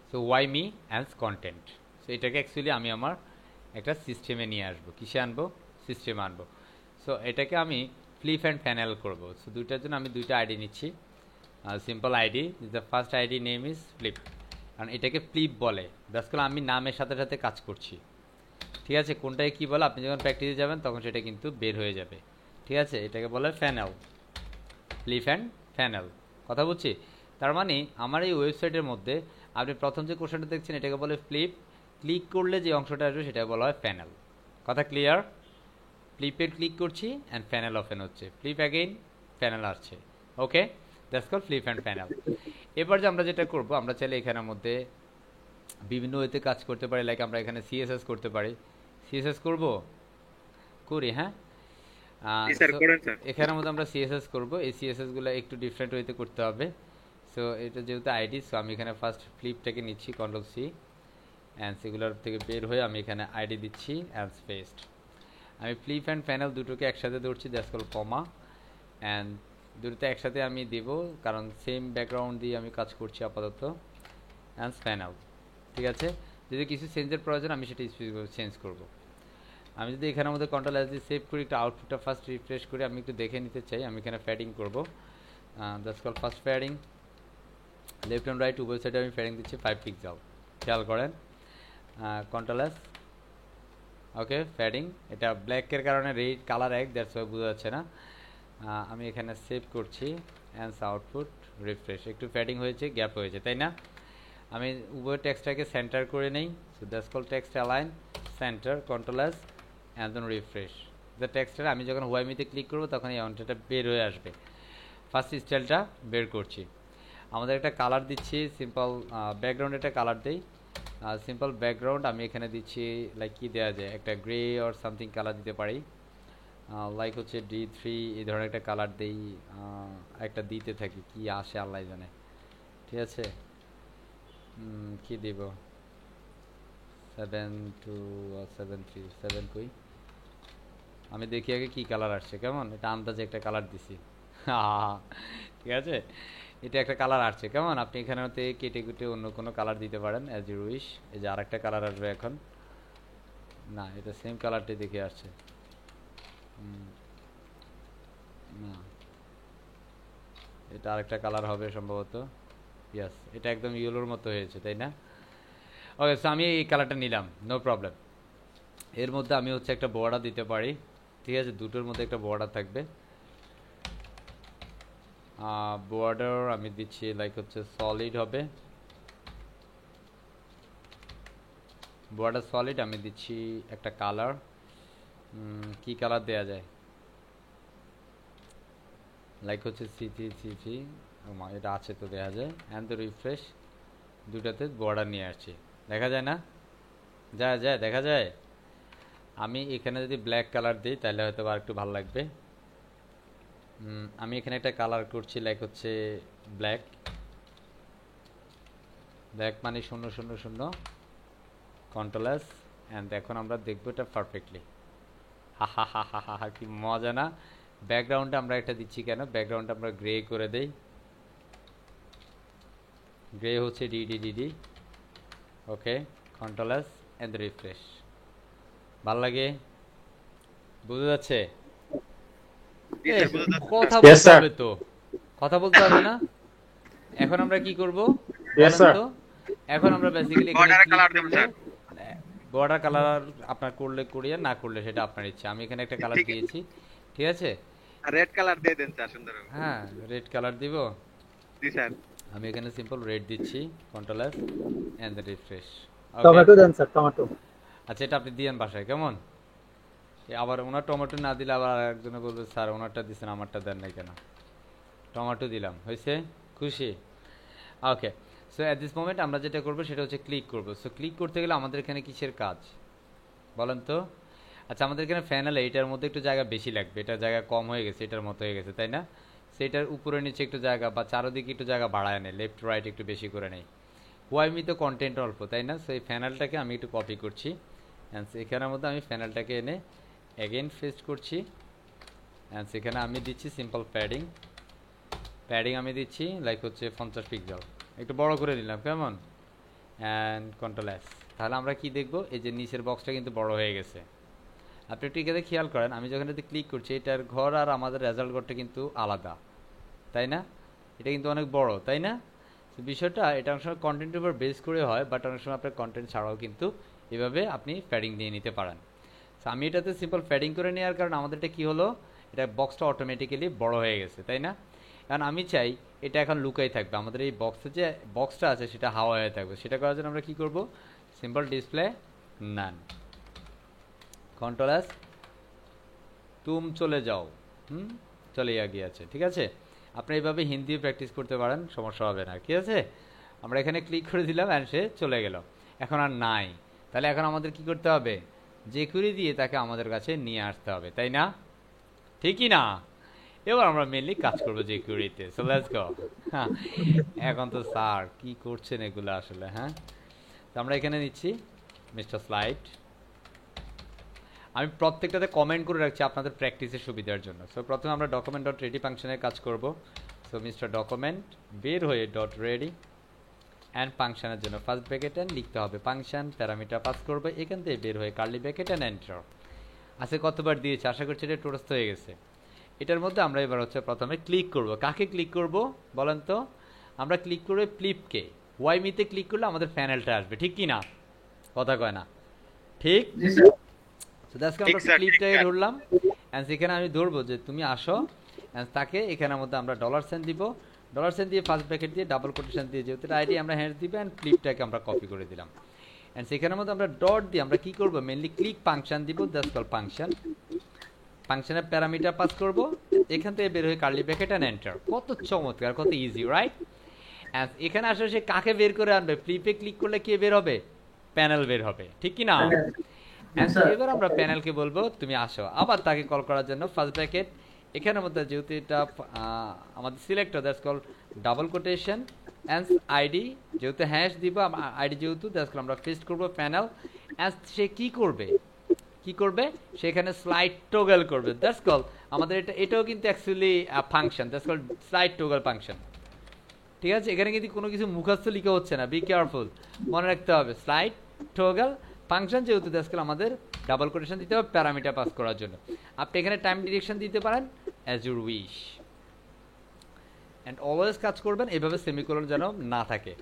so Y me as content so এটাকে অ্যাকচুয়ালি আমি আমার একটা সিস্টেমে নিয়ে আসবো কিসে আনবো সিস্টেমে আনবো সো এটাকে আমি ফ্লিপ অ্যান্ড প্যানেল করব সো দুইটার জন্য আমি দুইটা আইডি নিচ্ছি simple ID the first ID name is flip কারণ এটাকে ফ্লিপ বলে বেসিক্যালি আমি নামের সাথে সাথে কাজ করছি ঠিক আছে কোনটাকে কি বলে আপনি যখন প্র্যাকটিসে যাবেন তখন সেটা কিন্তু বের হয়ে যাবে ঠিক আছে এটাকে বলে ফ্যানেল ফ্লিপ অ্যান্ড ফ্যানেল কথা বলছি তার মানে আমার এই ওয়েবসাইটের মধ্যে আপনি প্রথম যে কোশ্চেনটা দেখছেন এটাকে বলে ফ্লিপ ক্লিক করলে যে অংশটা আসবে সেটাকে বলা হয় প্যানেল কথা ক্লিয়ার ফ্লিপে ক্লিক করছি অ্যান্ড প্যানেল ওপেন হচ্ছে ফ্লিপ অ্যাগেইন প্যানেল আসছে okay that's call flip and panel এবার যে আমরা যেটা করব আমরা চাইলে এখানের মধ্যে বিভিন্ন ওয়েতে কাজ করতে পারি লাইক আমরা এখানে সিএসএস করতে পারি সিএসএস করব করি হ্যাঁ জি স্যার করেন স্যার এখানের মধ্যে আমরা সিএসএস করব এই সিএসএস গুলো একটু ডিফারেন্ট ওয়েতে করতে হবে সো এটা যেহেতু আইডি সো আমি এখানে ফার্স্ট ফ্লিপটাকে নিচ্ছি কন্ট্রোল সি অ্যান্ড সেগুলোর থেকে বের হয়ে আমি এখানে আইডি দিচ্ছি অ্যান্ড স্পেসড আমি ফ্লিপ অ্যান্ড প্যানেল দুটোকে একসাথে ধরছি দ্যাটস কল কমা অ্যান্ড দুটোতে একসাথে আমি দেব কারণ সেম ব্যাকগ্রাউন্ড দিয়ে আমি কাজ করছি আপাতত অ্যান্ড প্যানেল ঠিক আছে যদি কিছু চেঞ্জের প্রয়োজন আমি সেটা চেঞ্জ করব আমি যদি এখানের মধ্যে কন্ট্রোল এস দিয়ে সেভ করি একটু আউটপুটটা ফার্স্ট রিফ্রেশ করে আমি একটু দেখে নিতে চাই আমি এখানে প্যাডিং করব that's call first padding left and right উভয় সাইডে আমি প্যাডিং দিচ্ছি 5 পিক্সেল খেয়াল করেন কন্ট্রোল এস ওকে প্যাডিং এটা ব্ল্যাকের কারণে রেড কালার এক দ্যাটস ওয়াই বোঝা যাচ্ছে না আমি এখানে সেভ করছি অ্যান্ড আউটপুট রিফ্রেশ একটু প্যাডিং হয়েছে গ্যাপ হয়েছে তাই না আমি উভয় টেক্সটটাকে সেন্টার করে নেই so that's call text align centre control S and then refresh the টেক্সটটা আমি যখন ওয়াইমিতে ক্লিক করব তখন এই অংশটা বের হয়ে আসবে ফার্স্ট স্টাইলটা বের করছি আমাদের একটা কালার দিচ্ছি সিম্পল ব্যাকগ্রাউন্ড একটা কালার দেই সিম্পল ব্যাকগ্রাউন্ড আমি এখানে দিচ্ছি লাইক কি দেওয়া যায় একটা গ্রে অর সামথিং কালার দিতে পারি লাইক হচ্ছে D3 এই ধরনের একটা কালার দেই একটা দিতে থাকি কি আসে আল্লাহ জানে ঠিক আছে কি দিব 7 কই আমি দেখি আগে কি কালার আসছে কেমন এটা আন্দাজে একটা কালার দিছি ঠিক আছে এটা একটা কালার আসছে কেমন আপনি এখানেতে কেটে কেটে অন্য কোনো কালার দিতে পারেন অ্যাজ ইউ উইশ এই যে আরেকটা কালার আসবে এখন না এটা সেম কালারটাই দেখে আসছে না এটা আরেকটা কালার হবে সম্ভবত ইয়েস এটা একদম ইয়েলোর মতো হয়েছে তাই না ওকে সো আমি এই কালারটা নিলাম নো প্রবলেম এর মধ্যে আমি হচ্ছে একটা বর্ডার দিতে পারি ঠিক আছে দুটোর মধ্যে একটা বর্ডার থাকবে বর্ডার আমি দিচ্ছি লাইক হচ্ছে সলিড হবে বর্ডার সলিড আমি দিচ্ছি একটা কালার কি কালার দেয়া যায় লাইক হচ্ছে সি এটা আছে তো দেয়া যায় অ্যান্ড দ্য রিফ্রেশ দুটাতে বর্ডার নিয়ে আসছি দেখা যায় না যায় দেখা যায় আমি এখানে যদি ব্ল্যাক কালার দিই তাহলে হয়তো আর একটু ভালো লাগবে আমি এখানে একটা কালার করছি লাইক হচ্ছে ব্ল্যাক মানে 000 কন্ট্রোল এস অ্যান্ড এখন আমরা দেখবো এটা পারফেক্টলি হা কি মজা না ব্যাকগ্রাউন্ডে আমরা একটা দিচ্ছি কেন ব্যাকগ্রাউন্ডটা আমরা গ্রে করে দেই গ্রে হচ্ছে ডিডি okay control S and refresh ভালো লাগে বুঝা যাচ্ছে কথা বলতে হবে তো কথা বলতে হবে না এখন আমরা কি করব এখন আমরা বেসিক্যালি বর্ডার কালার দেব স্যার বর্ডার কালার আপনার করলে করিয়ে না করলে সেটা আপনার ইচ্ছা আমি এখানে একটা কালার দিয়েছি ঠিক আছে রেড কালার দিয়ে দেন স্যার সুন্দর হ্যাঁ রেড কালার দিব জি স্যার আমি এখানে সিম্পল রেড দিচ্ছি control S and refresh tomato দেন স্যার টমেটো আচ্ছা, এটা আপনি দিয়েন বাসায়, কেমন? আবার ওনার টমেটো না দিলে আবার একজনে বলবে স্যার ওনারটা দিচ্ছেন আমারটা দেন নাই কেন। টমেটো দিলাম, হয়েছে? খুশি? ওকে, সো অ্যাট দিস মোমেন্ট আমরা যেটা করবো সেটা হচ্ছে ক্লিক করবো। সো ক্লিক করতে গেলে আমাদের এখানে কিসের কাজ বলেন তো? আচ্ছা, আমাদের এখানে ফ্যানেলে এটার মধ্যে একটু জায়গা বেশি লাগবে, এটার জায়গা কম হয়ে গেছে, এটার মতো হয়ে গেছে, তাই না? সেটার উপরে নিচে একটু জায়গা বা চারোদিকে একটু জায়গা বাড়ায় নেয়, লেফট রাইট একটু বেশি করে নেই। ওয়াইমি তো কন্টেন্ট অল্প, তাই না? সো এই ফ্যানেলটাকে আমি একটু কপি করছি, অ্যান্ড এখানের মধ্যে আমি ফ্যানেলটাকে এনে এগেইন পেস্ট করছি, অ্যান্ড সেখানে আমি দিচ্ছি সিম্পল প্যাডিং আমি দিচ্ছি লাইক হচ্ছে 50 পিক্সেল, একটু বড় করে নিলাম, কেমন? And control S. তাহলে আমরা কি দেখব? এই যে নিচের বক্সটা কিন্তু বড় হয়ে গেছে। আপনি একটু এখানে খেয়াল করেন, আমি যখন এতে ক্লিক করছি এটার ঘর আর আমাদের রেজাল্ট ঘরটা কিন্তু আলাদা, তাই না? এটা কিন্তু অনেক বড়, তাই না? তো বিষয়টা এটা অনেক সময় কন্টেন্টের উপর বেস করে হয়, বাট অনেক সময় আপনার কন্টেন্ট ছাড়াও কিন্তু এভাবে আপনি প্যাডিং দিয়ে নিতে পারেন। তো আমি এটাতে সিম্পল প্যাডিং করে নেওয়ার কারণে আমাদের এটা কী হলো, এটা বক্সটা অটোমেটিক্যালি বড় হয়ে গেছে, তাই না? কারণ আমি চাই এটা এখন লুকাই থাকবে, আমাদের এই বক্সে যে বক্সটা আছে সেটা হাওয়া হয়ে থাকবে। সেটা করার জন্য আমরা কী করব? সিম্পল ডিসপ্লে নান, কন্ট্রোল এস, তুম চলে যাও, চলে গিয়েছে, ঠিক আছে? আপনি এইভাবে হিন্দিও প্র্যাকটিস করতে পারেন, সমস্যা হবে না, ঠিক আছে? আমরা এখানে ক্লিক করে দিলাম অ্যান্ড সে চলে গেল, এখন আর নাই। তাহলে এখন আমাদের কি করতে হবে? যে কুড়ি দিয়ে তাকে আমাদের কাছে নিয়ে আসতে হবে, তাই না? ঠিকই না? এবার আমরা মেনলি কাজ করবো যে কুড়িতে। So let's go. হ্যাঁ, এখন তো স্যার কি করছেন এগুলো আসলে? হ্যাঁ, তো আমরা এখানে নিচ্ছি মিস্টার স্লাইড। আমি প্রত্যেকটাতে কমেন্ট করে রাখছি আপনাদের প্র্যাকটিসের সুবিধার জন্য। সো প্রথমে আমরা ডকুমেন্ট ডট রেডি ফাংশনের কাজ করব। সো মিস্টার ডকুমেন্ট বের হয়ে ডট রেডি অ্যান্ড ফাংশনের জন্য ফার্স্ট ব্র্যাকেট অ্যান্ড লিখতে হবে ফাংশন, প্যারামিটার পাস করবে, এখান থেকে বের হয়ে কার্লি ব্র্যাকেট অ্যান্ড এন্টার। আজকে কতবার দিয়েছে? আশা করছি এটা টোটস্থ হয়ে গেছে। এটার মধ্যে আমরা এবার হচ্ছে প্রথমে ক্লিক করব। কাকে ক্লিক করব বলেন তো? আমরা ক্লিক করব ফ্লিপকে। ওয়াইমিতে ক্লিক করলে আমাদের প্যানেলটা আসবে, ঠিক কি না? কথা কয় না, ঠিক? সো দ্যাটস আমরা ফ্লিপটাকে ধরলাম, অ্যান্ড সেখানে আমি ধরবো যে তুমি আসো, অ্যান্ড তাকে এখানের মধ্যে আমরা $সাইন দিব, $সাইন দিয়ে ফার্স্ট ব্র্যাকেট দিয়ে ডাবল কোটেশন দিয়ে যেহেতু আইডি আমরা হ্যান্ড দিবে, অ্যান্ড ফ্লিপটাকে আমরা কপি করে দিলাম, অ্যান্ড সেখানের মধ্যে আমরা ডট দিয়ে আমরা কি করব? মেনলি ক্লিক ফাংশন দিব, দ্যাটস কল ফাংশন। ফাংশনের প্যারামিটার পাস করব, এখান থেকে বের হয়ে কার্লি ব্র্যাকেট অ্যান্ড এন্টার। কত চমৎকার, কত ইজি, রাইট? অ্যান্ড এখানে আসলে সে কাকে বের করে আনবে? ফ্লিপে ক্লিক করলে কে বের হবে? প্যানেল বের হবে, ঠিক কি না? এবার আমরা প্যানেলকে বলবো তুমি আসো। আবার তাকে কল করার জন্য ফার্স্ট ব্র্যাকেট, এখানের মধ্যে যেহেতু এটা আমাদের selector, that's call double quotation and ID, যেহেতু হ্যাশ দিব আইডি যেহেতু, দ্যাটস কল আমরা পেস্ট করবো প্যানেল। অ্যান্ড সে কি করবে? সেখানে স্লাইড টগল করবে, দ্যাটস কল আমাদের এটাও কিন্তু actually function, that's call slide toggle function, ঠিক আছে? এখানে কিন্তু কোনো কিছু মুখস্থ লিখা হচ্ছে না, বি কেয়ারফুল, মনে রাখতে হবে স্লাইড টগল ফাংশন, যেহেতু দ্যাটস কল আমাদের ডাবল কোটেশন দিতে হবে প্যারামিটার পাস করার জন্য। আপনি এখানে টাইম ডিরেকশন দিতে পারেন as your wish, and always কাজ করবেন এভাবে, সেমিকোলন যেন না থাকে।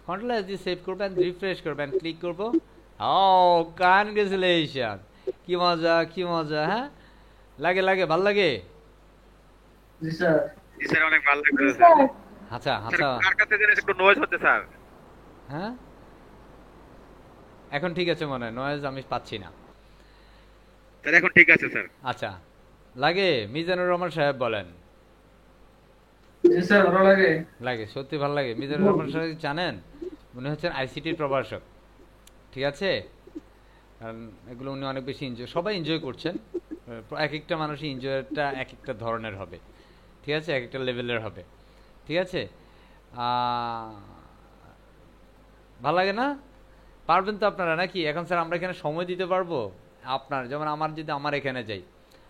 কন্ট্রোল এস দিয়ে সেভ করবেন, রিফ্রেশ করবেন, ক্লিক করবো। ও কনগ্রেচুলেশন, কি মজা, কি মজা! হ্যাঁ, লাগে, ভাল লাগে? জি স্যার। জি স্যার, অনেক ভালো লাগছে স্যার। স্যার আচ্ছা স্যার, কার কাছে যেন একটু নয়েজ হচ্ছে স্যার। হ্যাঁ, এখন ঠিক আছে মনে হয়, নয়েজ আমি পাচ্ছি না। স্যার এখন ঠিক আছে স্যার। আচ্ছা, লাগে? মিজানুর রহমান সাহেব বলেন। জি স্যার, ভালো লাগে, সত্যি ভালো লাগে। মিজানুর রহমান সাহেব জানেন, উনি হচ্ছেন আইসিটির প্রভাষক, ঠিক আছে? কারণ এগুলো উনি অনেক বেশি এনজয়, সবাই এনজয় করছেন। এক একটা মানুষই এনজয়টা এক একটা ধরনের হবে, ঠিক আছে? এক একটা লেভেলের হবে, ঠিক আছে? ভালো লাগে না? পারবেন তো আপনারা নাকি? এখন স্যার আমরা এখানে সময় দিতে পারবো আপনার, যেমন আমার যদি আমার এখানে যাই,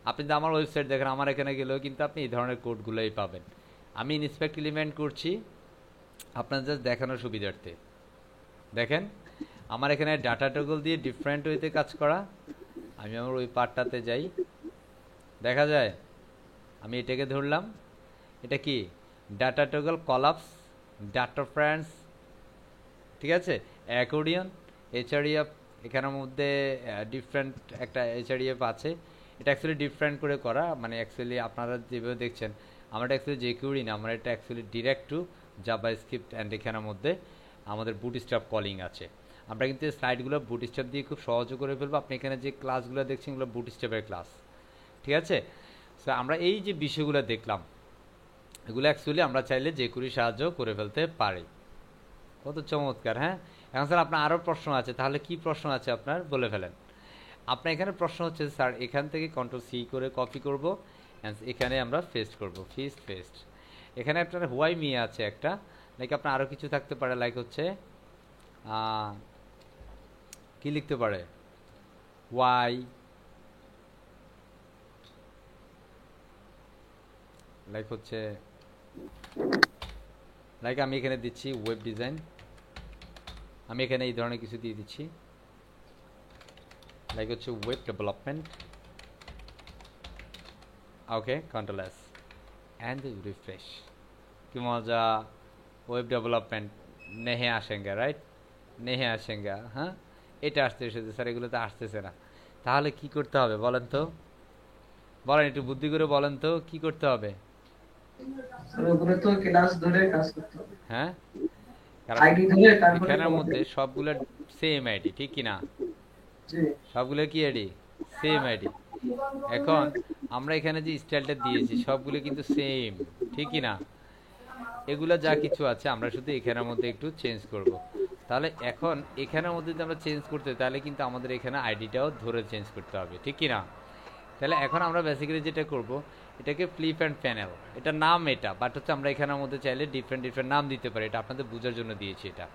আপনি যদি আমার ওয়েবসাইট দেখেন, আমার এখানে গেলেও কিন্তু আপনি এই ধরনের কোডগুলোই পাবেন। আমি ইনস্পেক্ট এলিমেন্ট করছি আপনার জাস্ট দেখানোর সুবিধার্থে। দেখেন আমার এখানে ডাটা টগল দিয়ে ডিফারেন্ট ওয়েতে কাজ করা। আমি আমার ওই পার্টটাতে যাই, দেখা যায় আমি এটাকে ধরলাম, এটা কি data toggle collapse, data friends, ঠিক আছে? অ্যাকর্ডিয়ন, এইচআরইএফ, এখানের মধ্যে ডিফারেন্ট একটা এইচআরইএফ আছে। এটা অ্যাকচুয়ালি ডিফারেন্ট করে করা, মানে অ্যাকচুয়ালি আপনারা যেভাবে দেখছেন আমরা এটা অ্যাকচুয়ালি জেকিউরি না, আমরা এটা actually direct to Java script, and এখানের মধ্যে আমাদের বুটস্ট্র্যাপ কলিং আছে। আমরা কিন্তু স্লাইডগুলো বুটস্ট্র্যাপ দিয়ে খুব সহজে করে ফেলবো। আপনি এখানে যে ক্লাসগুলো দেখছেন এগুলো বুটস্ট্র্যাপের ক্লাস, ঠিক আছে? সো আমরা এই যে বিষয়গুলো দেখলাম এগুলো অ্যাকচুয়ালি আমরা চাইলে যে কোনো সাহায্য করে ফেলতে পারি। কত চমৎকার! হ্যাঁ, এখন স্যার আপনার আরও প্রশ্ন আছে, তাহলে কি প্রশ্ন আছে আপনার বলে ফেলেন। আপনার এখানে প্রশ্ন হচ্ছে স্যার এখান থেকে কন্ট্রোল সি করে কপি করব, এখানে আমরা পেস্ট করব, পেস্ট। এখানে আপনার হোয়াই মি আছে একটা, লাইক আপনার আরও কিছু থাকতে পারে, লাইক হচ্ছে কি লিখতে পারে, ওয়াই, লাইক হচ্ছে লাইক আমি এখানে দিচ্ছি ওয়েব ডিজাইন, আমি এখানে এই ধরনের কিছু দিয়ে দিচ্ছি, লাইক হচ্ছে web development. Okay, control S and refresh. কি মজা! ওয়েব ডেভেলপমেন্ট নেহে আসেঙ্গা, রাইট? নেহে আসেঙ্গা, হ্যাঁ, এটা আসতে এসেছে স্যার, এগুলো তো আসতেছে না। তাহলে কি করতে হবে বলেন তো, বলেন একটু বুদ্ধি করে বলেন তো কি করতে হবে? ওগুলো তো ক্লাস ধরে কাজ করতে হবে, হ্যাঁ, কারণ আইডি ধরে তারপরে এখানের মধ্যে সবগুলো সেম আইডি, ঠিক কি না? জি সবগুলো কি আইডি? Same ID. এখন আমরা এখানে যে স্টাইলটা দিয়েছি সবগুলো কিন্তু সেম, ঠিক কি না? এগুলো যা কিছু আছে আমরা শুধু এখানের মধ্যে একটু চেঞ্জ করব। তাহলে এখন এখানের মধ্যে যদি আমরা চেঞ্জ করতে, তাহলে কিন্তু আমাদের এখানে আইডিটাও ধরে চেঞ্জ করতে হবে, ঠিক কি না? তাহলে এখন আমরা বেসিক্যালি যেটা করব, এটাকে ফ্লিপ অ্যান্ড প্যানেল, এটা নাম এটা, বাট হচ্ছে আমরা এখানের মধ্যে চাইলে ডিফারেন্ট নাম দিতে পারি, এটা আপনাদের বোঝার জন্য দিয়েছি এটা,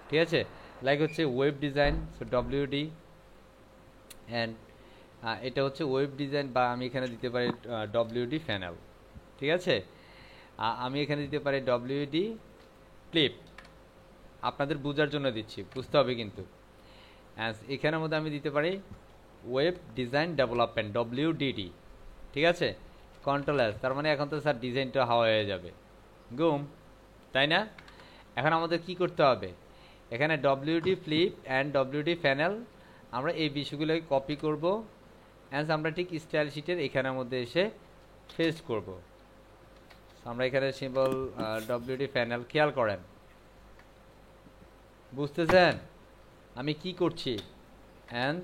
ঠিক আছে? লাইক হচ্ছে web design, so WD, and এটা হচ্ছে ওয়েব ডিজাইন, বা আমি এখানে দিতে পারি ডব্লিউডি প্যানেল, ঠিক আছে? আমি এখানে দিতে পারি ডব্লিউডি ফ্লিপ, আপনাদের বোঝার জন্য দিচ্ছি, বুঝতে হবে কিন্তু। এখানের মধ্যে আমি দিতে পারি ওয়েব ডিজাইন ডেভেলপমেন্ট, ডব্লিউডিডি, ঠিক আছে? কন্ট্রোল এস, তার মানে এখন তো স্যার ডিজাইনটা হাওয়া হয়ে যাবে, গুম, তাই না? এখন আমাদের কি করতে হবে, এখানে WD flip and WD panel, আমরা এই বিষয়গুলোকে কপি করব, অ্যান্ড আমরা ঠিক স্টাইল শিটের এখানের মধ্যে এসে পেস্ট করব। আমরা এখানে সিম্বল ডব্লিউডি প্যানেল, খেয়াল করেন, বুঝতেছেন আমি কি করছি? অ্যান্ড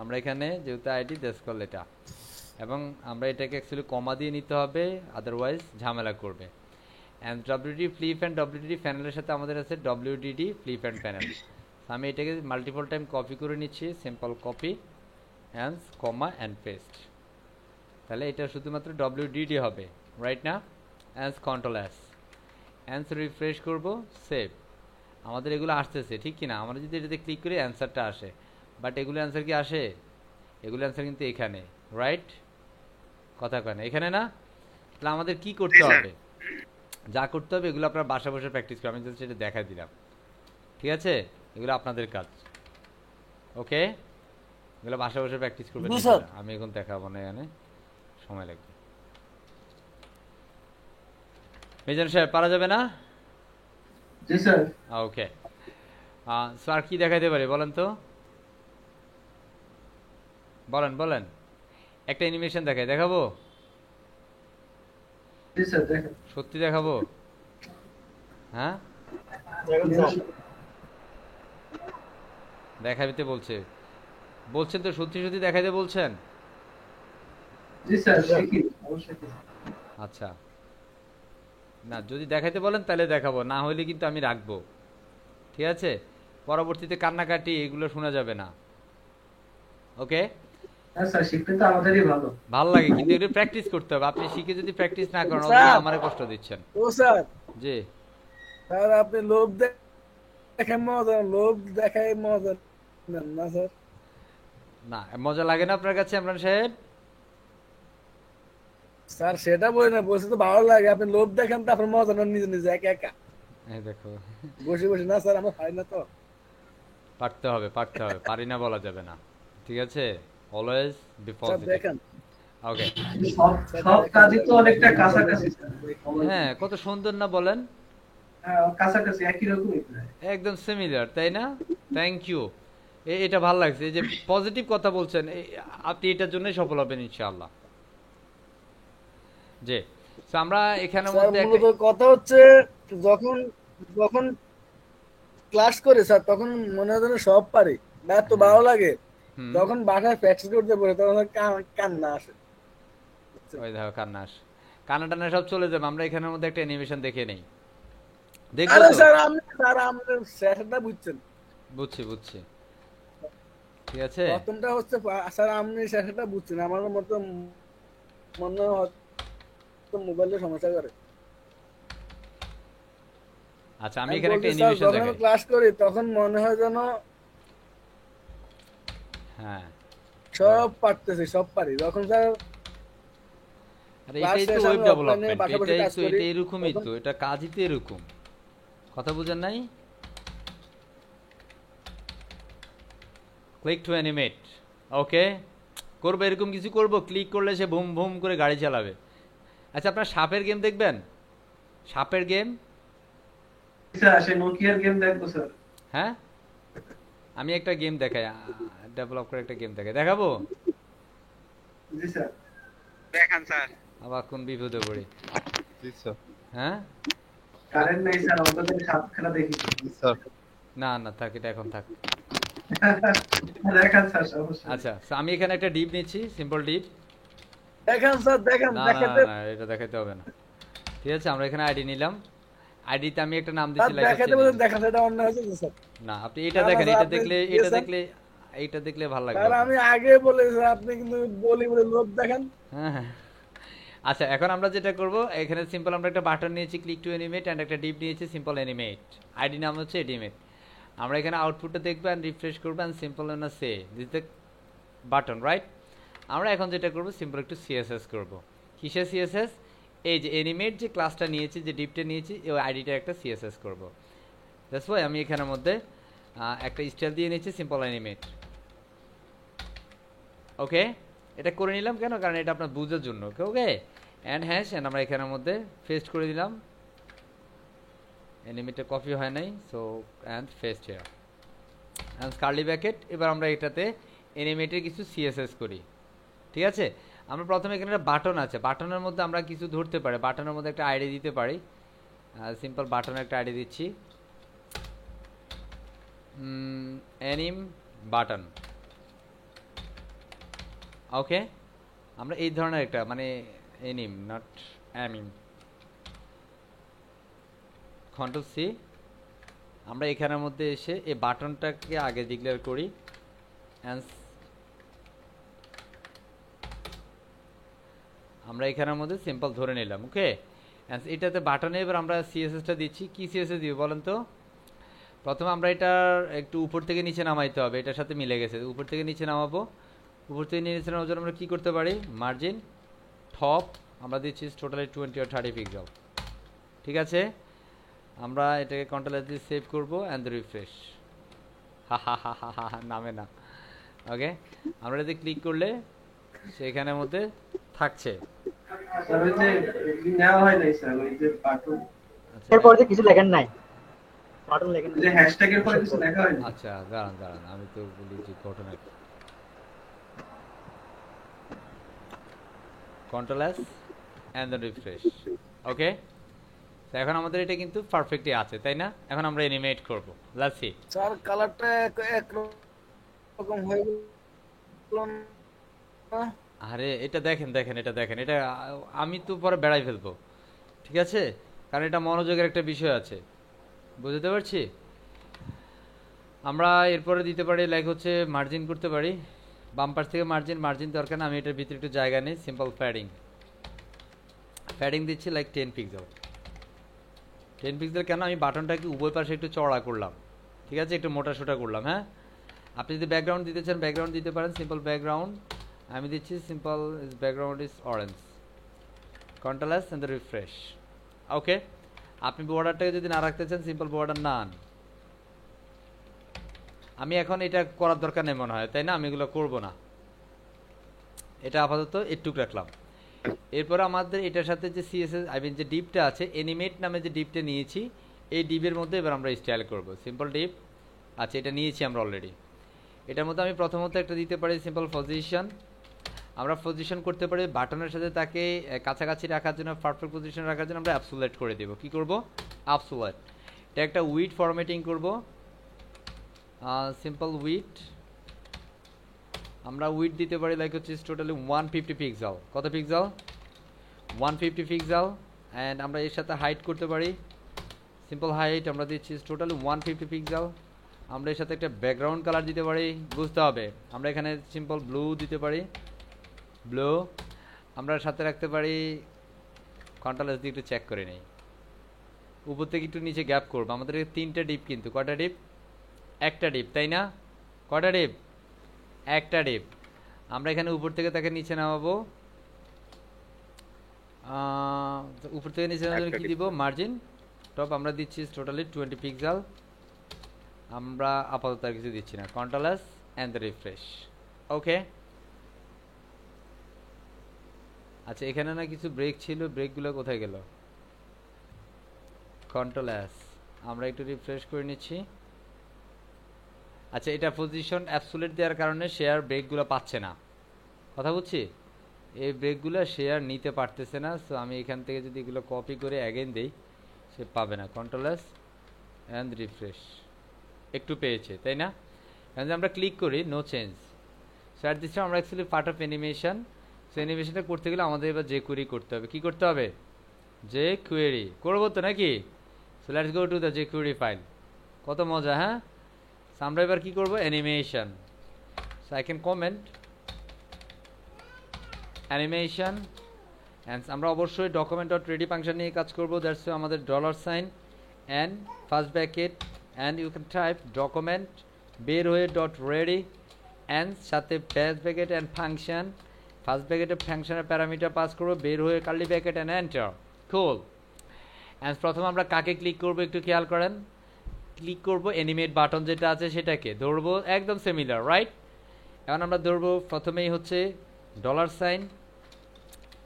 আমরা এখানে যেহেতু আইডি দেশকল এটা, এবং আমরা এটাকে অ্যাকচুয়ালি কমা দিয়ে নিতে হবে, আদারওয়াইজ ঝামেলা করবে। And WD flip and WD প্যানেলের সাথে আমাদের আছে ডব্লিউডিডি ফ্লিপ অ্যান্ড প্যানেল। আমি এটাকে মাল্টিপল টাইম কপি করে নিচ্ছি, simple copy and comma and paste, তাহলে এটা শুধুমাত্র ডব্লিউডিডি হবে, রাইট না? And control S, and refresh করব, সেভ। আমাদের এগুলো আসতেছে, ঠিক কি না? আমরা যদি এটাতে ক্লিক করি অ্যান্সারটা আসে, বাট এগুলো অ্যান্সার কি আসে? এগুলো অ্যান্সার কিন্তু এখানে, রাইট? কথা কয় না, এখানে না? তাহলে আমাদের কি করতে হবে? যা করতে হবে এগুলো আপনার বাসা বসে প্র্যাকটিস করে, আমি জাস্ট এটা দেখাই দিলাম, ঠিক আছে? এগুলো আপনাদের কাজ, ওকে? এগুলো বাসা বসে প্র্যাকটিস করবেন, আমি এখন দেখাবো না, এখানে সময় লাগবে। মিজান সাহেব পারা যাবে না? জি স্যার। ওকে, স্যার কি দেখাইতে পারি বলেন তো, বলেন একটা অ্যানিমেশন দেখাবো? জি স্যার, দেখেন। সত্যি দেখাবো? হ্যাঁ, দেখাইতে বলছেন তো, সত্যি দেখাইতে বলছেন? জি স্যার, শিখি অবশ্যই। আচ্ছা, না যদি দেখাইতে বলেন তাহলে দেখাবো, না হলে কিন্তু আমি রাখবো, ঠিক আছে? পরবর্তীতে কান্নাকাটি এগুলো শোনা যাবে না, ওকে? স্যার শিখতে তো আমাদেরই ভালো লাগে, কিন্তু এটা প্র্যাকটিস করতে হবে। আপনি শিখে যদি প্র্যাকটিস না করেন, আমারে কষ্ট দিচ্ছেন। ও স্যার, জি স্যার আপনি লোভ দেখেন মজা, লোভ দেখায় মজা নেন না স্যার? না, মজা লাগে না আপনার কাছে ইমরান সাহেব? স্যার সেটা বলি না, বলছি তো ভালো লাগে, আপনি লোভ দেখেন তো আপনার মজা নেন নিজে একা একা, এই দেখো বসে না স্যার, আমার হয় না তো। পারতে হবে, পারি না বলা যাবে না, ঠিক আছে? অলওয়েজ বি পজিটিভ, দেখেন ওকে? সব কাজই তো অনেকটা কাছাকাছি স্যার। হ্যাঁ, কত সুন্দর না বলেন? কাছাকাছি একই রকমই, একদম সিমিলার, তাই না? থ্যাংক ইউ, এটা ভালো লাগছে, এই যে পজিটিভ কথা বলছেন, আপনি এটার জন্যই সফল হবেন ইনশাআল্লাহ। জি, আমরা এখানের মধ্যে কথা হচ্ছে যখন যখন ক্লাস করে স্যার তখন মনে হয় যেন সব পারি না, এত ভালো লাগে। হুম। যখন বাসায় প্র্যাকটিস করতে পড়ে তখন কান্না আসে। ওই দেখো কান্নাস, কান্না টান্না সব চলে যাবে। আমরা এখানের মধ্যে একটা অ্যানিমেশন দেখে নেই, দেখবো আরে তো? স্যার আপনি স্যারটা বুঝছেন, বুঝছি বুঝছি, ঠিক আছে। প্রথমটা হচ্ছে স্যার আপনি স্যারটা বুঝছেন, আমার মতো মনে হয় মোবাইলের সমস্যা করে। আচ্ছা আমি আমি এখানে একটা বলছি স্যার অ্যানিমেশন যখন আমি দেখাই। ক্লাস করি তখন মনে হয় যেন হ্যাঁ, সব পারতেছি, সব পারি। যখন স্যার আরে ক্লাস এটাই তো শেষে ওয়েব আমি অফলাইনে ডেভেলপমেন্ট, পাশাপাশি এটাই কাজ তো, করি এটা এরকমই তখন তো, এটা কাজই তো এরকম, কথা বুঝেন নাই? ক্লিক টু অ্যানিমেট, ওকে করবো, এরকম কিছু করব, ক্লিক করলে সে বুম বুম করে গাড়ি চালাবে। আচ্ছা আপনার সাপের গেম দেখবেন? সাপের গেম? স্যার সে নোকিয়ার গেম দেখবো স্যার। হ্যাঁ আমি একটা গেম দেখাই, ডেভেলপ করে একটা গেম দেখাই, দেখাবো? জি স্যার। দেখান স্যার। আবার কোন বিপদে পড়ি। জি স্যার। হ্যাঁ কারেন্ট নাই স্যার, অন্তত সাপ খেলা দেখি। জি স্যার। না না থাক, এটা এখন থাক। দেখান স্যার সমস্যা নেই। আচ্ছা so আমি এখানে একটা ডিপ নিচ্ছি, সিম্পল ডিপ। দেখান স্যার, দেখান না না দেখাতে না এটা দেখাতে হবে না, ঠিক আছে। আমরা এখানে আইডি নিলাম, আইডিতে আমি একটা নাম স্যার দিচ্ছি লাইক দেখাতে বলেন, দেখাতে এটা অন্য হয়েছে তো স্যার। না আপনি এটা না, দেখেন, স্যার, এটা আপনি দেখলে, এটা দিয়েছেন। দেখলে, এইটা দেখলে ভালো লাগবে স্যার আপনার। আমি আগে বলেছি স্যার, আপনি কিন্তু বলি বলে লোভ দেখান। হ্যাঁ হ্যাঁ। আচ্ছা এখন আমরা যেটা করব, এখানে সিম্পল আমরা একটা বাটন নিয়েছি ক্লিক টু অ্যানিমেট, এন্ড একটা ডিপ নিয়েছি সিম্পল অ্যানিমেট, আইডি নাম হচ্ছে অ্যানিমেট। আমরা এখানে আউটপুটটা দেখবো এন্ড রিফ্রেশ করবো এন্ড সিম্পল না say this the button, right? আমরা এখন যেটা করব সিম্পল একটু সিএসএস করব। কিসের সিএসএস? এই যে অ্যানিমেট যে ক্লাসটা নিয়েছি, যে ডিপটা নিয়েছি, এই আইডিটা একটা সিএসএস করব। দ্যাটস ওয়াই আমি এখানের মধ্যে একটা স্টাইল দিয়ে নিয়েছি সিম্পল অ্যানিমেট, ওকে। এটা করে নিলাম কেন? কারণ এটা আপনার বুঝার জন্য, ওকে। অ্যান্ড হ্যাশ, অ্যান্ড আমরা এখানের মধ্যে পেস্ট করে দিলাম, অ্যানিমেটে কপি হয় নাই, so and paste here and curly bracket. এবার আমরা এটাতে অ্যানিমেটের কিছু সিএসএস করি, ঠিক আছে। আমরা প্রথমে এখানে একটা বাটন আছে, বাটনের মধ্যে আমরা কিছু ধরতে পারি, বাটনের মধ্যে একটা আইডি দিতে পারি। সিম্পল বাটনের একটা আইডি দিচ্ছি, অ্যানিম বাটন, ওকে। আমরা এই ধরনের একটা মানে অ্যানিম নট অ্যামিম, কন্ট্রোল সি। আমরা এখানের মধ্যে এসে এই বাটনটাকে আগে ডিক্লেয়ার করি, আমরা এখানের মধ্যে সিম্পল ধরে নিলাম, ওকে। এটাতে বাটনে এবার আমরা সিএসএসটা দিচ্ছি। কি সিএসএস দিব বলেন তো? প্রথমে আমরা এটা একটু উপর থেকে নিচে নামাইতে হবে, এটার সাথে মিলে গেছে, উপর থেকে নিচে নামাবো। উপর থেকে নিচে নামার জন্য আমরা কী করতে পারি? মার্জিন টপ আমরা দিচ্ছি টোটালি 20 or 30 পিক্সেল, ঠিক আছে। আমরা এটাকে কন্ট্রোল এস দিয়ে সেভ করবো অ্যান্ড রিফ্রেশ, হা হা হা হা হা নামে না, ওকে। আমরা এটাতে ক্লিক করলে সেখানের মধ্যে থাকছে। স্যার ওই যে নেওয়া হয় নাই স্যার, ওই যে বাটন, আচ্ছা এরপর যে কিছু লেখেন নাই, বাটন লেখেন যে হ্যাশট্যাগের পরে কিছু লেখা হয় না। আচ্ছা দাঁড়ান দাঁড়ান, আমি তো বলি যে ঘটনা control S and then refresh, okay. তো এখন আমাদের এটা কিন্তু পারফেক্টলি আছে, তাই না? এখন আমরা অ্যানিমেট করব, লেটস সি। স্যার কালারটা এক রকম হয়ে গেল না? আরে এটা দেখেন দেখেন, এটা দেখেন, এটা আমি তো পরে বেড়াই ফেলবো, ঠিক আছে, কারণ এটা মনোযোগের একটা বিষয় আছে, বুঝতে পারছি। আমরা এরপরে দিতে পারি লাইক হচ্ছে মার্জিন করতে পারি, বাম পাশ থেকে মার্জিন, মার্জিন দরকার না, আমি এটার ভিতরে একটু জায়গা নেই, সিম্পল প্যাডিং, প্যাডিং দিচ্ছি লাইক 10 পিক্সেল। 10 পিক্সেল কেন? আমি বাটনটাকে উভয় পাশে একটু চড়া করলাম, ঠিক আছে, একটু মোটা সোটা করলাম, হ্যাঁ। আপনি যদি ব্যাকগ্রাউন্ড দিতে চান ব্যাকগ্রাউন্ড দিতে পারেন, সিম্পল ব্যাকগ্রাউন্ড আমি দিচ্ছি, simple background is orange, control S and refresh, okay. আপনি বর্ডারটাকে যদি না রাখতে চান সিম্পল বর্ডার নান। আমি এখন এটা করার দরকার নেই মনে হয়, তাই না? আমি এগুলো করবো না, এটা আপাতত একটুক রাখলাম। এরপর আমাদের এটার সাথে যে সিএসএস আই মিন যে ডিপটা আছে, অ্যানিমেট নামে যে ডিপটা নিয়েছি, এই ডিপের মধ্যে এবার আমরা স্টাইল করব, সিম্পল ডিপ। আচ্ছা এটা নিয়েছি আমরা অলরেডি, এটার মধ্যে আমি প্রথমত একটা দিতে পারি সিম্পল পজিশন। আমরা পজিশন করতে পারি বাটনের সাথে তাকে কাছাকাছি রাখার জন্য, পারফেক্ট পজিশন রাখার জন্য আমরা অ্যাবসোলেট করে দেব। কি করব? অ্যাবসোলেট। এটা একটা উইড ফরম্যাটিং করব, সিম্পল উইড, আমরা উইড দিতে পারি লাইক হচ্ছে টোটালি 150 পিক্সেল। কত পিক্সেল? 150 পিক্সেল। অ্যান্ড আমরা এর সাথে হাইট করতে পারি, সিম্পল হাইট আমরা দিচ্ছি টোটালি 150 পিক্সেল। আমরা এর সাথে একটা ব্যাকগ্রাউন্ড কালার দিতে পারি, বুঝতে হবে আমরা এখানে সিম্পল ব্লু দিতে পারি, ব্লু। আমরা সাথে রাখতে পারি কন্ট্রাস্ট দিয়ে একটু চেক করে নেই, উপর থেকে একটু নিচে গ্যাপ করবো। আমাদের 3টা ডিপ, কিন্তু কয়টা ডিপ? একটা ডিপ, তাই না? কয়টা ডিপ? একটা ডিপ। আমরা এখানে উপর থেকে তাকে নিচে নামাবো, উপর থেকে নিচে নামাবো কি দিব? মার্জিন টপ আমরা দিচ্ছি টোটালি 20 পিক্সেল। আমরা আপাতত আর কিছু দিচ্ছি না, কন্ট্রাস্ট এন্ড রিফ্রেশ। ওকে, আচ্ছা এখানে না কিছু ব্রেক ছিল, ব্রেকগুলো কোথায় গেল? কন্ট্রাস্ট আমরা একটু রিফ্রেশ করে নিচ্ছি। আচ্ছা, এটা পজিশন অ্যাবসোলিউট দেওয়ার কারণে শেয়ার ব্রেকগুলো পাচ্ছে না, কথা বুঝছি? এই ব্রেকগুলো শেয়ার নিতে পারতেছে না। সো আমি এখান থেকে যদি এগুলো কপি করে অ্যাগেন দেই, সে পাবে না। কন্ট্রাস্ট অ্যান্ড রিফ্রেশ, একটু পেয়েছে, তাই না? এখন আমরা ক্লিক করি no change. So at this time আমরা actually part of animation. So অ্যানিমেশনটা করতে গেলে আমাদের এবার যে কোয়েরি করতে হবে। কি করতে হবে? যে কোয়েরি করবো তো নাকি? So let's go to the যে কোয়েরি ফাইল। কত মজা, হ্যাঁ? সো আমরা এবার কি করবো? Animation. So I can comment animation, and আমরা অবশ্যই ডকুমেন্ট ডট রেডি ফাংশন নিয়ে কাজ করবো। দ্যাটস আমাদের $সাইন and first bracket and you can type document বের হয়ে ডট রেডি অ্যান্ড সাথে first bracket and function. First ব্র্যাকেটের ফাংশনের প্যারামিটার পাস করবো, বের হয়ে curly bracket and enter. Cool. And প্রথমে আমরা কাকে ক্লিক করবো একটু খেয়াল করেন। ক্লিক করবো অ্যানিমেট বাটন যেটা আছে সেটাকে ধরবো, একদম সিমিলার, রাইট? এখন আমরা ধরবো প্রথমেই হচ্ছে $সাইন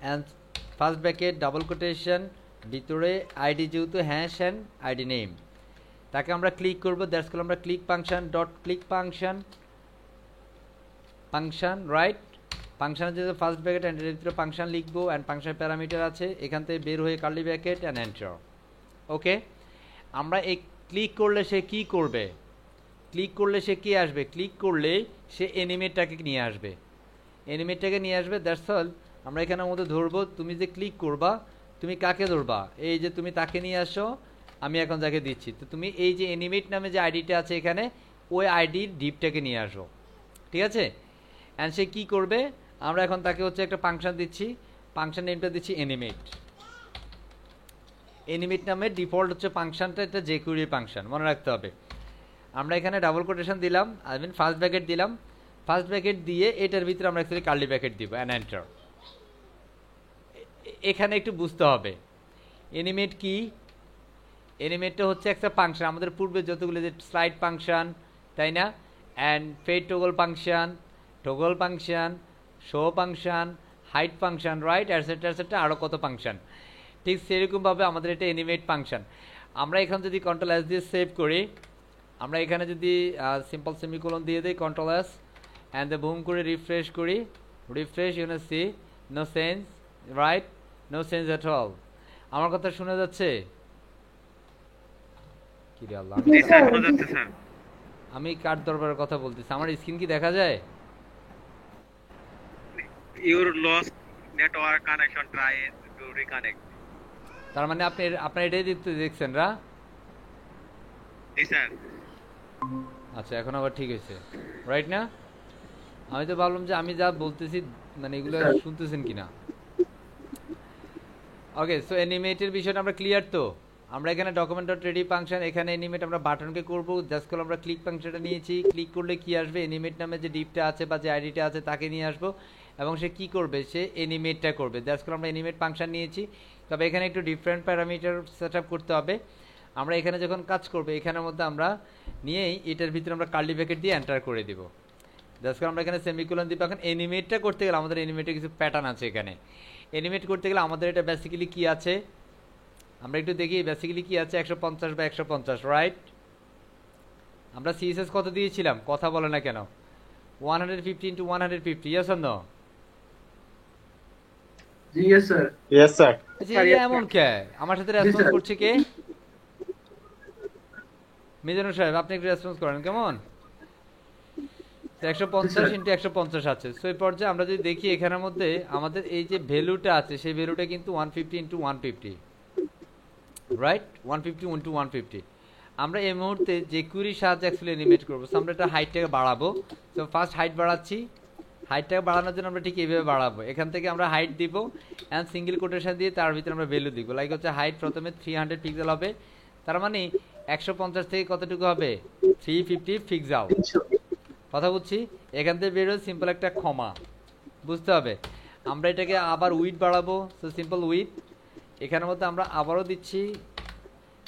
and first bracket double quotation ভিতরে আইডি, যেহেতু হ্যাশ অ্যান্ড আইডি নেম, তাকে আমরা ক্লিক করবো। দ্যাটস কল আমরা click function dot click function, function, right? ফাংশনের যে ফার্স্ট ব্র্যাকেট অ্যান্ড এর ভিতরে ফাংশন লিখবো অ্যান্ড ফাংশন প্যারামিটার আছে, এখান থেকে বের হয়ে কার্লি ব্র্যাকেট অ্যান্ড এন্টার। ওকে, আমরা এই ক্লিক করলে সে কি করবে? ক্লিক করলে সে কি আসবে? ক্লিক করলে সে অ্যানিমেটটাকে নিয়ে আসবে, অ্যানিমেটটাকে নিয়ে আসবে। That's all. আমরা এখানের মধ্যে ধরবো, তুমি যে ক্লিক করবা তুমি কাকে ধরবা? এই যে তুমি তাকে নিয়ে আসো, আমি এখন যাকে দিচ্ছি। তো তুমি এই যে অ্যানিমেট নামে যে আইডিটা আছে এখানে, ওই আইডির ডিপটাকে নিয়ে আসো, ঠিক আছে? অ্যান্ড সে কী করবে? আমরা এখন তাকে হচ্ছে একটা ফাংশন দিচ্ছি, ফাংশন নেমটা দিচ্ছি অ্যানিমেট। অ্যানিমেট নামে ডিফল্ট হচ্ছে ফাংশনটা, এটা যে কোয়েরি ফাংশন, মনে রাখতে হবে। আমরা এখানে ডাবল কোটেশন দিলাম, আই মিন ফার্স্ট ব্র্যাকেট দিলাম, ফার্স্ট ব্র্যাকেট দিয়ে এটার ভিতরে আমরা অ্যাকচুয়ালি কার্লি ব্র্যাকেট দিব অ্যান্ড এন্টার। এখানে একটু বুঝতে হবে অ্যানিমেট কি। অ্যানিমেটটা হচ্ছে একটা ফাংশন, আমাদের পূর্বে যতগুলো যে স্লাইড ফাংশন, তাই না? And fade toggle function, show function, height function, right? Etcetera etcetera, আরও কত ফাংশন। ঠিক সেরকমভাবে আমাদের এটা অ্যানিমেট ফাংশন। আমরা এখান যদি কন্ট্রোল-S দিয়ে সেভ করি, আমরা এখানে যদি সিম্পল সেমিকোলন দিয়ে দিই, কন্ট্রোল-S অ্যান্ড বুম করে রিফ্রেশ করি, refresh, you can see no change, right? No change at all. আমার কথা শোনা যাচ্ছে? কি রে আল্লাহ, জি স্যার, শোনা যাচ্ছে স্যার। আমি কার দরবারের কথা বলতেছি? আমার স্ক্রিন কি দেখা যায়? Your lost network connection, try to reconnect. তার মানে আপনি আপনার এটাই দেখছেন, রা? জি স্যার। আচ্ছা, এখন আবার ঠিক হয়েছে, রাইট না? আমি তো ভাবলাম যে আমি যা বলতেছি মানে এগুলো শুনতেছেন কিনা। ওকে, সো অ্যানিমেটের বিষয়টা আমরা ক্লিয়ার তো? আমরা এখানে ডকুমেন্ট ডট রেডি ফাংশন, এখানে অ্যানিমেট আমরা বাটনকে করবো। জাস্ট করে আমরা ক্লিক ফাংশনটা নিয়েছি, ক্লিক করলে কি আসবে? অ্যানিমেট নামে যে ডিপটা আছে বা যে আইডিটা আছে তাকে নিয়ে আসবো, এবং সে কি করবে? সে অ্যানিমেটটা করবে। জাস্ট করে আমরা অ্যানিমেট ফাংশন নিয়েছি, তবে এখানে একটু ডিফারেন্ট প্যারামিটার সেট আপ করতে হবে। আমরা এখানে যখন কাজ করবো, এখানের মধ্যে আমরা নিয়েই এটার ভিতরে আমরা কার্লি ব্র্যাকেট দিয়ে এন্টার করে দিব। জাস্ট করে আমরা এখানে সেমিকোলন দিব। এখন অ্যানিমেটটা করতে গেলে আমাদের অ্যানিমেটের কিছু প্যাটার্ন আছে। এখানে অ্যানিমেট করতে গেলে আমাদের এটা বেসিক্যালি কি আছে আমরা একটু দেখি। বেসিক্যালি কি আছে? 150 বা 150, রাইট? আমরা সিএসএস কত দিয়েছিলাম? কথা বলে না কেন? 150 into 150, yes or no? G yes sir. Yes, sir. জি, এমন কে? আমার সাথে রেসপন্স করছে কে? মিজানুর সাহেব, আপনি একটু রেসপন্স করেন কেমন? তো 150 ইন্টু 150 আছে। সো এই পর্যায়ে আমরা যদি দেখি এখানের মধ্যে আমাদের এই যে ভ্যালুটা আছে সেই ভ্যালুটা কিন্তু 150 ইন্টু 150, রাইট? 150 ইন্টু 150। আমরা এই মুহূর্তে যে কুইরির সাহায্যে অ্যাকচুয়ালি এনিমেট করবো। সো আমরা এটা হাইটটাকে বাড়াবো। সো ফার্স্ট হাইট বাড়াচ্ছি। হাইটটাকে বাড়ানোর জন্য আমরা ঠিক এইভাবে বাড়াবো। এখান থেকে আমরা হাইট দিব অ্যান্ড সিঙ্গেল কোটেশন দিয়ে তার ভিতরে আমরা ভ্যালু দিব। লাইক হচ্ছে হাইট প্রথমে 300 পিক্সেল হবে, তার মানে 150 থেকে কতটুকু হবে? 350 পিক্সেল। কথা বুঝছি? এখান থেকে বেরো সিম্পল একটা ক্ষমা, বুঝতে হবে। আমরা এটাকে আবার উইথ বাড়াবো। সো সিম্পল উইথ, এখানের মধ্যে আমরা আবারও দিচ্ছি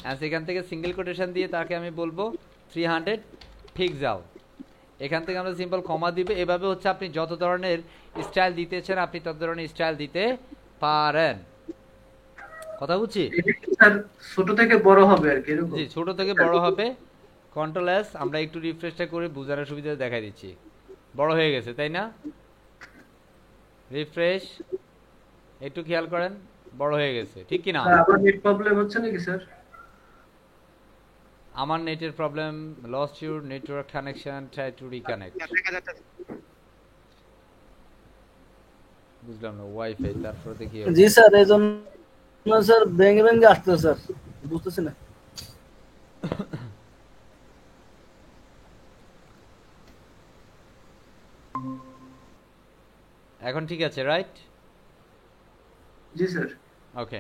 অ্যান্ড সেখান থেকে সিঙ্গেল কোটেশন দিয়ে তাকে আমি বলবো 300 পিক্সেল। এখান থেকে আমরা সিম্পল কমা দিবে। এভাবে হচ্ছে আপনি যত ধরনের স্টাইল দিতেছেন আপনি তত ধরনের স্টাইল দিতে পারেন। কথা বুঝছি? স্যার ছোট থেকে বড় হবে আর কি এরকম? জি, ছোট থেকে বড় হবে। কন্ট্রোল এস, আমরা একটু রিফ্রেশটা করে বোঝানোর সুবিধা দেখাই দিচ্ছি। বড় হয়ে গেছে তাই না? রিফ্রেশ, একটু খেয়াল করেন, বড় হয়ে গেছে, ঠিক কি না? আবার নেট প্রবলেম হচ্ছে নাকি স্যার? আমার নেটের problem, lost your network connection, try to reconnect. দেখা যাচ্ছে। বুঝলাম না, ওয়াইফাই, তারপর দেখি। জি স্যার, এই জন্য স্যার ভেঙে ভেঙে আসছে স্যার, বুঝতেছি না। এখন ঠিক আছে, রাইট? জি স্যার। ওকে,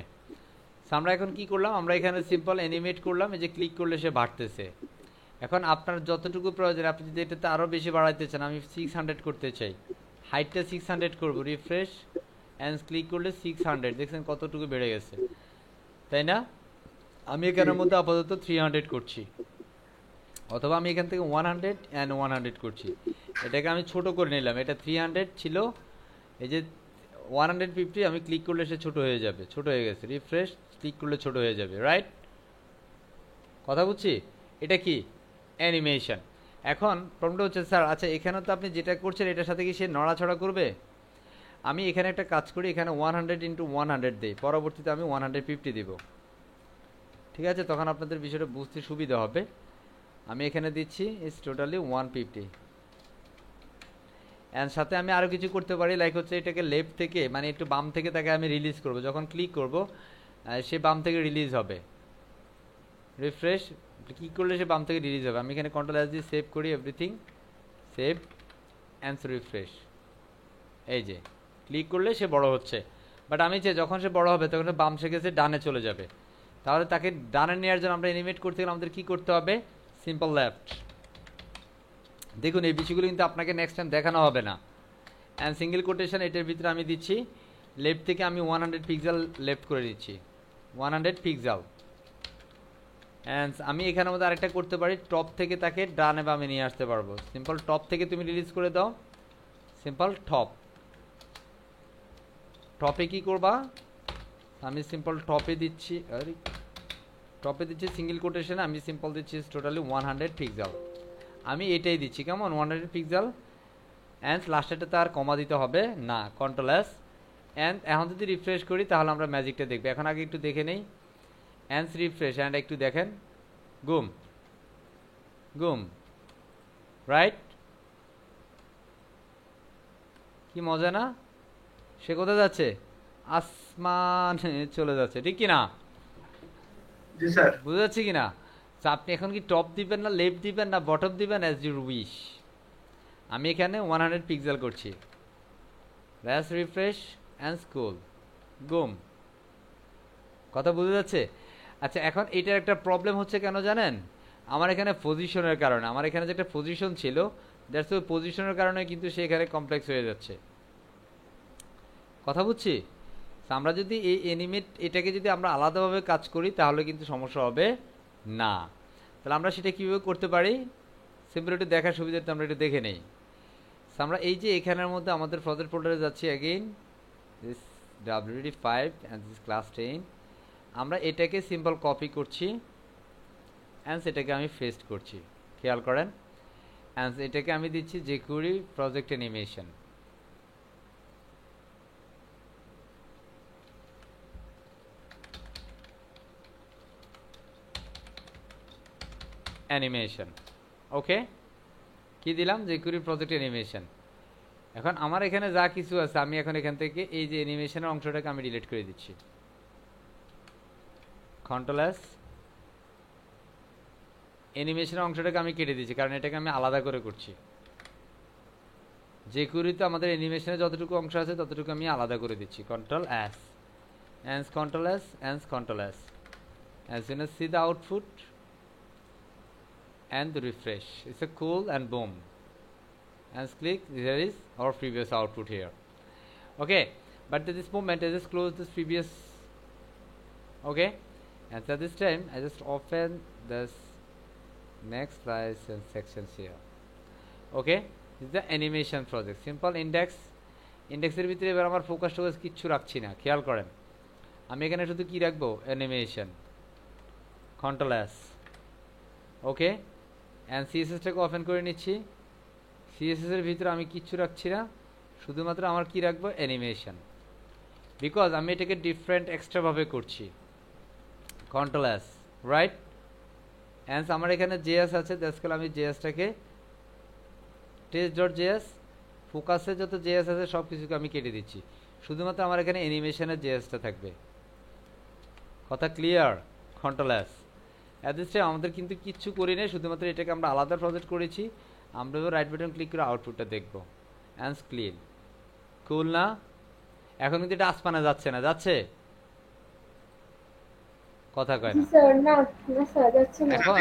আমরা এখন কি করলাম? আমরা এখানে সিম্পল অ্যানিমেট করলাম। এই যে ক্লিক করলে সে বাড়তেছে। এখন আপনার যতটুকু প্রয়োজন, আপনি যদি এটাতে আরও বেশি বাড়াইতে চান, আমি 600 করতে চাই, হাইটটা 600 করব। রিফ্রেশ অ্যান্ড ক্লিক করলে 600, দেখছেন কতটুকু বেড়ে গেছে, তাই না? আমি এখানের মধ্যে আপাতত 300 করছি, অথবা আমি এখান থেকে 100 অ্যান্ড 100 করছি। এটাকে আমি ছোট করে নিলাম। এটা 300 ছিল, এই যে 150 আমি ক্লিক করলে সে ছোট হয়ে যাবে, ছোট হয়ে গেছে। রিফ্রেশ, ক্লিক করলে ছোট হয়ে যাবে, রাইট? কথা বুঝছি? এটা কি অ্যানিমেশন। এখন প্রবলেমটা হচ্ছে স্যার, আচ্ছা এখানে তো আপনি যেটা করছেন এটার সাথে কি সে নড়াছড়া করবে? আমি এখানে একটা কাজ করি, এখানে 100 ইন্টু 100 দিই, পরবর্তীতে আমি 150 দিব। ঠিক আছে, তখন আপনাদের বিষয়টা বুঝতে সুবিধা হবে। আমি এখানে দিচ্ছি ইটস টোটালি 150, অ্যান্ড সাথে আমি আরও কিছু করতে পারি। লাইক হচ্ছে এটাকে লেফট থেকে, মানে একটু বাম থেকে তাকে আমি রিলিজ করব। যখন ক্লিক করব সে বাম থেকে রিলিজ হবে। রিফ্রেশ, ক্লিক করলে সে বাম থেকে রিলিজ হবে। আমি এখানে কন্ট্রোল এস দিয়ে সেভ করি এভরিথিং, সেভ অ্যান্ড রিফ্রেশ। এই যে ক্লিক করলে সে বড় হচ্ছে, বাট আমি চাই যখন সে বড় হবে তখন বাম থেকে সে ডানে চলে যাবে। তাহলে তাকে ডানে নেওয়ার জন্য আমরা এনিমেট করতে গেলে আমাদের কী করতে হবে? Simple left. দেখুন এই বিষয়গুলো কিন্তু আপনাকে নেক্সট টাইম দেখানো হবে না। অ্যান্ড সিঙ্গেল কোটেশন এটার ভিতরে আমি দিচ্ছি, লেফট থেকে আমি 100 পিক্সেল লেফট করে দিচ্ছি, 100 পিক্সেল। অ্যান্ড আমি এখানের মধ্যে আরেকটা করতে পারি, টপ থেকে তাকে ডানে বামে নিয়ে আসতে পারবো। সিম্পল টপ থেকে তুমি রিলিজ করে দাও, সিম্পল টপ। টপে কি করবা? আমি সিম্পল টপে দিচ্ছি, টপে দিচ্ছি সিঙ্গেল কোটেশন, আমি সিম্পল দিচ্ছি টোটালি 100 পিক্সেল। আমি এটাই দিচ্ছি, কেমন? 100 পিক্সেল। অ্যান্ড লাস্টেটা তার কমা দিতে হবে না, কন্ট্রোল এস। অ্যান্ড এখন যদি রিফ্রেশ করি তাহলে আমরা ম্যাজিকটা দেখবো। এখন আগে একটু দেখে নেই, অ্যান্ড রিফ্রেশ, অ্যান্ড একটু দেখেন, গুম গুম, রাইট? কি মজা না? সে কোথায় যাচ্ছে? আসমানে চলে যাচ্ছে, ঠিক কি না? জি স্যার। বুঝা যাচ্ছে কিনা? আপনি এখন কি টপ দিবেন না লেফট দিবেন না বটম দিবেন, অ্যাজ ইউর উইশ। আমি এখানে 100 পিক্সেল করছি। ব্যাস, রিফ্রেশ অ্যান্ড স্ক্রল, গুম। কথা বুঝে যাচ্ছে? আচ্ছা, এখন এটার একটা প্রবলেম হচ্ছে কেন জানেন? আমার এখানে পজিশনের কারণে, আমার এখানে যে একটা পজিশন ছিল, দ্যাটস ওই পজিশনের কারণে কিন্তু সে এখানে কমপ্লেক্স হয়ে যাচ্ছে। কথা বুঝছি? আমরা যদি এই অ্যানিমেট এটাকে যদি আমরা আলাদাভাবে কাজ করি তাহলে কিন্তু সমস্যা হবে না। তাহলে আমরা সেটা কীভাবে করতে পারি? সিম্পল একটু দেখার সুবিধার্থে আমরা একটু দেখে নেই। আমরা এই যে এখানের মধ্যে আমাদের প্রজেক্ট ফোল্ডারে যাচ্ছি, again this WD5 and this class 10। আমরা এটাকে সিম্পল কপি করছি অ্যান্ড সেটাকে আমি পেস্ট করছি, খেয়াল করেন। অ্যান্ড এটাকে আমি দিচ্ছি jQuery প্রজেক্ট অ্যানিমেশন। অ্যানিমেশন, ওকে। কি দিলাম jQuery প্রজেক্ট অ্যানিমেশন। এখন আমার এখানে যা কিছু আছে আমি এখন এখান থেকে এই যে অ্যানিমেশনের অংশটাকে আমি ডিলিট করে দিচ্ছি। কন্ট্রোল এস, অ্যানিমেশনের অংশটাকে আমি কেটে দিচ্ছি কারণ এটাকে আমি আলাদা করে করছি। jQuery তে আমাদের অ্যানিমেশনে যতটুকু অংশ আছে ততটুকু আমি আলাদা করে দিচ্ছি। Control S, and control S, and control S. As soon as see the output and the refresh, it's a cool and boom. And click, there is our previous output here. Okay, but at this moment I just close this previous. Okay, and at this time I just open this next slides and sections here. Okay, this is the animation project. Simple index. ইন্ডেক্সের ভিতরে এবার আমার focus টোকাস কিচ্ছু রাখছি না, খেয়াল করেন। আমি এখানে শুধু কি রাখবো, animation, control S. Okay, and সিএসএসটাকে ওপেন করে নিচ্ছি। সিএসএস এর ভিতরে আমি কিচ্ছু রাখছি না, শুধুমাত্র আমার কি রাখবো, অ্যানিমেশন, বিকজ আমি এটাকে ডিফারেন্ট এক্সট্রাভাবে করছি। Control S, right. অ্যান্ড আমার এখানে জেএস আছে, দ্যাটস আমি জেএসটাকে টেস্ট ডট জেএস, ফোকাসে যত জেএস আছে সব কিছুকে আমি কেটে দিচ্ছি, শুধুমাত্র আমার এখানে অ্যানিমেশনের জেএসটা থাকবে। কথা clear? Control S. At this time আমাদের কিন্তু কিচ্ছু করি নাই, শুধুমাত্র এটাকে আমরা আলাদা প্রজেক্ট করেছি। আমরা এবার রাইট বাটন ক্লিক করে আউটপুটটা দেখবো। অ্যান্ড ক্লিন, কুল না? এখন কিন্তু এটা আসমানে যাচ্ছে না, যাচ্ছে? কথা কয় না। স্যার না না স্যার যাচ্ছে না। এখন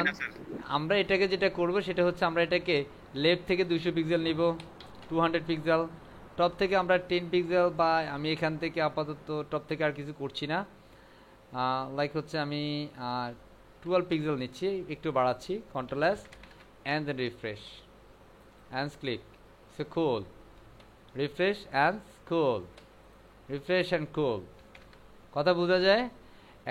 আমরা এটাকে যেটা করব সেটা হচ্ছে আমরা এটাকে লেফট থেকে 200 পিক্সেল নিব, 200 পিক্সেল, টপ থেকে আমরা 10 পিক্সেল, বা আমি এখান থেকে আপাতত টপ থেকে আর কিছু করছি না, লাইক হচ্ছে আমি 12 পিক্সেল নিচ্ছি, একটু বাড়াচ্ছি। Control S and then refresh and click, so cool, refresh and cool, refresh and cool. কথা বোঝা যায়?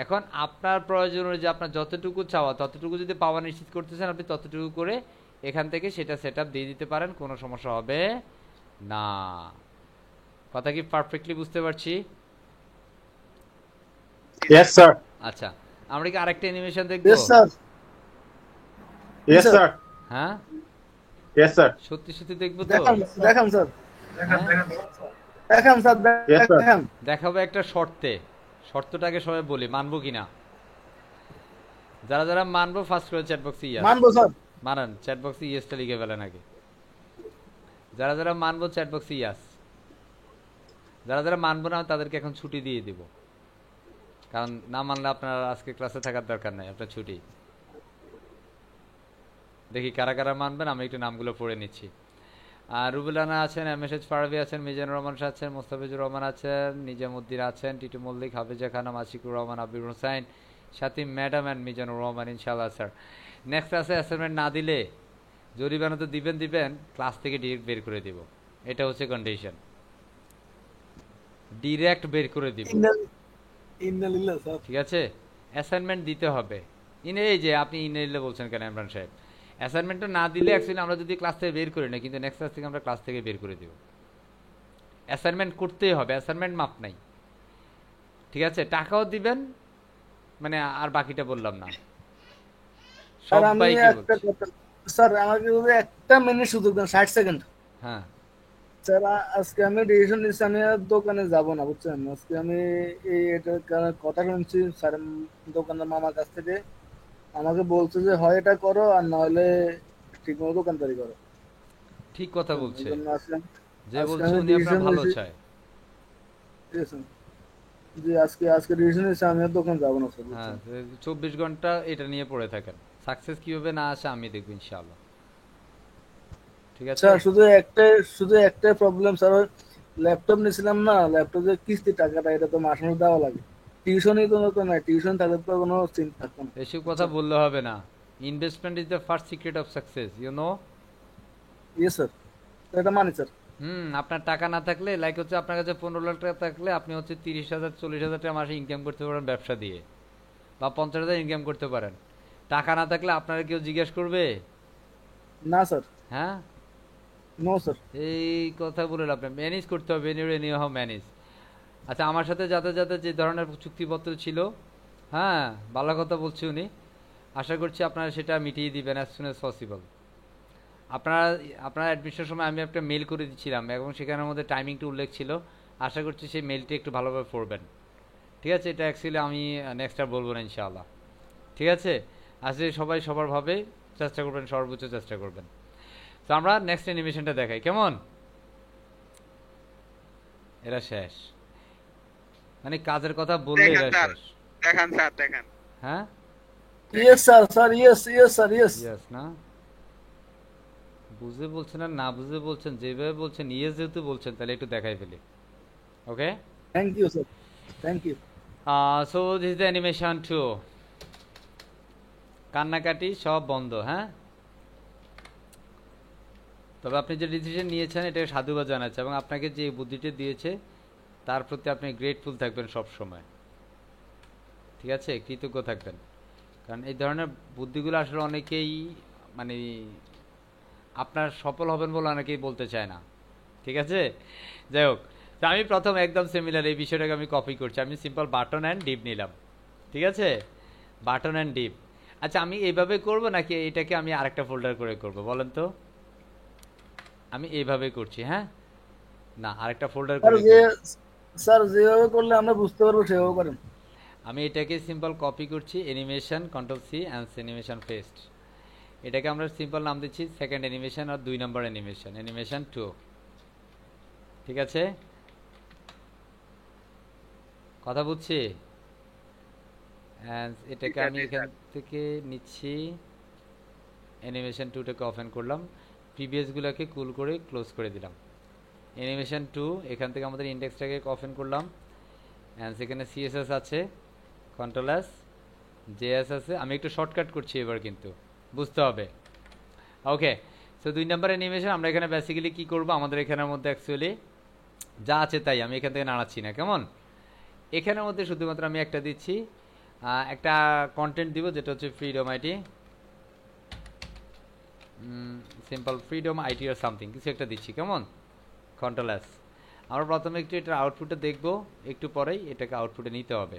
এখন আপনার প্রয়োজন অনুযায়ী আপনার যতটুকু চাওয়া ততটুকু যদি পাওয়া নিশ্চিত করতে চান, আপনি ততটুকু করে এখান থেকে সেটা সেট আপ দিয়ে দিতে পারেন, কোনো সমস্যা হবে না। কথা কি পারফেক্টলি বুঝতে পারছি? Yes, sir. আচ্ছা, আমরা কি আরেকটা অ্যানিমেশন দেখব? Yes, sir. Yes, sir. হ্যাঁ, Yes, sir. সত্যি সত্যি দেখবো তো? দেখান স্যার, হ্যাঁ? দেখান স্যার, Yes, sir. দেখান। দেখাবো একটা শর্তে, শর্তটাকে সবাই বলি, মানবো কিনা? যারা যারা মানবো ফার্স্ট করে চ্যাট বক্সে ইয়েস মানবো স্যার। মানান, চ্যাট বক্সে ইয়েসটা লিখে ফেলেন আগে। যারা যারা মানবো চ্যাট বক্সে ইয়াস, যারা যারা মানবো না তাদেরকে এখন ছুটি দিয়ে দিব, কারণ না মানলে আপনার আজকে ক্লাসে থাকার দরকার নাই, আপনার ছুটি। দেখি কারা কারা মানবেন, আমি একটু নামগুলো পড়ে নিচ্ছি। রুবেল রানা আছেন, এমএসএচ ফারাবি আছেন, মিজানুর রহমান আছেন, মোস্তাফিজুর রহমান আছেন, নিজামুদ্দিন আছেন, টিটু মল্লিক, হাফিজা খানম, আশিকুর রহমান, আবির হোসাইন, সাথী ম্যাডাম অ্যান্ড মিজানুর রহমান, ইনশাআল্লাহ স্যার। নেক্সট আছে অ্যাসাইনমেন্ট না দিলে জরিমানা তো দিবেন, ক্লাস থেকে ডিরেক্ট বের করে দিব, এটা হচ্ছে কন্ডিশন, ডিরেক্ট বের করে দিব, ইন্নালিল্লাহ স্যার। ঠিক আছে? অ্যাসাইনমেন্ট দিতে হবে। এই যে আপনি ইন্নালিল্লাহ বলছেন কেন ইমরান সাহেব? অ্যাসাইনমেন্টটা না দিলে অ্যাকচুয়ালি আমরা যদি ক্লাস থেকে বের করি না, কিন্তু নেক্সট ক্লাস থেকে আমরা ক্লাস থেকে বের করে দেব। অ্যাসাইনমেন্ট করতেই হবে, অ্যাসাইনমেন্ট মাপ নাই, ঠিক আছে? টাকাও দিবেন, মানে আর বাকিটা বললাম না, স্যার আমি সবাইকে একটা বলছি। কথা, স্যার আমাকে যদি একটা মিনিট সুযোগ দেন, 60 সেকেন্ড। হ্যাঁ, স্যার আজকে আমি ডিসিশন নিচ্ছি, আমি আর দোকানে যাব না, বুঝছেন? আজকে আমি এটা কথা শুনছি স্যার দোকানের মামার কাছ থেকে, আমাকে বলছে যে হয় এটা করো আর না হলে ঠিক মতো দোকানদারি করো। ঠিক কথা বলছে, এই জন্য আজকে যে আজকে বলছে আমি উনি আপনার decision ভালো নিয়েছি। চায়। ঠিক আছে জি, আজকে ডিসিশন নিচ্ছি, আমি আর দোকান যাব না স্যার, হ্যাঁ, বুঝছেন? 24 ঘন্টা এটা নিয়ে পড়ে থাকেন, সাকসেস কিভাবে না আসে আমি দেখব ইনশাআল্লাহ, ঠিক আছে? স্যার শুধু একটা প্রবলেম স্যার, ল্যাপটপ নিয়েছিলাম না, ল্যাপটপের কিস্তি টাকাটা এটা তো মাসে মাসে দেওয়া লাগে। টিউশনই তো নাই, টিউশন থাকলে তো কোনো চিন্তা থাকতো না। এসব কথা বললে হবে না, investment is the first secret of success, you know. Yes sir, এটা মানি স্যার। আপনার টাকা না থাকলে, লাইক হচ্ছে আপনার কাছে 15 লাখ টাকা থাকলে আপনি হচ্ছে 30,000 40,000 টাকা মাসে ইনকাম করতে পারেন ব্যবসা দিয়ে, বা 50,000 ইনকাম করতে পারেন। টাকা না থাকলে আপনারা কেউ জিজ্ঞেস করবে? না স্যার, হ্যাঁ, নো স্যার। এই কথা বলে লাভ নেই, ম্যানেজ করতে হবে, এনি হাউ ম্যানেজ। আচ্ছা, আমার সাথে যাদের যাদের যে ধরনের চুক্তিপত্র ছিল, হ্যাঁ ভালো কথা বলছি উনি, আশা করছি আপনারা সেটা মিটিয়ে দিবেন অ্যাজ সুন অ্যাজ পসিবল। আপনারা আপনার অ্যাডমিশনের সময় আমি একটা মেল করে দিচ্ছিলাম এবং সেখানের মধ্যে টাইমিংটা উল্লেখ ছিল। আশা করছি সেই মেলটি একটু ভালোভাবে পড়বেন। ঠিক আছে, এটা অ্যাকচুয়ালি আমি নেক্সট আর বলবো না ইনশাআল্লাহ। ঠিক আছে, আসলে সবাই সবারভাবে চেষ্টা করবেন, সর্বোচ্চ চেষ্টা করবেন। তো আমরা নেক্সট অ্যানিমেশনটা দেখাই, কেমন? এরা শেষ, মানে কাজের কথা বললে এরা দেখান স্যার, শেষ। দেখান স্যার, দেখান। হ্যাঁ, yes sir, sir yes yes sir yes. Yes না, বুঝে বলছেন আর না বুঝে বলছেন, যেভাবে বলছেন ইয়েস যেহেতু বলছেন, তাহলে একটু দেখাই ফেলি। Okay, thank you sir, thank you. So this is the animation 2। কান্নাকাটি সব বন্ধ। হ্যাঁ, তবে আপনি যে ডিসিশন নিয়েছেন এটাকে সাধুবাদ জানাচ্ছে এবং আপনাকে যে বুদ্ধিটা দিয়েছে তার প্রতি আপনি গ্রেটফুল থাকবেন সব সময়। ঠিক আছে, কৃতজ্ঞ থাকবেন, কারণ এই ধরনের বুদ্ধিগুলো আসলে অনেকেই মানে আপনার সফল হবেন বলে অনেকেই বলতে চায় না। ঠিক আছে, যাই হোক, তো আমি প্রথম একদম সিমিলার এই বিষয়টাকে আমি কপি করছি। আমি সিম্পল বাটন অ্যান্ড ডিপ নিলাম। ঠিক আছে, বাটন অ্যান্ড ডিপ। আচ্ছা, আমি এইভাবে করব নাকি এটাকে আমি আরেকটা ফোল্ডার করে করব বলেন তো? আমি এইভাবে করছি। হ্যাঁ, না, আরেকটা ফোল্ডার স্যার করে যে করব। স্যার যেভাবে করলে আমরা বুঝতে পারবো সেভাবে করেন। আমি এটাকে সিম্পল কপি করছি, animation control C and animation paste. এটাকে আমরা সিম্পল নাম দিচ্ছি সেকেন্ড অ্যানিমেশন আর 2 নম্বর অ্যানিমেশন, অ্যানিমেশন 2। ঠিক আছে, কথা বুঝছি? অ্যান্ড এটাকে আমি এখান থেকে নিচ্ছি, অ্যানিমেশন 2টাকে ওপেন করলাম, প্রিভিয়াসগুলোকে কুল করে ক্লোজ করে দিলাম। অ্যানিমেশন 2 এখান থেকে আমাদের ইন্ডেক্সটাকে ওপেন করলাম, অ্যান্ড সেখানে সিএসএস আছে, কন্ট্রোল এস, জেএস আছে। আমি একটু শর্টকাট করছি এবার, কিন্তু বুঝতে হবে। ওকে, সো 2 নম্বর অ্যানিমেশন আমরা এখানে বেসিক্যালি কি করব, আমাদের এখানের মধ্যে অ্যাকচুয়ালি যা আছে তাই, আমি এখান থেকে নাড়াচ্ছি না, কেমন? এখানের মধ্যে শুধুমাত্র আমি একটা দিচ্ছি, একটা কন্টেন্ট দিব যেটা হচ্ছে freedom IT, simple freedom IT আর সামথিং কিছু একটা দিচ্ছি, কেমন? Control S. আমরা প্রথমে একটু এটার আউটপুটটা দেখব, একটু পরেই এটাকে আউটপুটে নিতে হবে।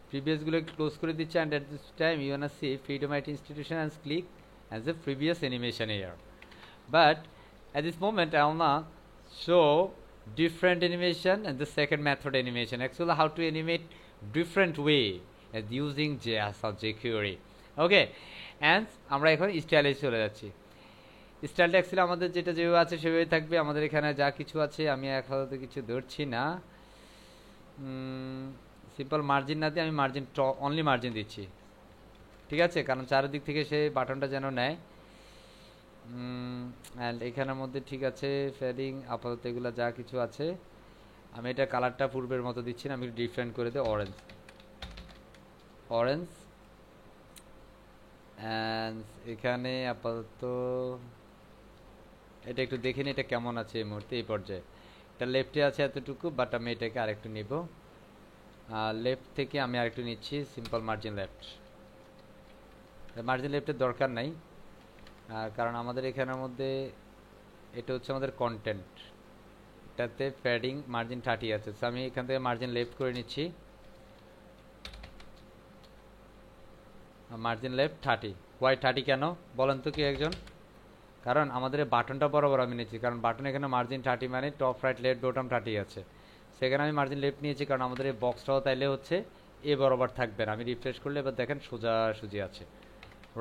প্রিভিয়াসগুলো ক্লোজ করে দিচ্ছি, and at this time you want see freedom IT institution and click as a previous animation here, but at this moment I will not show different animation and the second method animation, actually how to animate different way as using JS or jQuery. Okay, and আমরা এখন স্টাইলে চলে যাচ্ছি। স্টাইলটা actually আমাদের যেটা যেভাবে আছে সেভাবেই থাকবে। আমাদের এখানে যা কিছু আছে আমি আপাতত কিছু ধরছি না, সিম্পল মার্জিন না দিয়ে আমি মার্জিন অনলি মার্জিন দিচ্ছি। ঠিক আছে, কারণ চারিদিক থেকে সে বাটনটা যেন নেয়। অ্যান্ড এখানের মধ্যে ঠিক আছে ফেডিং আপাতত এগুলো যা কিছু আছে। আমি এটা কালারটা পূর্বের মতো দিচ্ছি না, আমি একটু ডিফারেন্ট করে দিই, অরেঞ্জ অরেঞ্জ। অ্যান্ড এখানে আপাতত এটা একটু দেখে নিই এটা কেমন আছে এই মুহূর্তে এই পর্যায়ে। এটা লেফটে আছে এতটুকু, বাট আমি এটাকে আরেকটু নিব, লেফট থেকে আমি আরেকটু নিচ্ছি, সিম্পল মার্জিন লেফট। মার্জিন লেফটের দরকার নাই, কারণ আমাদের এখানের মধ্যে এটা হচ্ছে আমাদের কন্টেন্ট, এটাতে প্যাডিং মার্জিন 30 আছে। সো আমি এখান থেকে মার্জিন লেফট করে নিচ্ছি, মার্জিন লেফট 30। ওয়াই 30 কেন বলেন তো কি একজন? কারণ আমাদের এই বাটনটা বরাবর আমি নিচ্ছি, কারণ বাটন এখানে মার্জিন 30 মানে টপ রাইট লেফট বটম 30 আছে, সেখানে আমি মার্জিন লেফট নিয়েছি কারণ আমাদের এই বক্সটাও তাইলে হচ্ছে এ বরাবর থাকবে না। আমি রিফ্রেশ করলে এবার দেখেন সোজাসুজি আছে,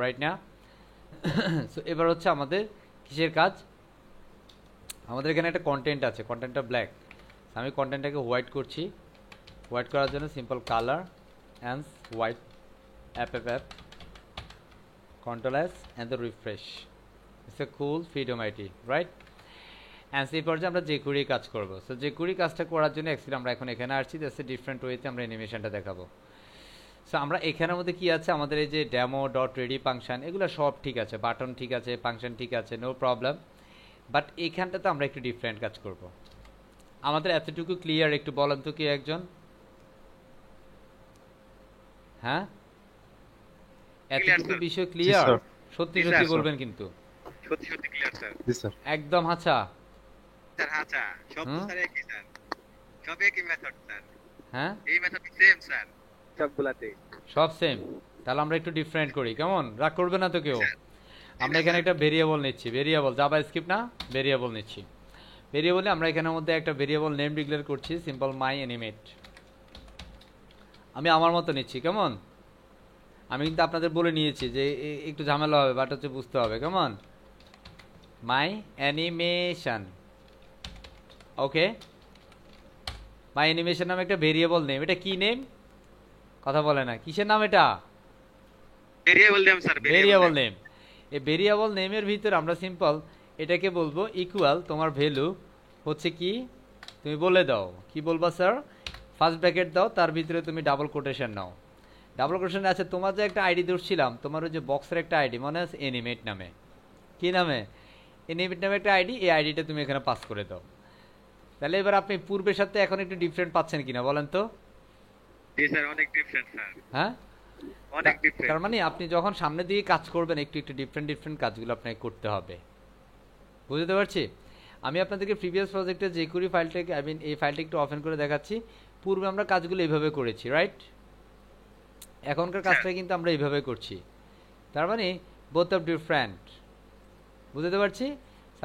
রাইট না? সো এবার হচ্ছে আমাদের কিসের কাজ, আমাদের এখানে একটা কন্টেন্ট আছে, কন্টেন্টটা ব্ল্যাক। আমি কন্টেন্টটাকে হোয়াইট করছি, হোয়াইট করার জন্য simple colour and white app control S and the refresh, it's a cool freedom IT, right? And সেই পর্যায়ে আমরা jQuery কাজ করবো। সো jQuery কাজটা করার জন্য অ্যাকচুয়ালি আমরা এখন এখানে আসছি, জাস্ট ডিফারেন্ট ওয়েতে আমরা অ্যানিমেশনটা দেখাবো। সো আমরা এখানের মধ্যে কি আছে, আমাদের এই যে ডেমো ডট রেডি ফাংশন এগুলো সব ঠিক আছে, বাটন ঠিক আছে, ফাংশন ঠিক আছে, নো প্রবলেম। বাট এইখানটাতে আমরা একটু ডিফারেন্ট কাজ করব। আমাদের এতটুকু ক্লিয়ার একটু বলেন তো কি একজন? হ্যাঁ, এতটুকু বিষয় ক্লিয়ার? সত্যি সত্যি বলবেন কিন্তু, সত্যি সত্যি ক্লিয়ার স্যার। জি স্যার। একদম হাঁচা স্যার আচ্ছা, সব তো স্যার একই স্যার, সব একই মেথড স্যার। হ্যাঁ, এই মেথড সেম স্যার সবগুলাতে। সব সেম, তাহলে আমরা একটু ডিফারেন্ট করি, কেমন? রাগ করবে না তো কেউ? আমরা এখানে একটা ভেরিয়েবল নিচ্ছি, ভেরিয়েবল জাভাস্ক্রিপ্ট না, ভেরিয়েবল নিচ্ছি। ভেরিয়েবলে আমরা এখানের মধ্যে একটা ভেরিয়েবল নেম ডিক্লেয়ার করছি, সিম্পল মাই অ্যানিমেট। আমি আমার মতো নিচ্ছি, কেমন? আমি কিন্তু আপনাদের বলে নিয়েছি যে একটু ঝামেলা হবে, বাট হচ্ছে বুঝতে হবে, কেমন? মাই অ্যানিমেশন, ওকে। মাই অ্যানিমেশন নামে একটা ভেরিয়েবল নেম। এটা কি নেম? কথা বলে না, কিসের নাম এটা? Variable name sir, variable name. এই ভেরিয়েবল নেমের ভিতরে আমরা সিম্পল এটাকে বলবো ইকুয়াল তোমার ভ্যালু হচ্ছে কি, তুমি বলে দাও কি বলবা স্যার? ফার্স্ট ব্র্যাকেট দাও, তার ভিতরে তুমি ডাবল কোটেশন নাও। ডাবল কোটেশন আছে তোমার যে একটা আইডি ধরছিলাম, তোমার ওই যে বক্সের একটা আইডি মনে আছে, এনিমেট নামে। কি নামে? এনিমেট নামে একটা আইডি, এই আইডিটা তুমি এখানে পাস করে দাও। তাহলে এবার আপনি পূর্বের সাথে এখন একটু ডিফারেন্ট পাচ্ছেন কিনা বলেন তো? জি স্যার, অনেক ডিফারেন্ট স্যার, হ্যাঁ, অনেক ডিফারেন্ট। তার মানে আপনি যখন সামনের দিকে কাজ করবেন একটু একটু ডিফারেন্ট কাজগুলো আপনাকে করতে হবে, বুঝতে পারছি? আমি আপনাদেরকে প্রিভিয়াস প্রজেক্টে যে কুরি ফাইলটাকে এই ফাইলটা একটু ওপেন করে দেখাচ্ছি। পূর্বে আমরা কাজগুলো এইভাবে করেছি, রাইট? এখনকার কাজটা কিন্তু আমরা এইভাবে করছি, তার মানে বোথ অফ ডিফারেন্ট, বুঝতে পারছি?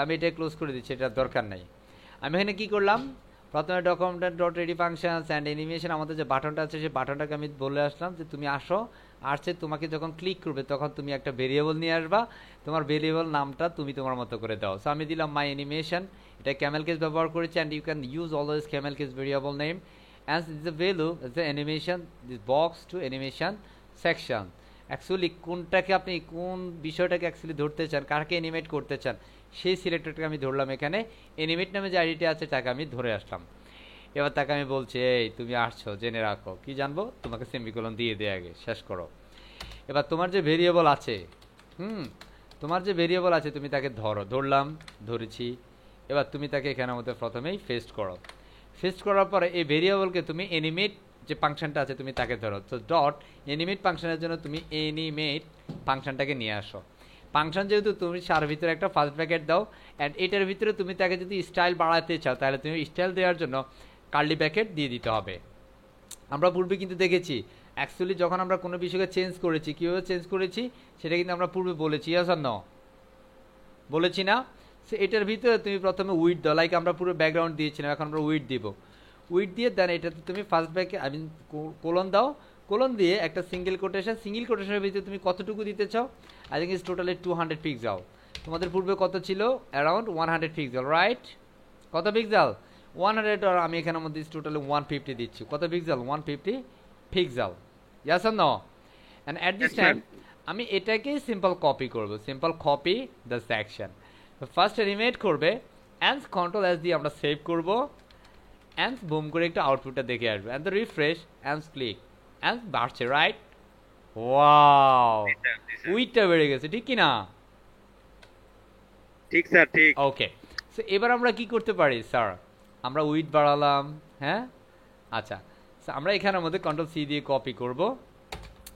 আমি এটা ক্লোজ করে দিচ্ছি, এটা দরকার নাই। আমি এখানে কি করলাম, প্রথমে document dot ready functions and animation, আমাদের যে বাটনটা আছে সেই বাটনটাকে আমি বলে আসলাম যে তুমি আসো, আসছে তোমাকে যখন ক্লিক করবে তখন তুমি একটা ভেরিয়েবল নিয়ে আসবা, তোমার ভেরিয়েবল নামটা তুমি তোমার মতো করে দাও। সো আমি দিলাম মাই অ্যানিমেশন, এটা ক্যামেল কেস ব্যবহার করেছি, and you can use always camel case variable name and the value the animation this box to animation section. Actually কোনটাকে আপনি কোন বিষয়টাকে অ্যাকচুয়ালি ধরতে চান, কাকে অ্যানিমেট করতে চান, সেই সিলেক্টরটাকে আমি ধরলাম। এখানে অ্যানিমেট নামে যে আইডিটা আছে তাকে আমি ধরে আসলাম। এবার তাকে আমি বলছি এই তুমি আসছো, জেনে রাখো। কি জানবো? তোমাকে সেমিকোলন দিয়ে দে, আগে শেষ করো। এবার তোমার যে ভেরিয়েবল আছে, তোমার যে ভেরিয়েবল আছে তুমি তাকে ধরো, ধরলাম, ধরেছি। এবার তুমি তাকে এখানের মধ্যে প্রথমেই ফেস্ট করো। ফেস্ট করার পরে এই ভেরিয়েবলকে তুমি অ্যানিমেট যে ফাংশনটা আছে তুমি তাকে ধরো। তো ডট অ্যানিমেট ফাংশনের জন্য তুমি অ্যানিমেট ফাংশনটাকে নিয়ে আসো। ফাংশন যেহেতু তুমি সার ভিতরে একটা ফার্স্ট ব্র্যাকেট দাও, অ্যান্ড এটার ভিতরে তুমি তাকে যদি স্টাইল বাড়াতে চাও তাহলে তুমি স্টাইল দেওয়ার জন্য কার্লি ব্র্যাকেট দিয়ে দিতে হবে। আমরা পূর্বে কিন্তু দেখেছি অ্যাকচুয়ালি যখন আমরা কোনো বিষয়কে চেঞ্জ করেছি, কীভাবে চেঞ্জ করেছি সেটা কিন্তু আমরা পূর্বে বলেছি, বলেছি না? সো এটার ভিতরে তুমি প্রথমে উইড দাও, লাইক আমরা পুরো ব্যাকগ্রাউন্ড দিয়েছিলাম, এখন আমরা উইড দিব। উইড দিয়ে দেন এটাতে তুমি ফার্স্ট ব্র্যাকেট কোলন দাও, কোলন দিয়ে একটা সিঙ্গেল কোটেশনের ভিতরে তুমি কতটুকু দিতে চাও? I think is totally 200 pixel. তোমাদের পূর্বে কত ছিল? Around 100 pixel, right? কত পিক্সেল? 100, আর আমি এখানের মধ্যে টোটালি 150 দিচ্ছি। কত পিক্সেল? 150 pixel. Yes or no? And at this time আমি এটাকেই সিম্পল কপি করব, simple copy the section. First animate করবে, অ্যান্ড কন্ট্রোল এস দিয়ে আমরা সেভ করব, অ্যান্ড বুম করে একটা আউটপুটটা দেখে আসবে, and the refresh and click, and বাড়ছে, রাইট? ওয়াও, উইডটা বেড়ে গেছে, ঠিক কি না? ঠিক স্যার, ঠিক। ওকে, সো এবার আমরা কি করতে পারি স্যার? আমরা উইড বাড়ালাম, হ্যাঁ? আচ্ছা, সো আমরা এখানের মধ্যে কন্ট্রোল সি দিয়ে কপি করব,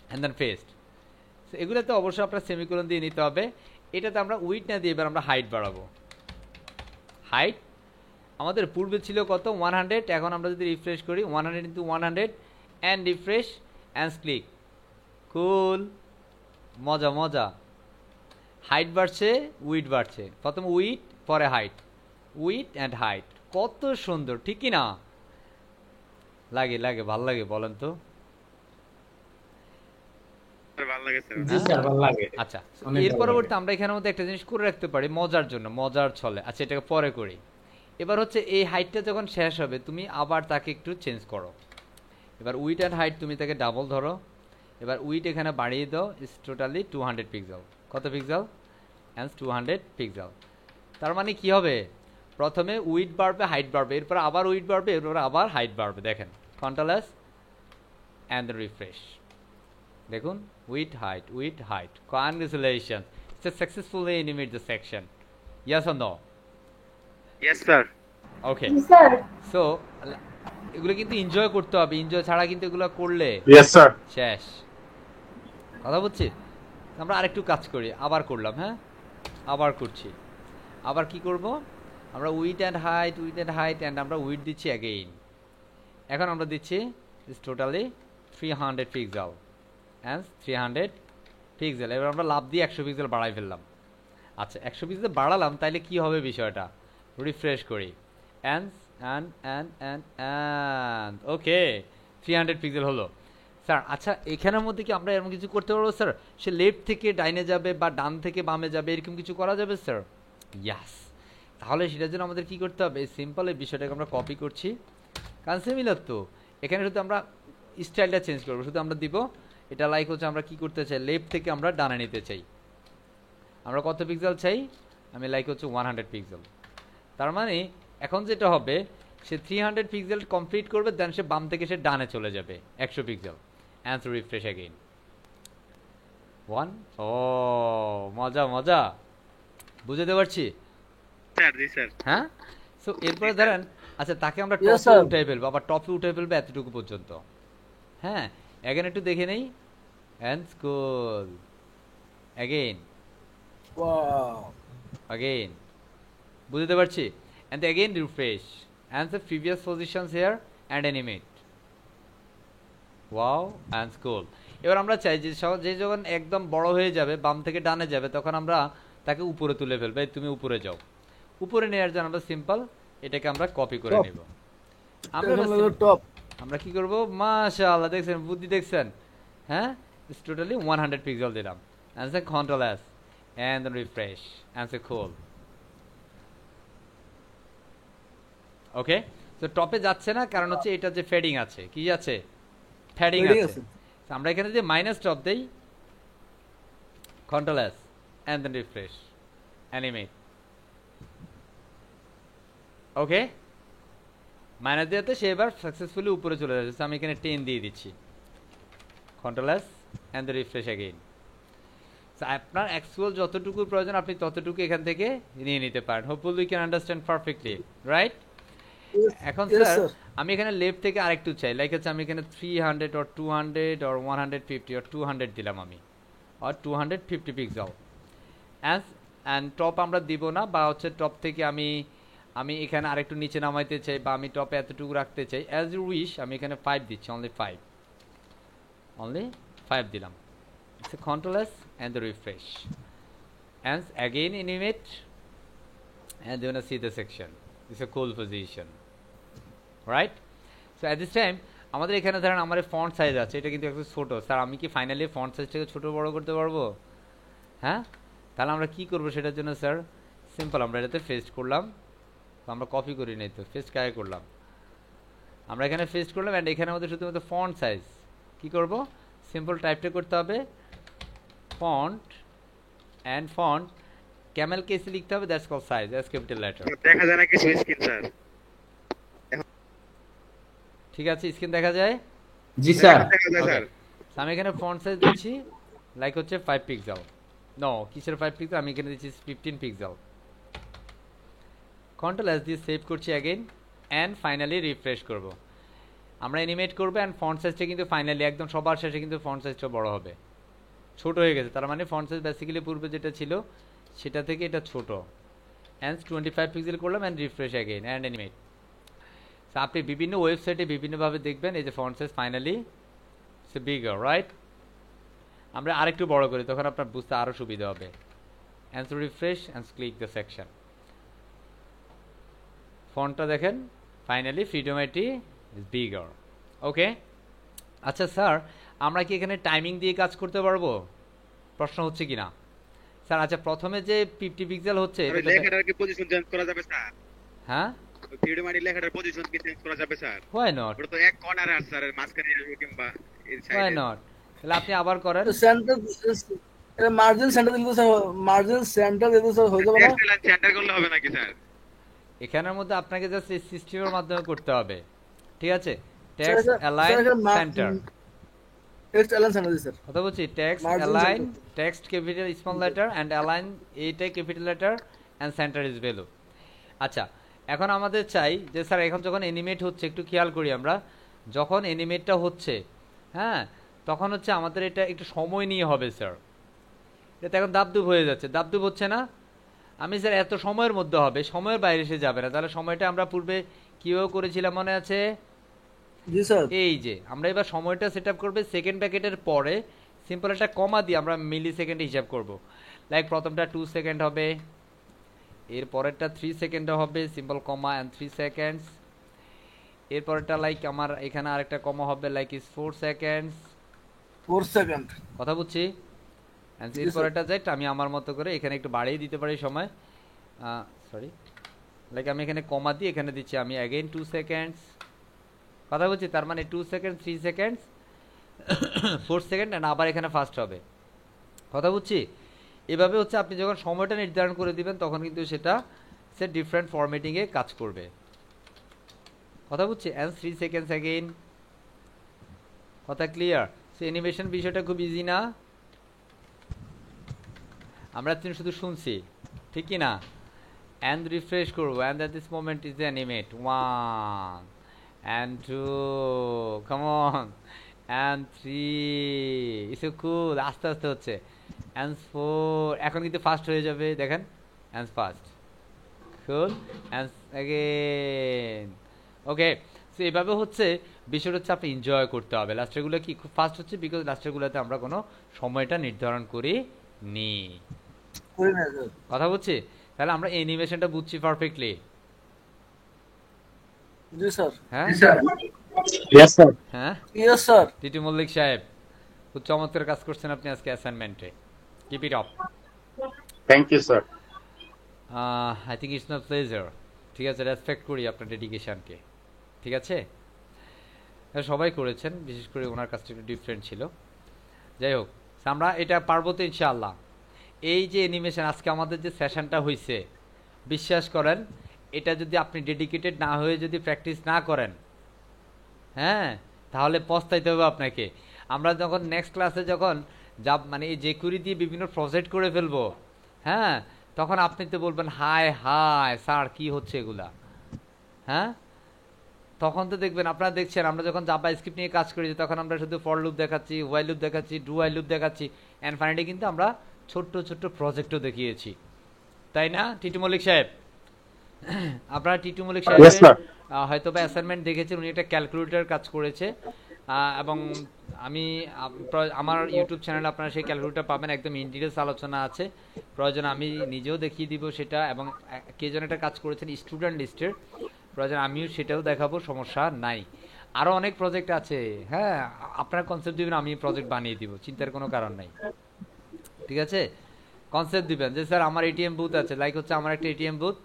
অ্যান্ড দেন পেস্ট। সো এগুলোতে অবশ্যই আপনার সেমিকোলন দিয়ে নিতে হবে। এটাতে আমরা উইড না দিয়ে এবার আমরা হাইট বাড়াবো। হাইট আমাদের পূর্বে ছিল কত? 100, এখন আমরা যদি রিফ্রেশ করি 100 into 100, and refresh and click, cool, মজা মজা। হাইট বাড়ছে, উইড বাড়ছে, প্রথম উইড পরে হাইট, উইড অ্যান্ড হাইট, কত সুন্দর, ঠিক কি না? লাগে লাগে, ভাল লাগে, বলেন তো? ভালো লাগে স্যার। জি স্যার, ভালো লাগে। আচ্ছা, এর পরবর্তী আমরা এখানের মধ্যে একটা জিনিস করে রাখতে পারি মজার জন্য, মজার ছলে। আচ্ছা, এটাকে পরে করি। এবার হচ্ছে এই হাইটটা যখন শেষ হবে তুমি আবার তাকে একটু চেঞ্জ করো। এবার উইড অ্যান্ড হাইট তুমি তাকে ডাবল ধরো, এবার উইড এখানে বাড়িয়ে দাও, ইজ টোটালি 200 পিক্সেল। কত পিক্সেল? And 200 pixel. তার মানে কি হবে? প্রথমে উইড বাড়বে, হাইট বাড়বে, এরপর আবার উইড বাড়বে, এরপর আবার হাইট বাড়বে। দেখেন, কন্ট্রোল এস অ্যান্ড রিফ্রেশ, দেখুন weed height. Congratulations, it's successfully animate the section. Yes or no? Yes sir. Okay, sir so এগুলো কিন্তু এনজয় করতে হবে, এনজয় ছাড়া কিন্তু এগুলো করলে Yes, sir. শেষ। কথা বলছি? আমরা আরেকটু কাজ করি, আবার করলাম, হ্যাঁ, আবার করছি। আবার কি করব? আমরা উইড অ্যান্ড হাইট অ্যান্ড আমরা উইড দিচ্ছি অ্যাগেইন। এখন আমরা দিচ্ছি is totally 300 pixel and 300 pixel. এবার আমরা লাভ দিয়ে 100 পিক্সেল বাড়াই ফেললাম। আচ্ছা 100 পিক্সেল বাড়ালাম, তাইলে কি হবে বিষয়টা? রিফ্রেশ করি, অ্যান্ড ওকে 300 পিক্সেল হলো স্যার। আচ্ছা এখানের মধ্যে কি আমরা এরকম কিছু করতে পারবো স্যার? সে লেফট থেকে ডাইনে যাবে বা ডান থেকে বামে যাবে, এরকম কিছু করা যাবে স্যার? ইয়াস। তাহলে সেটার জন্য আমাদের কি করতে হবে? সিম্পল এই বিষয়টাকে আমরা কপি করছি, কারণ সিমিলার তো। এখানে শুধু আমরা স্টাইলটা চেঞ্জ করবো, শুধু আমরা দিব এটা লাইক হচ্ছে আমরা কি করতে চাই, লেফট থেকে আমরা ডানে নিতে চাই। আমরা কত পিক্সেল চাই? আমি লাইক হচ্ছে 100 পিক্সেল। তার মানে এখন যেটা হবে, সে 300 পিক্সেল কমপ্লিট করবে, দেন সে বাম থেকে সে ডানে চলে যাবে 100 পিক্সেল। Answer refresh again 1। ও মজা মজা, বুঝতে পারছি স্যার। জি স্যার। হ্যাঁ। সো এরপরে ধরেন, আচ্ছা তাকে আমরা Yes, টপে sir. উঠাই ফেলবো, আবার টপে উঠে ফেলবো এতটুকু পর্যন্ত। হ্যাঁ, এগেন একটু দেখে নেই, and school again Wow. again, বুঝতে পারছি। and again refresh and the previous positions here and animate. wow and cool. এবার আমরা চাই যে যে যখন একদম বড় হয়ে যাবে, বাম থেকে ডানে যাবে, তখন আমরা তাকে উপরে তুলে ফেলবো। এই তুমি উপরে যাও। উপরে নেওয়ার জন্য আমরা সিম্পল এটাকে আমরা কপি করে Top. নেব। টপ। আমরা কি করব? মাশাআল্লাহ, দেখছেন বুদ্ধি, দেখছেন? হ্যাঁ, ইটস টোটালি 100 পিক্সেল দিলাম, and then control s and then refresh and say cool. ওকে, তো টপে যাচ্ছে না, কারণ হচ্ছে এটা যে ফেডিং আছে, কি আছে? ফেডিং Fading আছে। আছে। তো আমরা এখানে যে মাইনাস টপ দেই, control s and then refresh, animate. Okay, minus দিতে সে এবার সাকসেসফুলি উপরে চলে যাচ্ছে। আমি এখানে 10 দিয়ে দিচ্ছি, control s and then refresh again. আপনার অ্যাকচুয়াল যতটুকু প্রয়োজন আপনি ততটুকু এখান থেকে নিয়ে নিতে পারেন। Hopefully you can understand perfectly, right? এখন Yes, স্যার sir. আমি এখানে লেফট থেকে আরেকটু চাই, লাইক হচ্ছে আমি এখানে 300 or 200 or 150 or 200 দিলাম আমি, or 250 পিক্সেল। অ্যান্ড টপ আমরা দিব না, বা হচ্ছে টপ থেকে আমি এখানে আরেকটু নিচে নামাইতে চাই, বা আমি টপে এতটুকু রাখতে চাই, অ্যাজ ইউ উইশ। আমি এখানে 5 দিচ্ছি, অনলি 5 দিলাম। So control S and the refresh, and again animate, and you're gonna see the section. It's a cool position, right? So at this time আমাদের এখানে ধরেন আমার ফন্ট সাইজ আছে, এটা কিন্তু একটু ছোট। স্যার আমি কি ফাইনালি ফন্ট সাইজটাকে ছোট বড় করতে পারবো? হ্যাঁ, তাহলে আমরা কি করব সেটার জন্য? স্যার সিম্পল, আমরা এটাতে পেস্ট করলাম, তো আমরা কপি করি নাই তো, পেস্ট কায় করলাম, আমরা এখানে পেস্ট করলাম, এন্ড এখানে আমাদের শুধুমাত্র ফন্ট সাইজ কি করব? সিম্পল টাইপটা করতে হবে, font and font camel case লিখতে হবে, that's called size as capital letter. দেখা যায় না কিছু স্ক্রিন স্যার? ঠিক আছে, স্ক্রিন দেখা যায়? জি স্যার। দেখা যায় স্যার। So, আমি এখানে ফন্ট সাইজ দিচ্ছি লাইক হচ্ছে 5 পিক্সেল। নো, কিসের 5 পিক্সেল? আমি এখানে দিচ্ছি 15 পিক্সেল। কন্ট্রোল এস দিয়ে সেভ করছি अगेन, এন্ড ফাইনালি রিফ্রেশ করব। আমরা অ্যানিমেট করব, এন্ড ফন্ট সাইজটা কিন্তু ফাইনালি একদম সবার শেষে কিন্তু ফন্ট সাইজটা বড় হবে, ছোট হয়ে গেছে। তার মানে ফন্ট সাইজ বেসিক্যালি পূর্বে যেটা ছিল সেটা থেকে এটা ছোট। এন্ড 25 পিক্সেল করলাম, and refresh again and animate. So আপনি বিভিন্ন ওয়েবসাইটে বিভিন্নভাবে দেখবেন এই যে font size finally so bigger, right? আমরা আরেকটু বড় করি, তখন আপনার বুঝতে আরো সুবিধা হবে। And to refresh and click the section. ফন্টটা দেখেন finally Freedom IT is bigger. Okay, আচ্ছা স্যার আমরা কি এখানে টাইমিং দিয়ে কাজ করতে পারবো? প্রশ্ন হচ্ছে কিনা স্যার? আচ্ছা প্রথমে যে 50 পিক্সেল হচ্ছে, ওই লেখাটার কি পজিশন চেঞ্জ করা যাবে স্যার? হ্যাঁ, ওই ভিডিও মারি লেখাটার পজিশন কি চেঞ্জ করা যাবে স্যার? হোয়াই নট, ওটা তো এক কর্নারে আছে স্যার, মাঝখানে কিংবা এর হোয়াই সাইডে। নট? তাহলে আপনি আবার করেন। সেন্টার, এটা মার্জিন সেন্টার দিলে স্যার, মার্জিন সেন্টার দিলে স্যার হয়ে যাবে না? টেক্সট লাইন সেন্টার করলে হবে নাকি স্যার? এখানের মধ্যে আপনাকে জাস্ট এই সিস্টেমের মাধ্যমে করতে হবে, ঠিক আছে? Sir, text align centre, text align centre দিই স্যার। কথা বলছি, text Margin align, center. Text capital small letter and align এইটা capital letter and centre is value. আচ্ছা এখন আমাদের চাই যে স্যার এখন যখন অ্যানিমেট হচ্ছে, একটু খেয়াল করি আমরা, যখন অ্যানিমেটটা হচ্ছে, হ্যাঁ, তখন হচ্ছে আমাদের এটা একটু সময় নিয়ে হবে স্যার। এটা এখন দাবদুব হয়ে যাচ্ছে, দাবদুব হচ্ছে না? আমি স্যার এত সময়ের মধ্যে হবে, সময়ের বাইরে এসে যাবে না। তাহলে সময়টা আমরা পূর্বে কিভাবে করেছিলাম মনে আছে? জি স্যার। এই যে আমরা এবার সময়টা সেট আপ করবে সেকেন্ড ব্র্যাকেটের পরে সিম্পল একটা কমা দিয়ে আমরা মিলি সেকেন্ডে হিসাব করব। লাইক প্রথমটা 2 সেকেন্ড হবে, এর পরেরটা 3 সেকেন্ড হবে, সিম্পল কমা এন্ড 3 সেকেন্ডস। এর পরেরটা লাইক আমার এখানে আরেকটা কমা হবে লাইক ইজ 4 সেকেন্ডস। 4 সেকেন্ড কথা বুঝছি? এন্ড জি, এর স্যার। পরেরটা জাস্ট আমি আমার মতো করে এখানে একটু বাড়িয়ে দিতে পারি সময়, সরি, লাইক আমি এখানে কমা দিয়ে এখানে দিচ্ছি আমি अगेन 2 সেকেন্ডস। কথা বলছি, তার মানে 2 সেকেন্ড, 3 সেকেন্ডস, 4 সেকেন্ড এন্ড আবার এখানে ফাস্ট হবে। কথা বুঝছি? এভাবে হচ্ছে আপনি যখন সময়টা নির্ধারণ করে দিবেন তখন কিন্তু সেটা সে ডিফারেন্ট ফরম্যাটিং এ কাজ করবে। কথা বুঝছি? And 3 seconds again. কথা ক্লিয়ার? সো অ্যানিমেশন বিষয়টা খুব ইজি না? আমরা শুধু শুনছি, ঠিক কি না? and refresh করবো and at this moment is the animate 1 and 2 come on and 3 it's so cool, আস্তে আস্তে হচ্ছে, and 4 এখন কিন্তু ফাস্ট হয়ে যাবে, দেখেন and fast cool and again okay. So এভাবে হচ্ছে বিষয়টা হচ্ছে আপনি এনজয় করতে হবে। লাস্টেরগুলো কি খুব ফাস্ট হচ্ছে বিকজ লাস্টেরগুলোতে আমরা কোনো সময়টা নির্ধারণ করি নি। করি না স্যার। কথা বুঝছি? তাহলে আমরা অ্যানিমেশনটা বুঝছি পারফেক্টলি। জি স্যার। হ্যাঁ জি স্যার। Yes, sir. হ্যাঁ, ইয়েস স্যার। টিটু মল্লিক সাহেব খুব চমৎকার কাজ করছেন আপনি আজকে অ্যাসাইনমেন্টে। Keep it up. Thank you, sir. I think it's my pleasure. ঠিক আছে, রেসপেক্ট করি আপনার ডেডিকেশনকে। ঠিক আছে, সবাই করেছেন, বিশেষ করে ওনার কাজটা একটু ডিফারেন্ট ছিল। যাই হোক, আমরা এটা পারবো তো ইনশাআল্লাহ। এই যে অ্যানিমেশন আজকে আমাদের যে সেশনটা হয়েছে, বিশ্বাস করেন এটা যদি আপনি ডেডিকেটেড না হয়ে যদি প্র্যাকটিস না করেন, হ্যাঁ, তাহলে পস্তাইতে হবে আপনাকে। আমরা যখন নেক্সট ক্লাসে যখন যা মানে এই জেকুরি দিয়ে বিভিন্ন প্রজেক্ট করে ফেলবো, হ্যাঁ, তখন আপনি তো বলবেন হায় হায় স্যার কি হচ্ছে এগুলা, হ্যাঁ। তখন তো দেখবেন, আপনারা দেখছেন আমরা যখন জাভা স্ক্রিপ্ট নিয়ে কাজ করেছি তখন আমরা শুধু ফর লুপ দেখাচ্ছি, ওয়াইল লুপ দেখাচ্ছি, ডু ওয়াইল লুপ দেখাচ্ছি, অ্যান্ড ফাইনালি কিন্তু আমরা ছোট্ট ছোট্ট প্রজেক্টও দেখিয়েছি, তাই না টিটু মল্লিক সাহেব? আপনারা টিটু মল্লিক Yes, সাহেব sir. হয়তো বা অ্যাসাইনমেন্ট দেখেছেন, উনি একটা ক্যালকুলেটর কাজ করেছে, এবং আমি আমার ইউটিউব চ্যানেলে আপনারা সেই ক্যালকুলেটর পাবেন, একদম ইন ডিটেলস আলোচনা আছে, প্রয়োজন আমি নিজেও দেখিয়ে দিব সেটা, এবং কে যেন একটা কাজ করেছেন স্টুডেন্ট লিস্টের, প্রয়োজন আমিও সেটাও দেখাবো, সমস্যা নাই। আরও অনেক প্রজেক্ট আছে, হ্যাঁ, আপনারা কনসেপ্ট দিবেন, আমি প্রজেক্ট বানিয়ে দিব, চিন্তার কোনো কারণ নাই। ঠিক আছে, কনসেপ্ট দিবেন যে স্যার আমার এটিএম বুথ আছে, লাইক হচ্ছে আমার একটা এটিএম বুথ,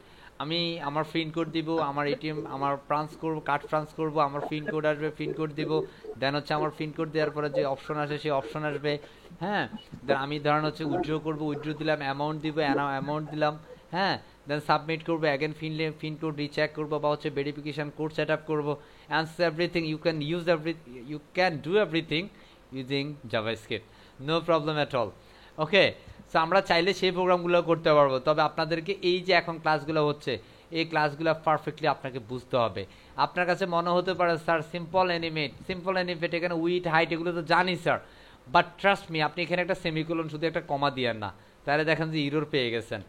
আমি আমার পিন কোড দিব, আমার এটিএম আমার ট্রান্স করব, কার্ড ট্রান্স করব, আমার পিন কোড আসবে, পিন কোড দিব, দেন হচ্ছে আমার পিন কোড দেওয়ার পরে যে অপশন আসে সেই অপশন আসবে, হ্যাঁ, দেন আমি ধরেন হচ্ছে উইথড্র করব, উইথড্র দিলাম, অ্যামাউন্ট দিব, অ্যামাউন্ট দিলাম, হ্যাঁ, দেন সাবমিট করবো, অ্যাগেন পিন কোড রিচেক করবো বা হচ্ছে ভেরিফিকেশন কোড সেট আপ করবো, and everything you can do everything using JavaScript, no problem at all. Okay, so আমরা চাইলে সেই প্রোগ্রামগুলো করতে পারবো, তবে আপনাদেরকে এই যে এখন ক্লাসগুলো হচ্ছে এই ক্লাসগুলো পারফেক্টলি আপনাকে বুঝতে হবে। আপনার কাছে মনে হতে পারে স্যার সিম্পল অ্যানিমেট এখানে উইথ হাইট এগুলো তো জানি স্যার, বাট ট্রাস্ট মি, আপনি এখানে একটা সেমিকোলন শুধু একটা কমা দিয়েন না, তাহলে দেখেন যে ইরর পেয়ে গেছেন,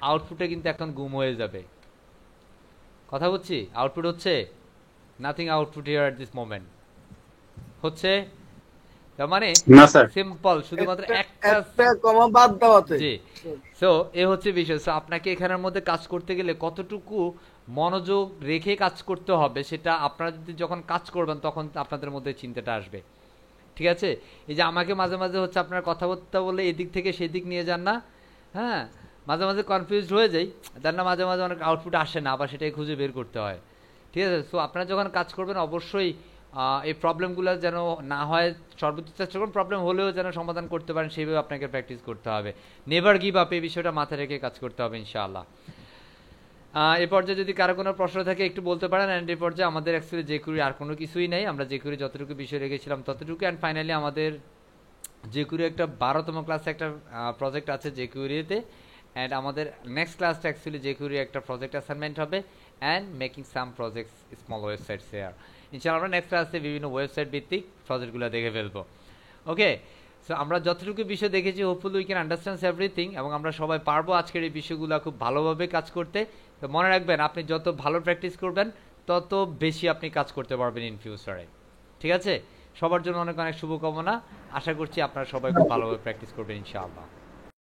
আউটপুটে কিন্তু এখন গুম হয়ে যাবে। কথা বলছি, আউটপুট হচ্ছে nothing, output here at this moment হচ্ছে, তার মানে না স্যার। সিম্পল শুধুমাত্র একটা একটা কমা বাদ দেওয়াতে। জি। সো এ হচ্ছে বিষয়। সো আপনাকে এখানের মধ্যে কাজ করতে গেলে কতটুকু মনোযোগ রেখে কাজ করতে হবে সেটা আপনারা যদি যখন কাজ করবেন তখন আপনাদের মধ্যে চিন্তাটা আসবে। ঠিক আছে, এই যে আমাকে মাঝে মাঝে হচ্ছে আপনার কথাবার্তা বলে এদিক থেকে সেদিক নিয়ে যান না, হ্যাঁ, মাঝে মাঝে কনফিউজড হয়ে যাই, তার না মাঝে মাঝে অনেক আউটপুট আসে না, আবার সেটাই খুঁজে বের করতে হয়। ঠিক আছে, সো আপনারা যখন কাজ করবেন অবশ্যই এই প্রবলেমগুলো যেন না হয়, সর্বোচ্চ চেষ্টা করুন প্রবলেম হলেও যেন সমাধান করতে পারেন সেইভাবে আপনাকে প্র্যাকটিস করতে হবে, নেভার গিভ আপ, এই বিষয়টা মাথায় রেখে কাজ করতে হবে ইনশাআল্লাহ। এই পর্যায়ে যদি কারো কোনো প্রশ্ন থাকে একটু বলতে পারেন, অ্যান্ড এই পর্যায়ে আমাদের অ্যাকচুয়ালি জেকুরি আর কোনো কিছুই নেই, আমরা জেকুরি যতটুকু বিষয় রেখেছিলাম ততটুকু, অ্যান্ড ফাইনালি আমাদের জেকুরি একটা 12তম ক্লাসে একটা প্রজেক্ট আছে জেকুরিতে, অ্যান্ড আমাদের নেক্সট ক্লাসটা অ্যাকচুয়ালি জেকুরি একটা প্রজেক্ট অ্যাসাইনমেন্ট হবে, and making some projects small websites here. ইনশাআল্লাহ আমরা নেক্সট ক্লাসে বিভিন্ন ওয়েবসাইট ভিত্তিক প্রজেক্টগুলো দেখে ফেলবো। ওকে, সো আমরা যতটুকু বিষয় দেখেছি hopefully we can understand everything, এবং আমরা সবাই পারবো আজকের এই বিষয়গুলো খুব ভালোভাবে কাজ করতে। তো মনে রাখবেন, আপনি যত ভালো প্র্যাকটিস করবেন তত বেশি আপনি কাজ করতে পারবেন ইন ফিউচারে। ঠিক আছে, সবার জন্য অনেক অনেক শুভকামনা, আশা করছি আপনারা সবাই খুব ভালোভাবে প্র্যাকটিস করবেন ইনশাআল্লাহ।